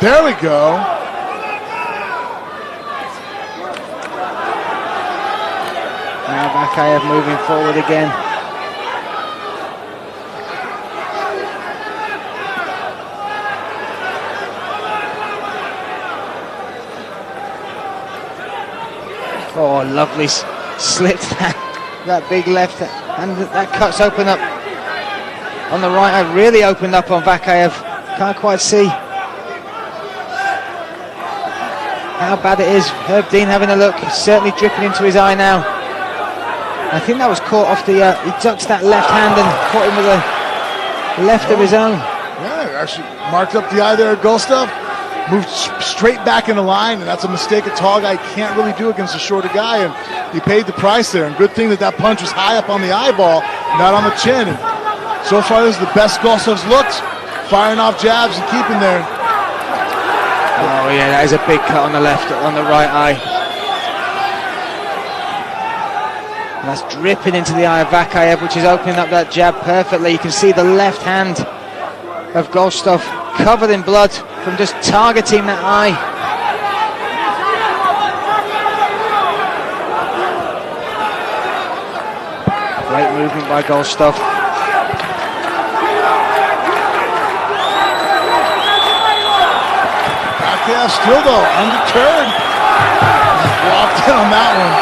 There we go. Now Bakayev moving forward again. Oh, lovely slip that big left hand. That cuts open up on the right hand. Really opened up on Bakayev. Can't quite see how bad it is. Herb Dean having a look. It's certainly dripping into his eye now. I think that was caught off the... he ducks that left hand and caught him with a left of his own. Yeah, actually marked up the eye there at Golstov. Moved straight back in the line, and that's a mistake a tall guy can't really do against a shorter guy, and he paid the price there. And good thing that punch was high up on the eyeball, not on the chin. And so far, this is the best Golstov's looked, firing off jabs and keeping there. Oh yeah, that is a big cut on the right eye. And that's dripping into the eye of Bakayev, which is opening up that jab perfectly. You can see the left hand of Golstov covered in blood from just targeting that eye. Great movement by Golstov. Bakayev still though, undeterred. Walked in on that one.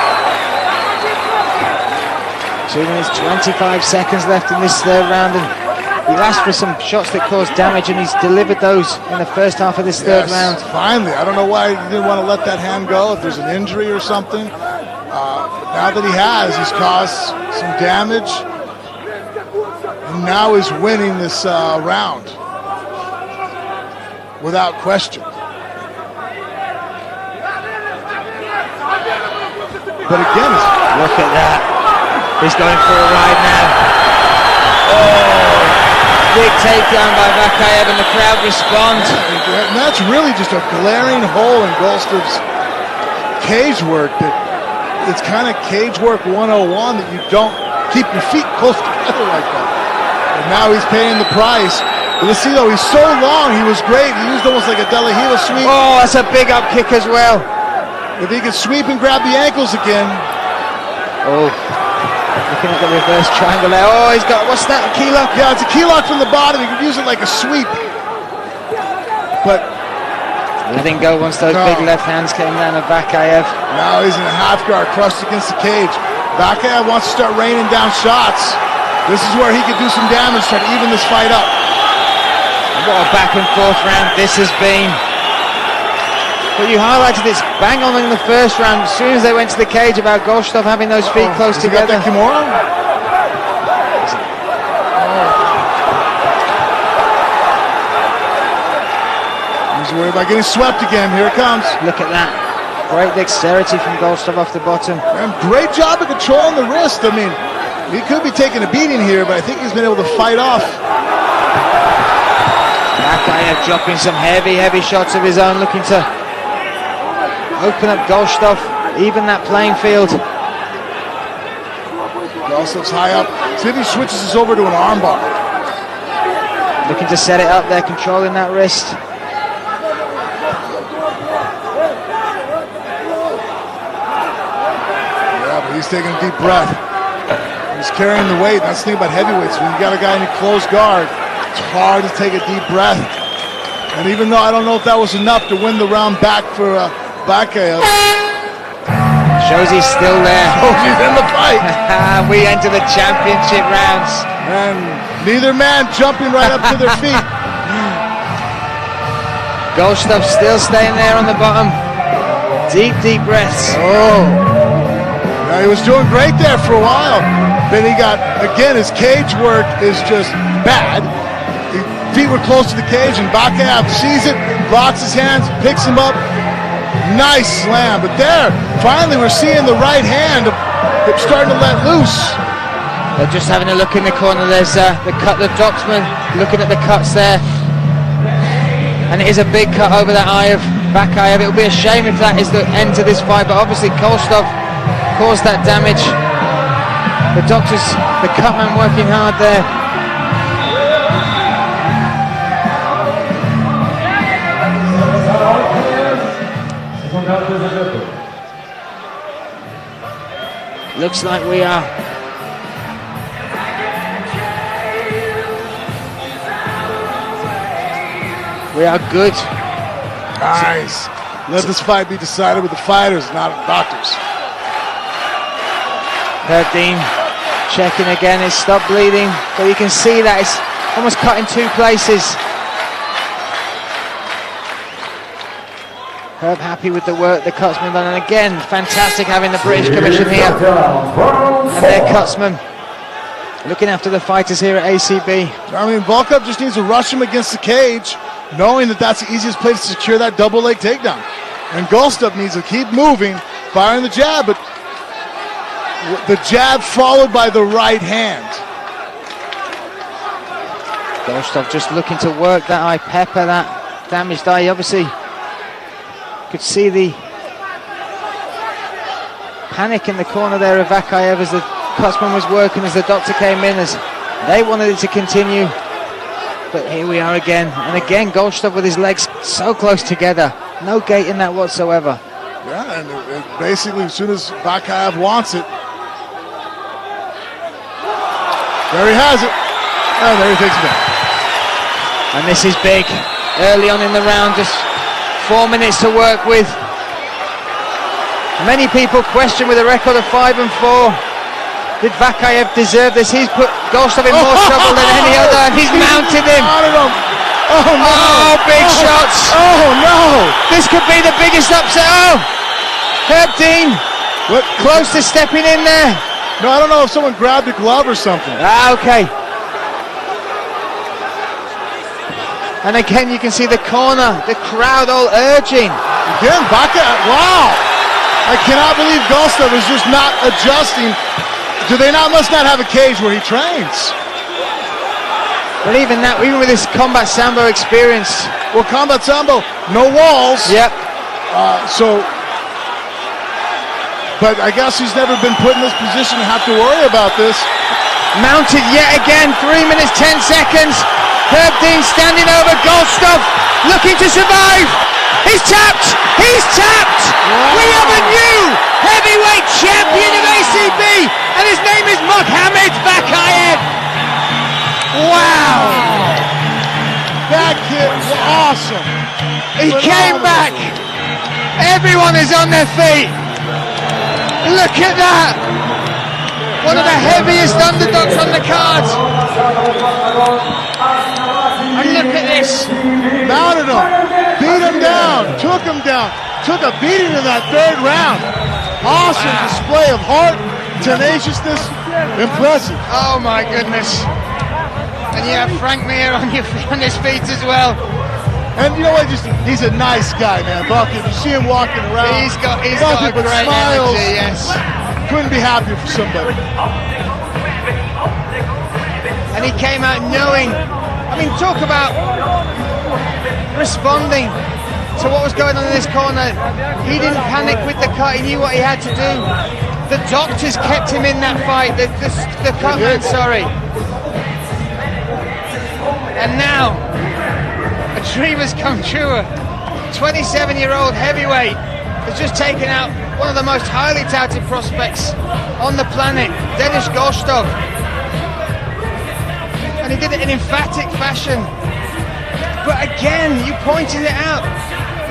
2 minutes, 25 seconds left in this third round, and he asked for some shots that caused damage, and he's delivered those in the first half of this third round. Finally, I don't know why he didn't want to let that hand go, if there's an injury or something. But now that he has, he's caused some damage, and now he's winning this round without question. But again, look at that. He's going for a ride now. Oh, big takedown by Bakayev, and the crowd responds. And that's really just a glaring hole in Golstov's cage work. It's kind of cage work 101, that you don't keep your feet close together like that. And now he's paying the price. But let's see though, he's so long, he was great. He used almost like a De La Hila sweep. Oh, that's a big up kick as well. If he could sweep and grab the ankles again. Oh, looking at the reverse triangle there. Oh, he's got, what's that, a key lock? Yeah, it's a key lock from the bottom. He could use it like a sweep. But letting go once those big left hands came down on Bakayev. Now he's in a half guard, crushed against the cage. Bakayev wants to start raining down shots. This is where he could do some damage, try to even this fight up. And what a back and forth round this has been. But you highlighted it's bang on in the first round, as soon as they went to the cage, about Golstov having those feet close together. Got that Kimura? He's worried about getting swept again. Here it comes. Look at that. Great dexterity from Golstov off the bottom. And great job of controlling the wrist. I mean, he could be taking a beating here, but I think he's been able to fight off. Bakayev dropping some heavy shots of his own, looking to open up Golstov, even that playing field. Golstov's high up. See if he switches this over to an armbar. Looking to set it up there, controlling that wrist. Yeah, but he's taking a deep breath. He's carrying the weight. That's the thing about heavyweights. When you got a guy in a close guard, it's hard to take a deep breath. And even though I don't know if that was enough to win the round back for Bakayev. Shows he's still there. Oh, he's in the fight. We enter the championship rounds. And neither man jumping right up to their feet. Golstov still staying there on the bottom. Deep breaths. Oh. Yeah, he was doing great there for a while. Then he got, again, his cage work is just bad. His feet were close to the cage, and Bakayev sees it, locks his hands, picks him up. Nice slam, but there, finally we're seeing the right hand starting to let loose. They're just having a look in the corner. There's the Doxman looking at the cuts there. And it is a big cut over that eye of Bakayev. It will be a shame if that is the end to this fight, but obviously Golstov caused that damage. The doctors, the cutman working hard there. Looks like we are good. Nice. Let this fight be decided with the fighters, not the doctors. Dean checking again. It's stopped bleeding, but you can see that it's almost cut in two places. Herb happy with the work the cutsman done, and again, fantastic having the British Commission here and their cutsman looking after the fighters here at ACB. I mean, Volkov just needs to rush him against the cage, knowing that that's the easiest place to secure that double leg takedown. And Golstov needs to keep moving, firing the jab, but the jab followed by the right hand. Golstov just looking to work that eye, pepper that damaged eye. Obviously, could see the panic in the corner there of Bakayev as the cutsman was working, as the doctor came in, as they wanted it to continue. But here we are again, and again Golstov with his legs so close together, no gate in that whatsoever. Yeah, and basically as soon as Bakayev wants it, There he has it. Oh, there he takes it back. And this is big. Early on in the round, just 4 minutes to work with. Many people question with a record of 5-4. Did Vakayev deserve this? He's put Golstov in more trouble than any other, and he's mounted him. Oh no! Oh, big shots! Oh no! This could be the biggest upset. Oh! Herb Dean, close to stepping in there. No, I don't know if someone grabbed a glove or something. Ah, okay. And again, you can see the corner, the crowd all urging. Again, Vakayev, wow! I cannot believe Golstov is just not adjusting. Must not have a cage where he trains? But even with his combat sambo experience. Well, combat sambo, no walls. Yep. But I guess he's never been put in this position to have to worry about this. Mounted yet again, 3 minutes, 10 seconds. Herb Dean standing over Golstov, looking to survive. He's tapped! He's tapped! Wow. We have a new heavyweight champion of ACB, and his name is Mukhamed Vakayev. Wow! That kid was awesome. He came back. Everyone is on their feet. Look at that. One of the heaviest underdogs on the card. And look at this. Mounted him, beat him down, took a beating in that third round. Awesome display of heart, tenaciousness, impressive. Oh my goodness. And you have Frank Mir on his feet as well. And you know what? He's a nice guy, man. Bucket, you see him walking around. He's got a great smiles. energy, yes. Couldn't be happier for somebody. And he came out knowing. I mean, talk about responding to what was going on in this corner. He didn't panic with the cut. He knew what he had to do. The doctors kept him in that fight. The cutman, sorry. And now, a dream has come true. A 27-year-old heavyweight has just taken out one of the most highly touted prospects on the planet, Denis Golstov. And he did it in emphatic fashion. But again, you pointed it out,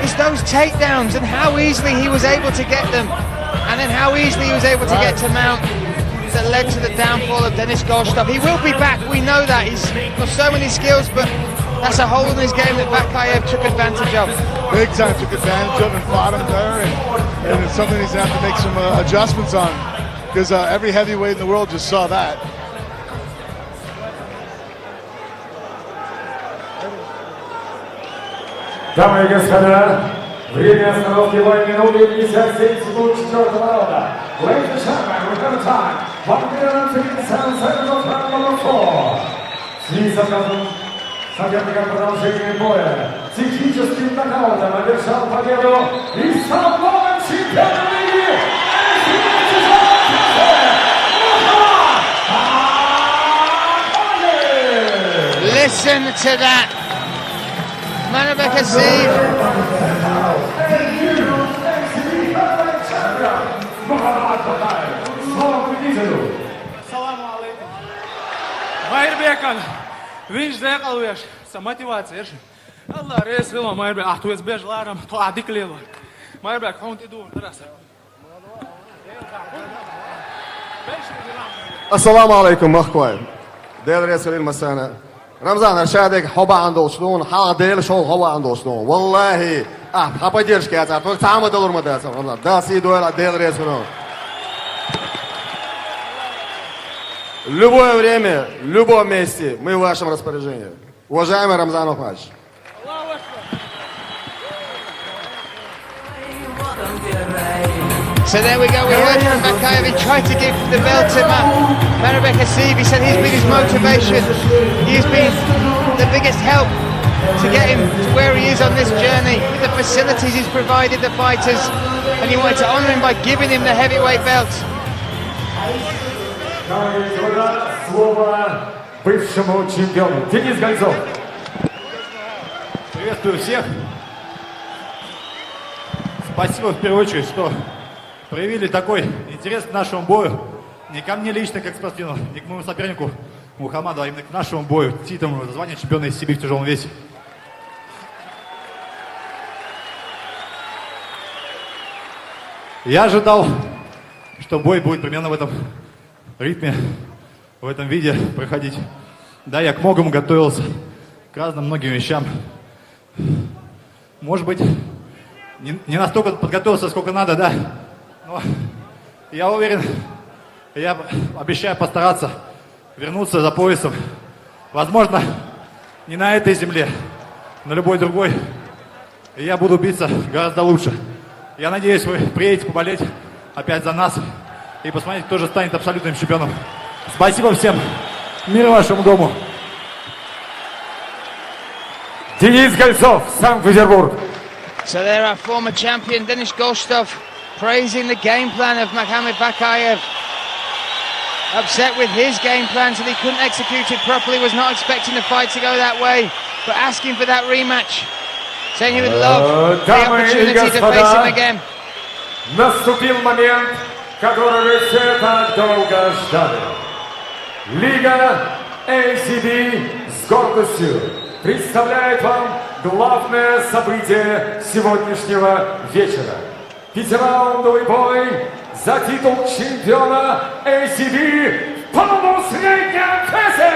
it's those takedowns and how easily he was able to get them, and then how easily he was able to get to mount, that led to the downfall of Denis Golstov. He will be back, we know that. He's got so many skills, but that's a hole in his game that Vakayev took advantage of. Big time took advantage of and fought him there, and it's something he's going to have to make some adjustments on, because every heavyweight in the world just saw that. Дамы и господа, время остановки 1 минуты 57 секунд 4-го раунда. Ladies and gentlemen, we're going to time. 1 minute and 57 seconds of round number 4. Снизу соответственно соперника продолжения боя. Техническим нокаутом одержал победу и стал новым чемпионом лиги. Listen to that. Mukhamed ACB. Саламу алейкум. Майрбекан, viņš dekalvieš, samotivācija ir. Allah reiz vilma Майрбек, tu esi bieži lēram, tu ādik lielo. Майрбек, он иду, тараса. Assalamu alaikum, Mukhamed. Değerli Resulüm Masana. Рамзан, Аршадик, хоба андолшнун, халадел шоу хоба андолшнун. Валлахи, поддержки, только там это лурмадается, Рамзан. Да, сидуэла, дел Resulüm. Любое время, в любом месте мы в вашем распоряжении. Уважаемый Рамзан Мухаmed. So there we go, we heard from Berkhamov. He tried to give the belt to Mukhamed ACB. He said he's been his motivation. He's been the biggest help to get him to where he is on this journey, with the facilities he's provided the fighters, and he wanted to honour him by giving him the heavyweight belt. Слово бывшему чемпиону Денис Гольцов. Приветствую всех. Спасибо в первую очередь, что проявили такой интерес к нашему бою. Не ко мне лично, как спортсмену, не к моему сопернику Мухамаду, а именно к нашему бою, титульному званию чемпиона ACB в тяжелом весе. Я ожидал, что бой будет примерно в этом ритме, в этом виде проходить. Да, я к многому готовился, к разным многим вещам. Может быть, не настолько подготовился, сколько надо, да. Но я уверен, я обещаю постараться вернуться за поясом. Возможно, не на этой земле, на любой другой. И я буду биться гораздо лучше. Я надеюсь, вы приедете поболеть опять за нас и посмотреть, кто же станет абсолютным чемпионом. Спасибо всем. Мира вашему дому. Денис Гольцов, Санкт-Петербург. So there our former champion Denis Golstov praising the game plan of Mukhamed Berkhamov. Upset with his game plan that he couldn't execute it properly, was not expecting the fight to go that way, but asking for that rematch. Saying he would love the opportunity to face him again. Наступил момент, который все так долго ждали. Лига ACB с гордостью представляет вам главное событие сегодняшнего вечера. Пятираундовый бой за титул чемпиона ACB в полусреднем весе.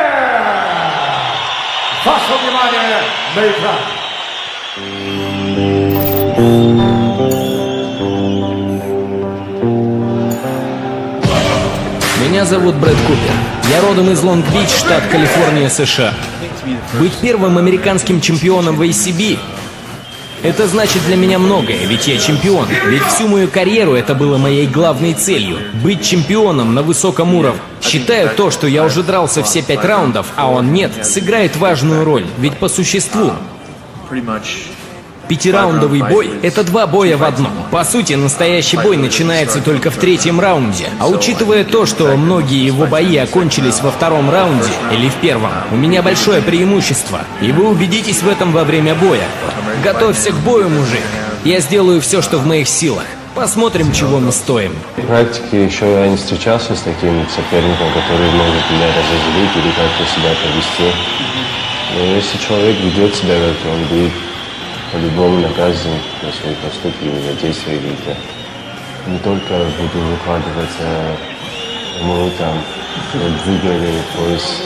Ваше внимание на экран. Меня зовут Бретт Купер. Я родом из Лонг-Бич, штат Калифорния, США. Быть первым американским чемпионом в ACB — это значит для меня многое, ведь я чемпион. Ведь всю мою карьеру это было моей главной целью — быть чемпионом на высоком уровне. Считаю, то, что я уже дрался все 5 раундов, а он нет, сыграет важную роль. Ведь по существу пятираундовый бой — это 2 боя в одном. По сути, настоящий бой начинается только в 3-м раунде. А учитывая то, что многие его бои окончились во 2-м раунде или в 1-м, у меня большое преимущество. И вы убедитесь в этом во время боя. Готовься к бою, мужик. Я сделаю все, что в моих силах. Посмотрим, чего мы стоим. В практике еще я не встречался с таким соперником, который может меня разозлить или как-то себя повести. Но если человек ведет себя, то он будет по-любому наказан на свои поступки и на действия вида. Не только буду выкладываться ему там, выиграли пояс.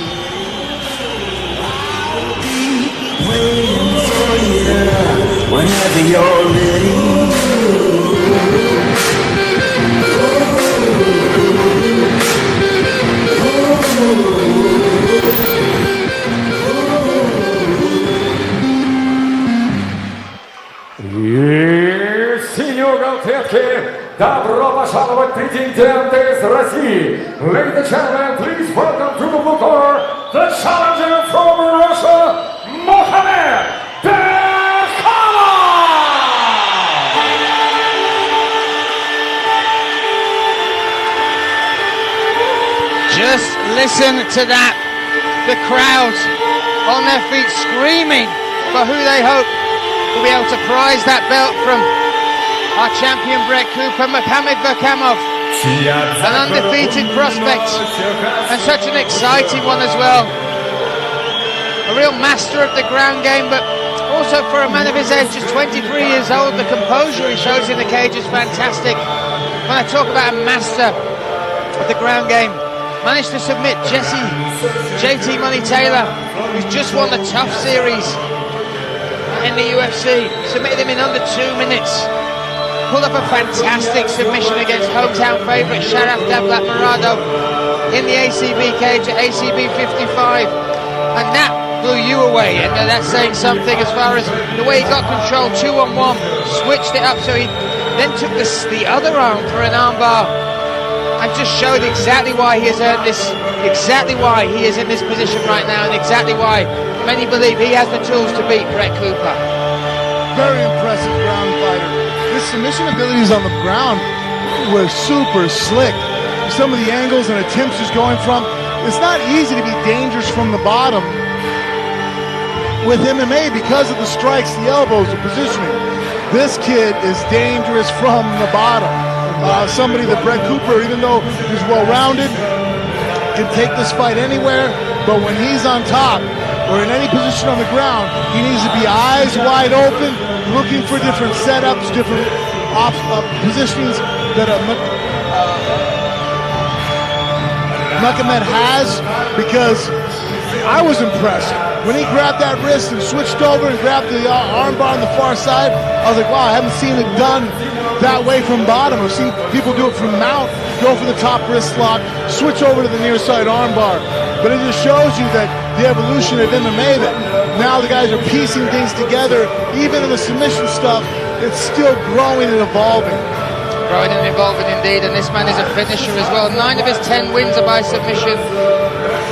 И синий угол клетки. Добро пожаловать, претенденты из России. Ladies and gentlemen, please welcome to the blue corner the challenger from Russia, Mukhamed Berkhamov. Just listen to that. The crowd on their feet screaming for who they hope will be able to prize that belt from our champion Brett Cooper, Mukhamed Berkhamov. An undefeated prospect and such an exciting one as well. A real master of the ground game, but also for a man of his age, just 23 years old, the composure he shows in the cage is fantastic. When I talk about a master of the ground game, managed to submit JT Money Taylor, who's just won the Tough Series in the UFC, submitted him in under 2 minutes. Pulled up a fantastic submission against hometown favourite Sharaf Davlat Murado in the ACB cage at ACB 55. And that blew you away, and that's saying something as far as the way he got control 2-on-1, switched it up so he then took the other arm for an armbar and just showed exactly why he has earned this, exactly why he is in this position right now, and exactly why many believe he has the tools to beat Brett Cooper. Very impressive ground fighter. His submission abilities on the ground were super slick. Some of the angles and attempts he's going from, it's not easy to be dangerous from the bottom with MMA because of the strikes, the elbows, the positioning. This kid is dangerous from the bottom. Somebody that Brett Cooper, even though he's well-rounded, can take this fight anywhere, but when he's on top or in any position on the ground, he needs to be eyes wide open, looking for different setups, different positionings that Mukhamed has, because I was impressed. When he grabbed that wrist and switched over and grabbed the armbar on the far side, I was like, wow, I haven't seen it done that way from bottom. I've seen people do it from mount, go for the top wrist lock, switch over to the near side armbar. But it just shows you that the evolution of MMA, that now the guys are piecing things together, even in the submission stuff, it's still growing and evolving. Growing and evolving indeed, and this man is a finisher as well. 9 of his 10 wins are by submission.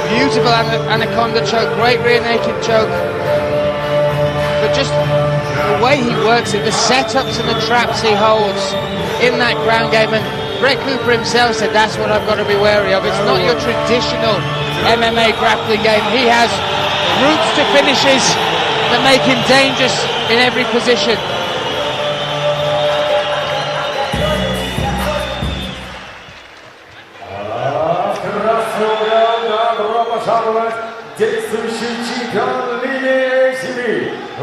Beautiful anaconda choke, great rear naked choke. But just the way he works it, the setups and the traps he holds in that ground game, and Brett Cooper himself said that's what I've got to be wary of. It's not your traditional MMA grappling game. He has routes to finishes that make him dangerous in every position. Действующий чемпион линии ACB.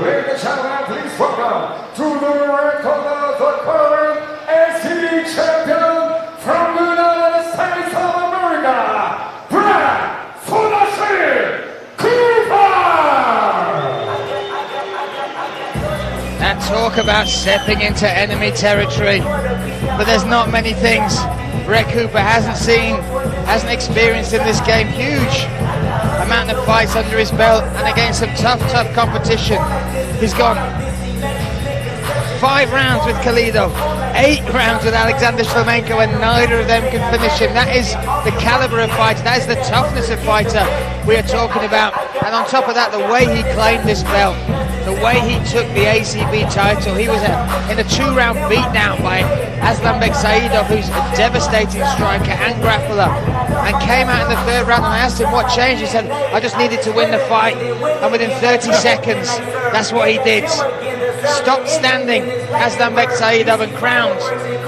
Ladies and gentlemen, please welcome to the red corner, the current ACB champion from the United States of America, Brett Cooper! And talk about stepping into enemy territory. But there's not many things Brett Cooper hasn't seen, hasn't experienced in this game. Huge amount of fights under his belt and against some tough competition. He's gone 5 rounds with Khalidov, 8 rounds with Alexander Shlemenko, and neither of them can finish him. That is the caliber of fighter, that is the toughness of fighter we are talking about. And on top of that, the way he claimed this belt, the way he took the ACB title. He was in a 2-round beatdown by Aslanbek Saidov, who's a devastating striker and grappler, and came out in the 3rd round. And I asked him what changed. He said, I just needed to win the fight, and within 30 seconds that's what he did. Stopped standing Aslanbek Saidov and crowned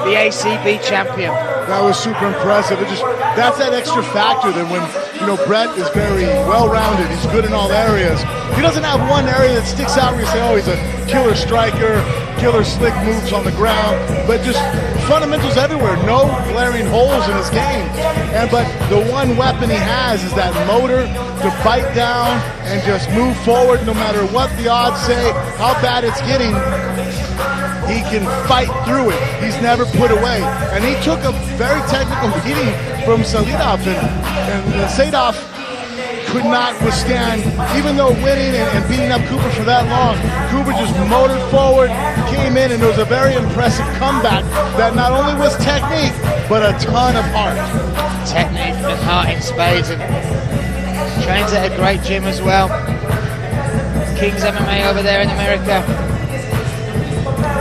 the ACB champion. That was super impressive. That's that extra factor that when, Brett is very well-rounded, he's good in all areas. He doesn't have one area that sticks out where you say, oh, he's a killer striker, killer slick moves on the ground, but just fundamentals everywhere, no glaring holes in his game. But the one weapon he has is that motor to bite down and just move forward no matter what the odds say, how bad it's getting. He can fight through it. He's never put away. And he took a very technical beating from Saidov, and Saidov could not withstand, even though winning and beating up Cooper for that long. Cooper just motored forward, came in, and it was a very impressive comeback that not only was technique, but a ton of heart. Technique and heart in spades, and trains at a great gym as well. King's MMA over there in America.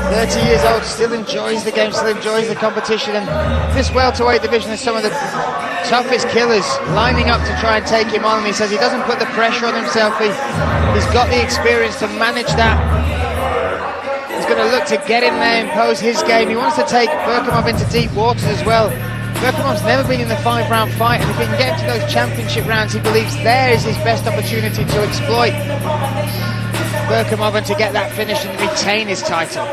30 years old, still enjoys the game, still enjoys the competition, and this welterweight division is some of the toughest killers lining up to try and take him on. And he says he doesn't put the pressure on himself, he's got the experience to manage that. He's going to look to get in there, impose his game. He wants to take Berkhamov into deep waters as well. Berkhamov's never been in the 5-round fight, and if he can get into those championship rounds, he believes there is his best opportunity to exploit Berkhamov and to get that finish and retain his title.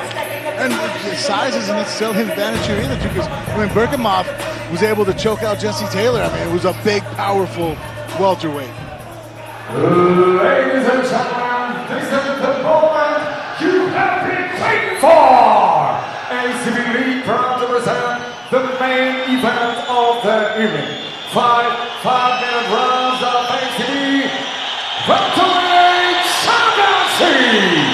And size isn't necessarily an advantage here either, because Berkhamov was able to choke out Jesse Taylor. It was a big, powerful welterweight. Ladies and gentlemen, this is the moment you have been waiting for. ACB League proud to present the main event of the evening. 5-minute rounds of ACB welterweight championship.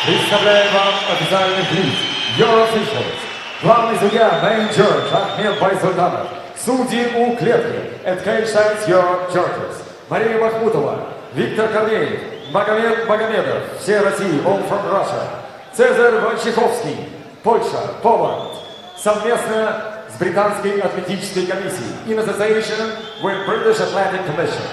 Представляем вам официальных лиц, your officials. Главный судья, name judge, Ахмед Байсултанов. Судьи у клетки, at cage sides your judges. Мария Махмутова, Виктор Корнеев, Мухамед Магомедов, все России, all from Russia. Цезарь Войчеховский, Польша, Poland. Совместно с Британской атлетической комиссией, in association with British Athletic Commission.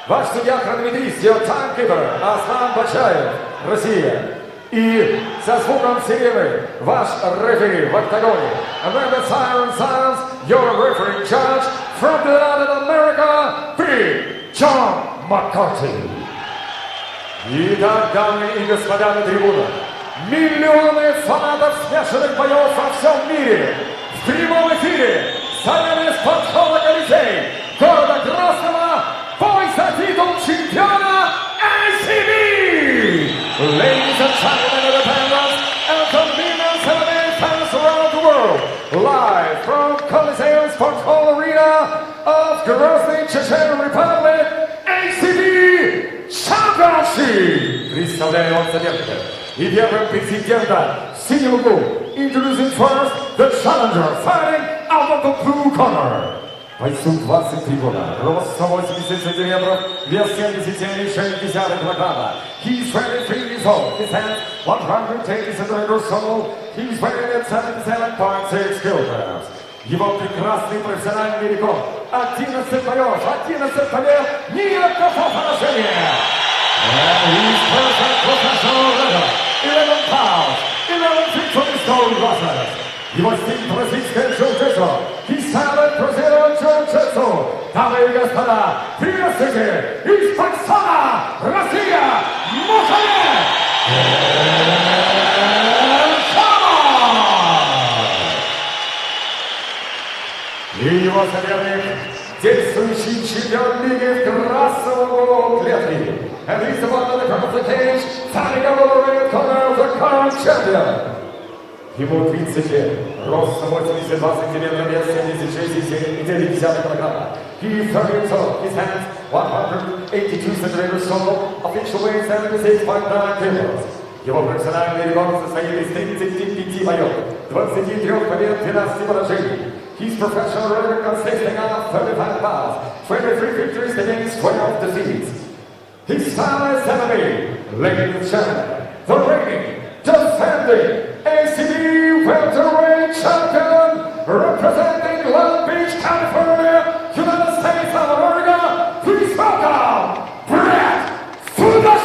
Ваш судья-хронометрист, your timekeeper, Аслан Бачаев, Россия. И со звуком сирены ваш рефери в октагоне. And when the siren sounds, your referee judge from the United America, ACB Джон Маккарти. Итак, дамы и господа на трибунах, миллионы фанатов смешанных боев во всем мире в прямом эфире с арены спортшколы Колизей города Грозного бой за титул чемпиона ACB. Ladies and gentlemen of the panelists and from millions of fans around the world, live from Coliseum Sports Hall Arena of Grozny, Chechen Republic, ACB Championship. Представляю вам соперника. И первым претендентом в синем углу. Introducing first the challenger fighting out of the blue corner. Бойцу 23 года, рост 180 сантиметров, вес 77,6 килограмма. He's 23 years old, his hands 180 centimeters tall, he's weighing at 77.6 kilograms. Его прекрасный профессиональный рекорд. 11 боев, 11 побед, ни одного поражения. And he's perfect professional level. 11 pounds, 11 victories, no losses. Его стиль бразильское джиу-джитсу. His talent Brazilian jiu-jitsu. Дамы и господа, приветствуйте из Боксана, Россия, Мухамед! И его соперник, действующий чемпион лиги в красном углу клетки. And he's the one on the front of the cage, fighting over the red corner of the current champion. Ему 30 лет, рост 82 сантиметра, вес 76,9 килограмма. He's 30 years old, his hands 182 centimeters tall, official weight 76.9 kilos. Его профессиональный рекорд состоит из 35 боев, 23 побед, 12 поражений. His professional record consisting of 35 bouts, 23 victories against 12 defeats. His style is MMA, ladies and gentlemen, the reigning, defending ACB welterweight champion, representing Long Beach, California, United States of America. Please welcome Brettt Kooper.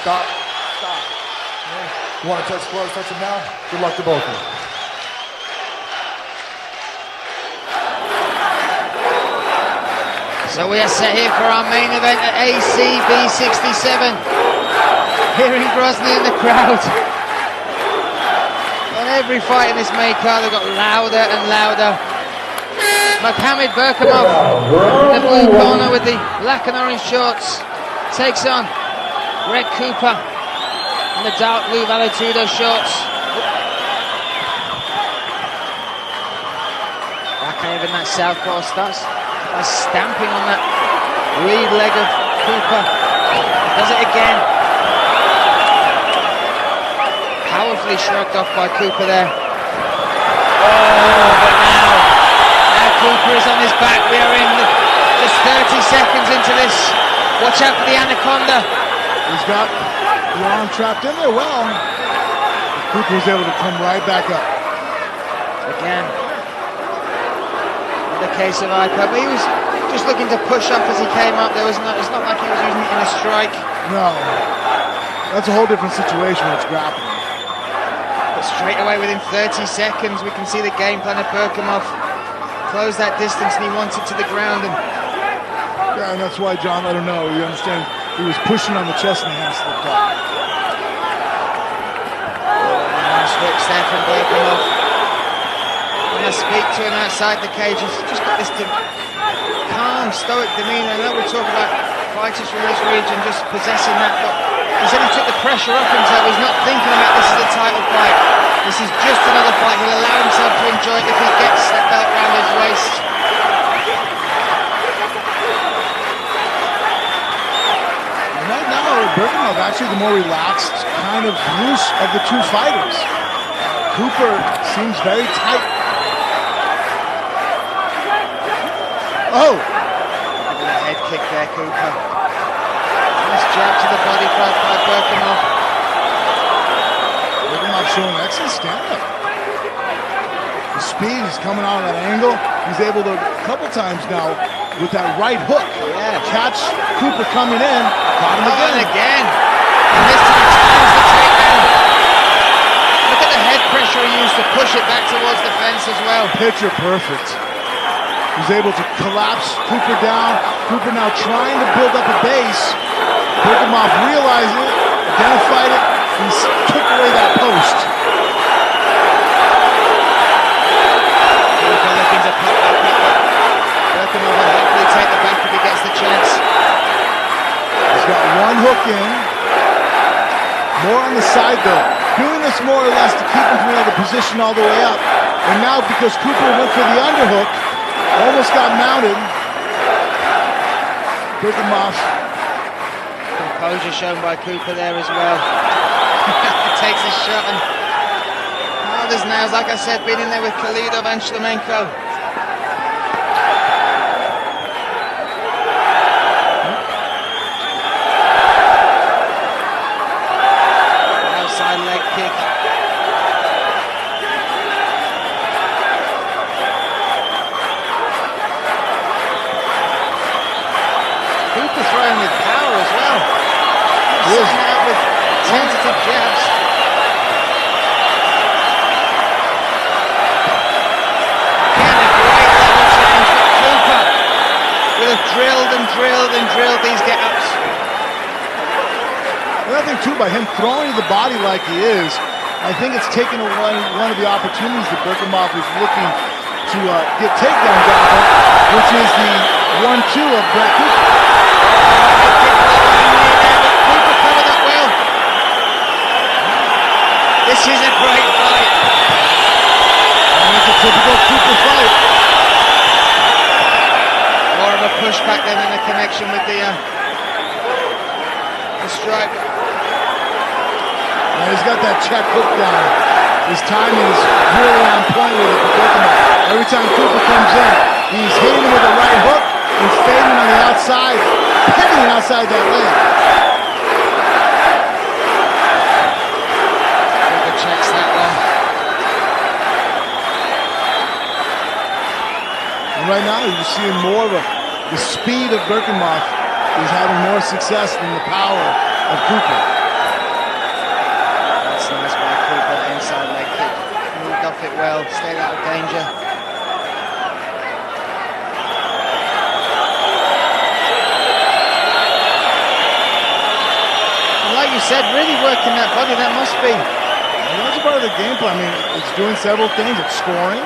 Stop. You want to touch gloves, touch them now? Good luck to both of you. So we are set here for our main event at ACB 67. Here in Grozny in the crowd. On every fight in this main card, they've got louder and louder. Mukhamed Berkhamov in the blue corner with the black and orange shorts takes on Brett Cooper in the dark blue Valetudo shorts. Berkhamov in that southpaw starts by stamping on that lead leg of Cooper. Does it again. Powerfully shrugged off by Cooper there. Oh, but now Cooper is on his back. We are in just 30 seconds into this. Watch out for the anaconda. He's got the arm trapped in there well. Cooper was able to come right back up. Again, in the case of Ika, but he was just looking to push up as he came up. It's not like he was using it in a strike. No, that's a whole different situation when it's grappling. But straight away within 30 seconds, we can see the game plan of Berkhamov. Close that distance and he wants it to the ground. Yeah, and that's why John let him know. You understand? He was pushing on the chest and the hand slipped off. Nice hooks there from Berkhamov. When I speak to him outside the cage, he's just got this calm, stoic demeanour. I know we talk about fighters from this region just possessing that, but he said he took the pressure off himself. He's not thinking about this as a title fight. This is just another fight. He'll allow himself to enjoy it if he gets that belt around his waist. Berkhamov actually the more relaxed, kind of loose of the two fighters. Cooper seems very tight. Oh! Look at that head kick there, Cooper. Nice jab to the body by Berkhamov. Berkhamov showing excellent stamina. The speed is coming out of that angle. He's able to, a couple times now, with that right hook. Yeah, catch Cooper coming in. Caught him again. And again. And this time times the takedown. Look at the head pressure he used to push it back towards the fence as well. Picture perfect. He's able to collapse Cooper down. Cooper now trying to build up a base. Berkhamov realized it, identified it, and took away that post. Cooper looking to pop that back up. Berkhamov will hopefully take the back if he gets the chance. He's got one hook in. More on the side though. Doing this more or less to keep him from able to position all the way up. And now because Cooper went for the underhook, almost got mounted. Berkhamov. Composure shown by Cooper there as well. Takes a shot and hard as nails, like I said, been in there with Khalidov and Shlemenko. Outside leg kick. Cooper throwing with power as well. He's setting out with tentative jabs. Again, a great level change for Cooper. Will have drilled and drilled and drilled these get-ups. Another thing too, by him throwing to the body like he is, I think it's taken away one of the opportunities that Berkhamov is looking to get takedowns out of, which is the 1-2 of Brett Cooper. Cooper covered up well. This is a great fight. And it's a typical Cooper fight. More of a pushback then and a connection with the strike. Now he's got that check hook down. His timing is really on point with it for Berkhamov. Every time Cooper comes in, he's hitting him with a right hook and fading on the outside, pinning outside that leg. Cooper checks that one. And right now you're seeing more of the speed of Berkhamov is having more success than the power of Cooper. That's nice by Cooper, inside leg kick. Moved off it well, stayed out of danger. And like you said, really working that body, that must be. And that's a part of the game plan. I mean, it's doing several things. It's scoring,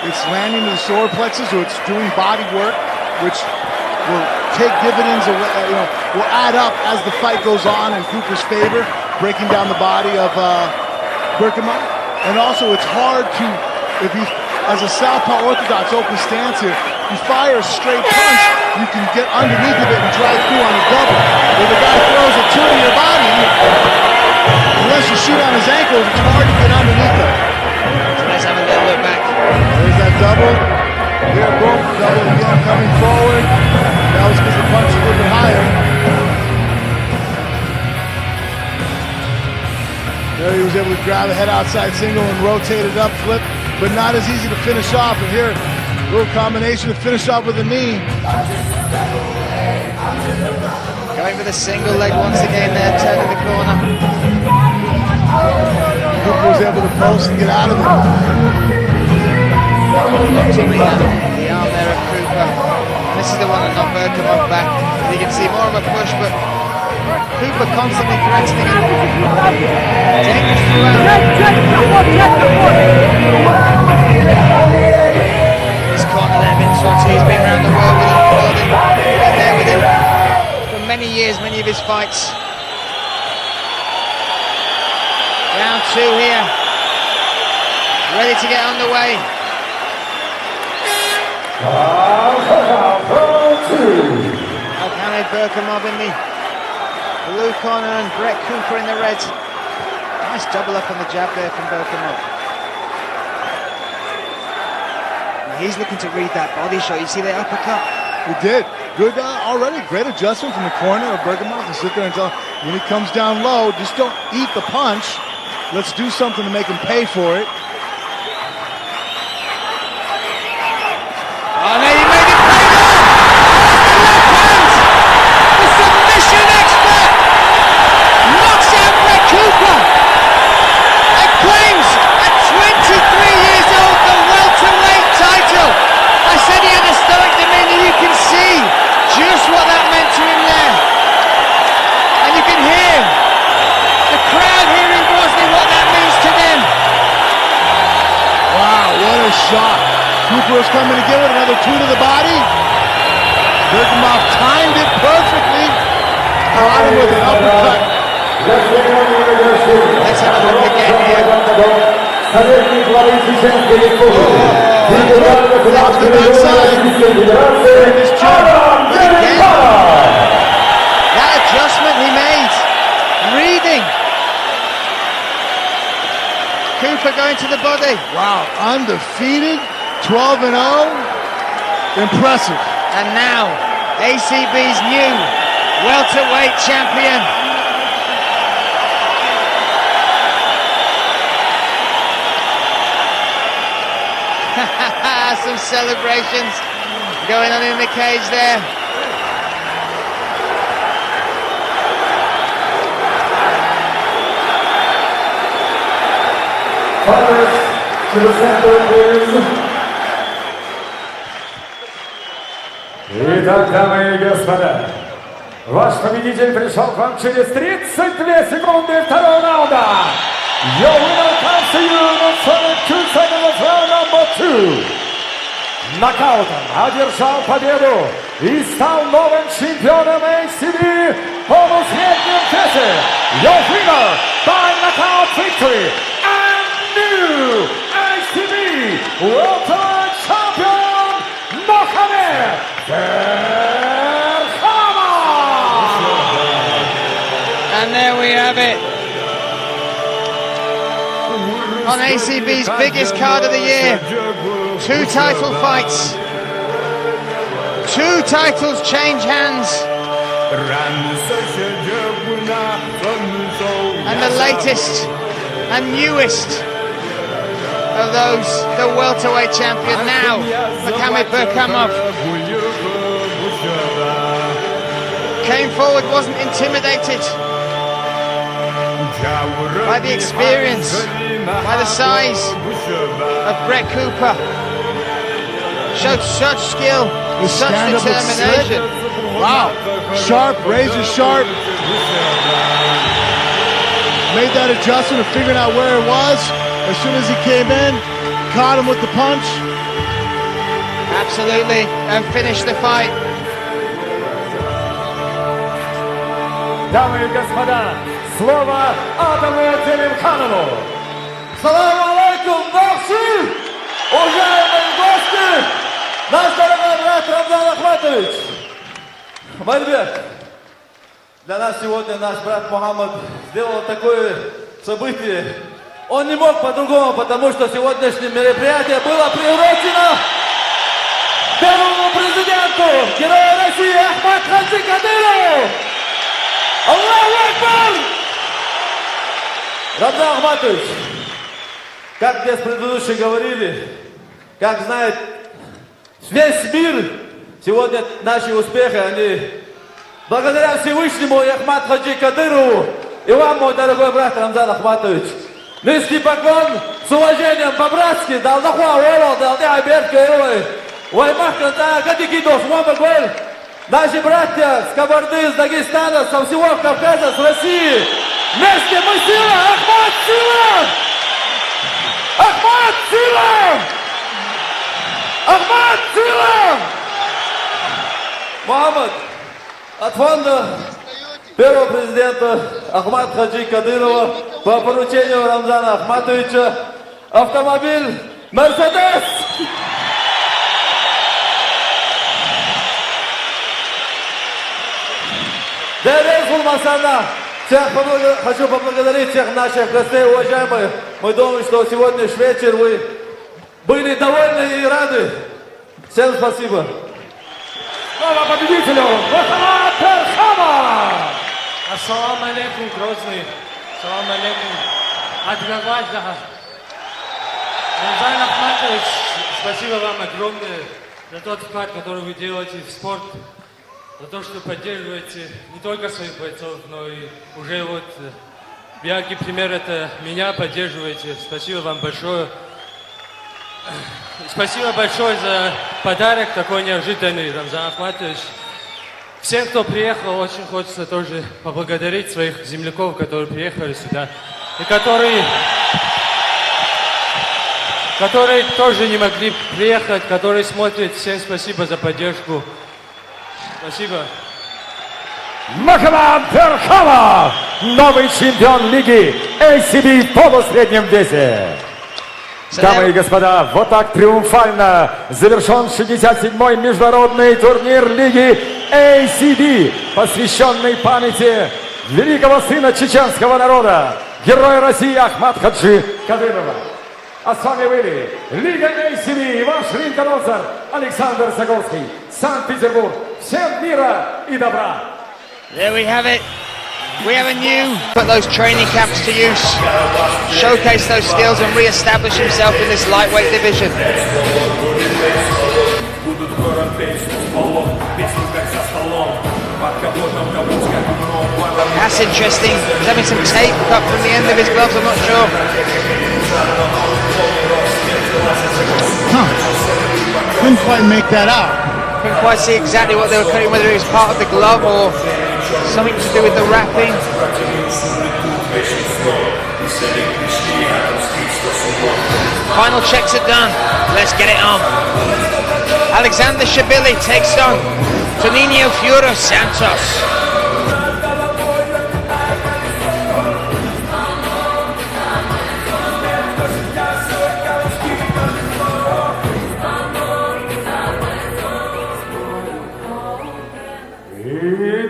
it's landing to the solar plexus, so it's doing body work, which will take dividends away, will add up as the fight goes on in Cooper's favor, breaking down the body of Berkhamov. And also it's hard to, if you, as a southpaw orthodox open stance here, you fire a straight punch, you can get underneath of it and drive through on a double. If a guy throws a two in your body, unless you shoot on his ankles, it's hard to get underneath him. So let's have a little look back. There's that double. Here, boom, double again coming forward. That was because the punch was a little bit higher. There he was able to grab a head outside single and rotate it up, flip, but not as easy to finish off. And here, a little combination to finish off with a knee. Going for the single leg once again there, turning the corner. Cooper was able to post and get out of it. The arm there of Cooper. This is the one that knocked Berkhamov back. You can see more of a push, but Cooper constantly threatening him. Dangerous throughout. This corner there, Vince Ortiz, been around the world with him, followed him, been there with him for many years, many of his fights. Round two here. Ready to get underway. Mukhamed Berkhamov in the blue corner and Brett Cooper in the red. Nice double up on the jab there from Berkhamov. Now he's looking to read that body shot. You see the uppercut? He did. Good already. Great adjustment from the corner of Berkhamov to sit there and tell when he comes down low, just don't eat the punch. Let's do something to make him pay for it. Oh, no, he made it pay off! Cooper's coming again with another 2 to the body. Berkhamov timed it perfectly. Caught him with an uppercut. Let's have a look again here. Off the backside. And his jump. But again, that adjustment he made. Reading. Cooper going to the body. Wow, undefeated, 12-0. Impressive. And now, ACB's new welterweight champion. Some celebrations going on in the cage there. To the center, please. Итак, дамы и господа, ваш победитель пришел к вам через 32 секунды второго раунда. Your winner comes to you in 22 seconds of round number 2. Нокаутом одержал победу и стал новым чемпионом ACB по среднем весе. Your winner by knockout victory and new ACB welterweight champion Mukhamed Berkhamov. And there we have it. On ACB's biggest card of the year. 2 title fights. 2 titles change hands. And the latest and newest of those, the welterweight champion now, Mukhamed Berkhamov. Came forward, wasn't intimidated by the experience, by the size of Brett Cooper. Showed such skill, such determination. Wow, sharp, razor sharp. Made that adjustment of figuring out where it was. As soon as he came in, caught him with the punch. Absolutely, and finished the fight. Дамы и господа, слово Адаму Берхамову. Салам алейкум, наши уважаемые гости, наш дорогой брат Рамзан Ахматович. Мальбек, для нас сегодня наш брат Мухамад сделал такое событие. Он не мог по-другому, потому что сегодняшнее мероприятие было приурочено первому президенту, герою России Ахмад Хаджи Кадырову. Аллаху Акбар! Рамзан Ахматович, как здесь предыдущие говорили, как знает весь мир, сегодня наши успехи, они благодаря Всевышнему и Ахмад Хаджи Кадырову и вам, мой дорогой брат Рамзан Ахматович. Низкий поклон с уважением по-братски, дал нахуа уэлл, дал необерка илой. Ой, махканта, гадикидос, мамагуэль. Наши братья с Кабарды, с Дагестана, со всего Кавказа, с России. Вместе мы сила! Ахмад сила! Ахмад сила! Ахмад сила! Мухаммад, от фонда первого президента Ахмад Хаджи Кадырова по поручению Рамзана Ахматовича автомобиль «Мерседес». Хочу поблагодарить всех наших гостей, уважаемые. Мы думаем, что сегодняшний вечер вы были довольны и рады. Всем спасибо. Слава победителю! Мухамед Берхамов! Ассаламу алейкум, Грозный. Ассаламу алейкум. Адгаваджа. Рамзан Ахматович, спасибо вам огромное за тот вклад, который вы делаете в спорт. За то, что поддерживаете не только своих бойцов, но и уже вот яркий пример это меня поддерживаете. Спасибо вам большое. Спасибо большое за подарок такой неожиданный, Рамзан Ахматович. Всем, кто приехал, очень хочется тоже поблагодарить своих земляков, которые приехали сюда и которые которые тоже не могли приехать, которые смотрят. Всем спасибо за поддержку. Спасибо. Мухамад Берхамов, новый чемпион лиги ACB в полусреднем весе. Дамы и господа, вот так триумфально завершен 67-й международный турнир лиги ACB, посвященный памяти великого сына чеченского народа, героя России Ахмад-Хаджи Кадырова. А с вами были Лига ACB и ваш ринг-анонсер Александр Саговский, Санкт-Петербург. Всем мира и добра! There we have it. We have a new, put those training camps to use, showcase those skills and re-establish himself in this lightweight division. That's interesting. He's having some tape cut from the end of his gloves, I'm not sure. Couldn't quite make that out. Couldn't quite see exactly what they were cutting, whether it was part of the glove or something to do with the wrapping. Final checks are done. Let's get it on. Alexander Shabili takes on Toninho Furo Santos.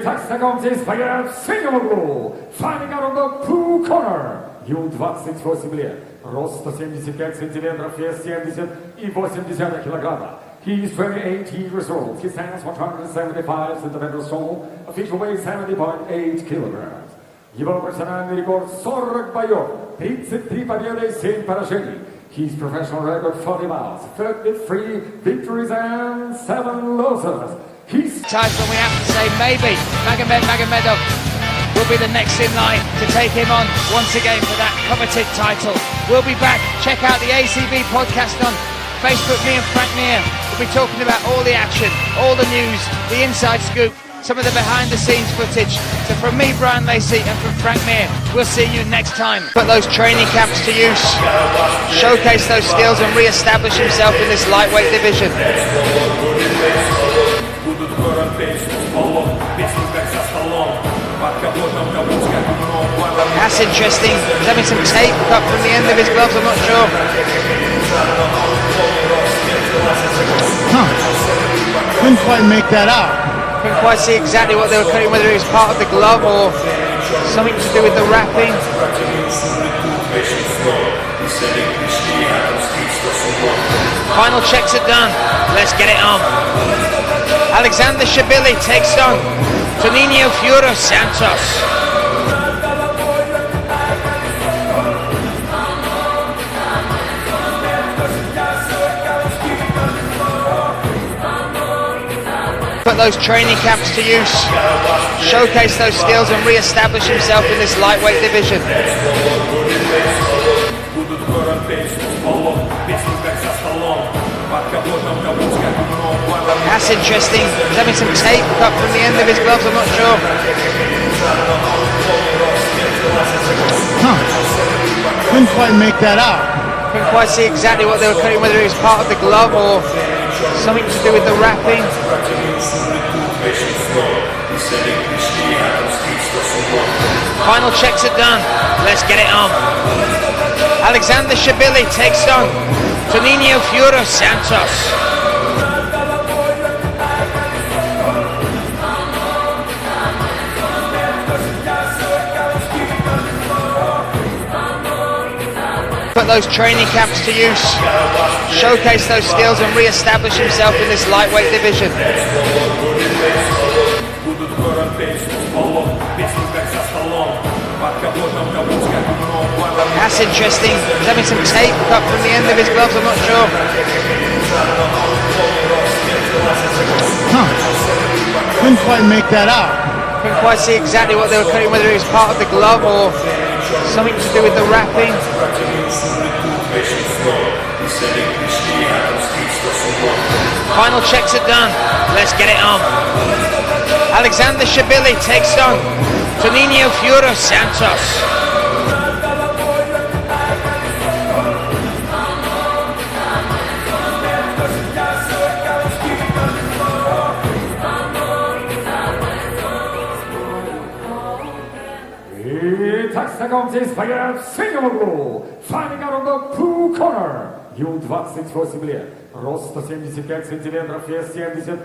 Итак, знакомьтесь, боец в синем углу. Fighting out of the blue corner. Ему 28 лет. Рост 175 сантиметров, вес 70,8 килограмма. He is 28 years old. He stands 175 centimeters tall. Official weight 70.8 kilograms. Его профессиональный рекорд 40 боев, 33 победы и 7 поражений. His professional record 40 bouts, 33 victories and 7 losses. His title, we have to say maybe Magomedov will be the next in line to take him on once again for that coveted title. We'll be back. Check out the ACB podcast on Facebook. Me and Frank Mir will be talking about all the action, all the news, the inside scoop, some of the behind the scenes footage. So from me, Brian Lacey, and from Frank Mir, we'll see you next time. Put those training camps to use, showcase those skills and re-establish himself in this lightweight division. That's interesting. He's having some tape cut from the end of his gloves, I'm not sure. Couldn't quite make that out. Couldn't quite see exactly what they were cutting, whether it was part of the glove or something to do with the wrapping. Final checks are done. Let's get it on. Alexander Shabili takes on Toninho Furo Santos. Put those training camps to use, showcase those skills and re-establish himself in this lightweight division. That's interesting. He's having some tape cut from the end of his gloves, I'm not sure. Couldn't quite make that out. Couldn't quite see exactly what they were cutting, whether it was part of the glove or something to do with the wrapping. Final checks are done. Let's get it on. Alexander Shabili takes on Toninho Furo Santos. Put those training camps to use, showcase those skills and re-establish himself in this lightweight division. That's interesting. He's having some tape cut from the end of his gloves, I'm not sure. Couldn't quite make that out. Couldn't quite see exactly what they were cutting, whether it was part of the glove or something to do with the wrapping. Final checks are done. Let's get it on. Alexander Shabili takes on Toninho Furo Santos. знаком здесь поиграют в синем углу. Fighting out of the blue corner. Ему 28 лет. Рост 175 сантиметров, вес 70.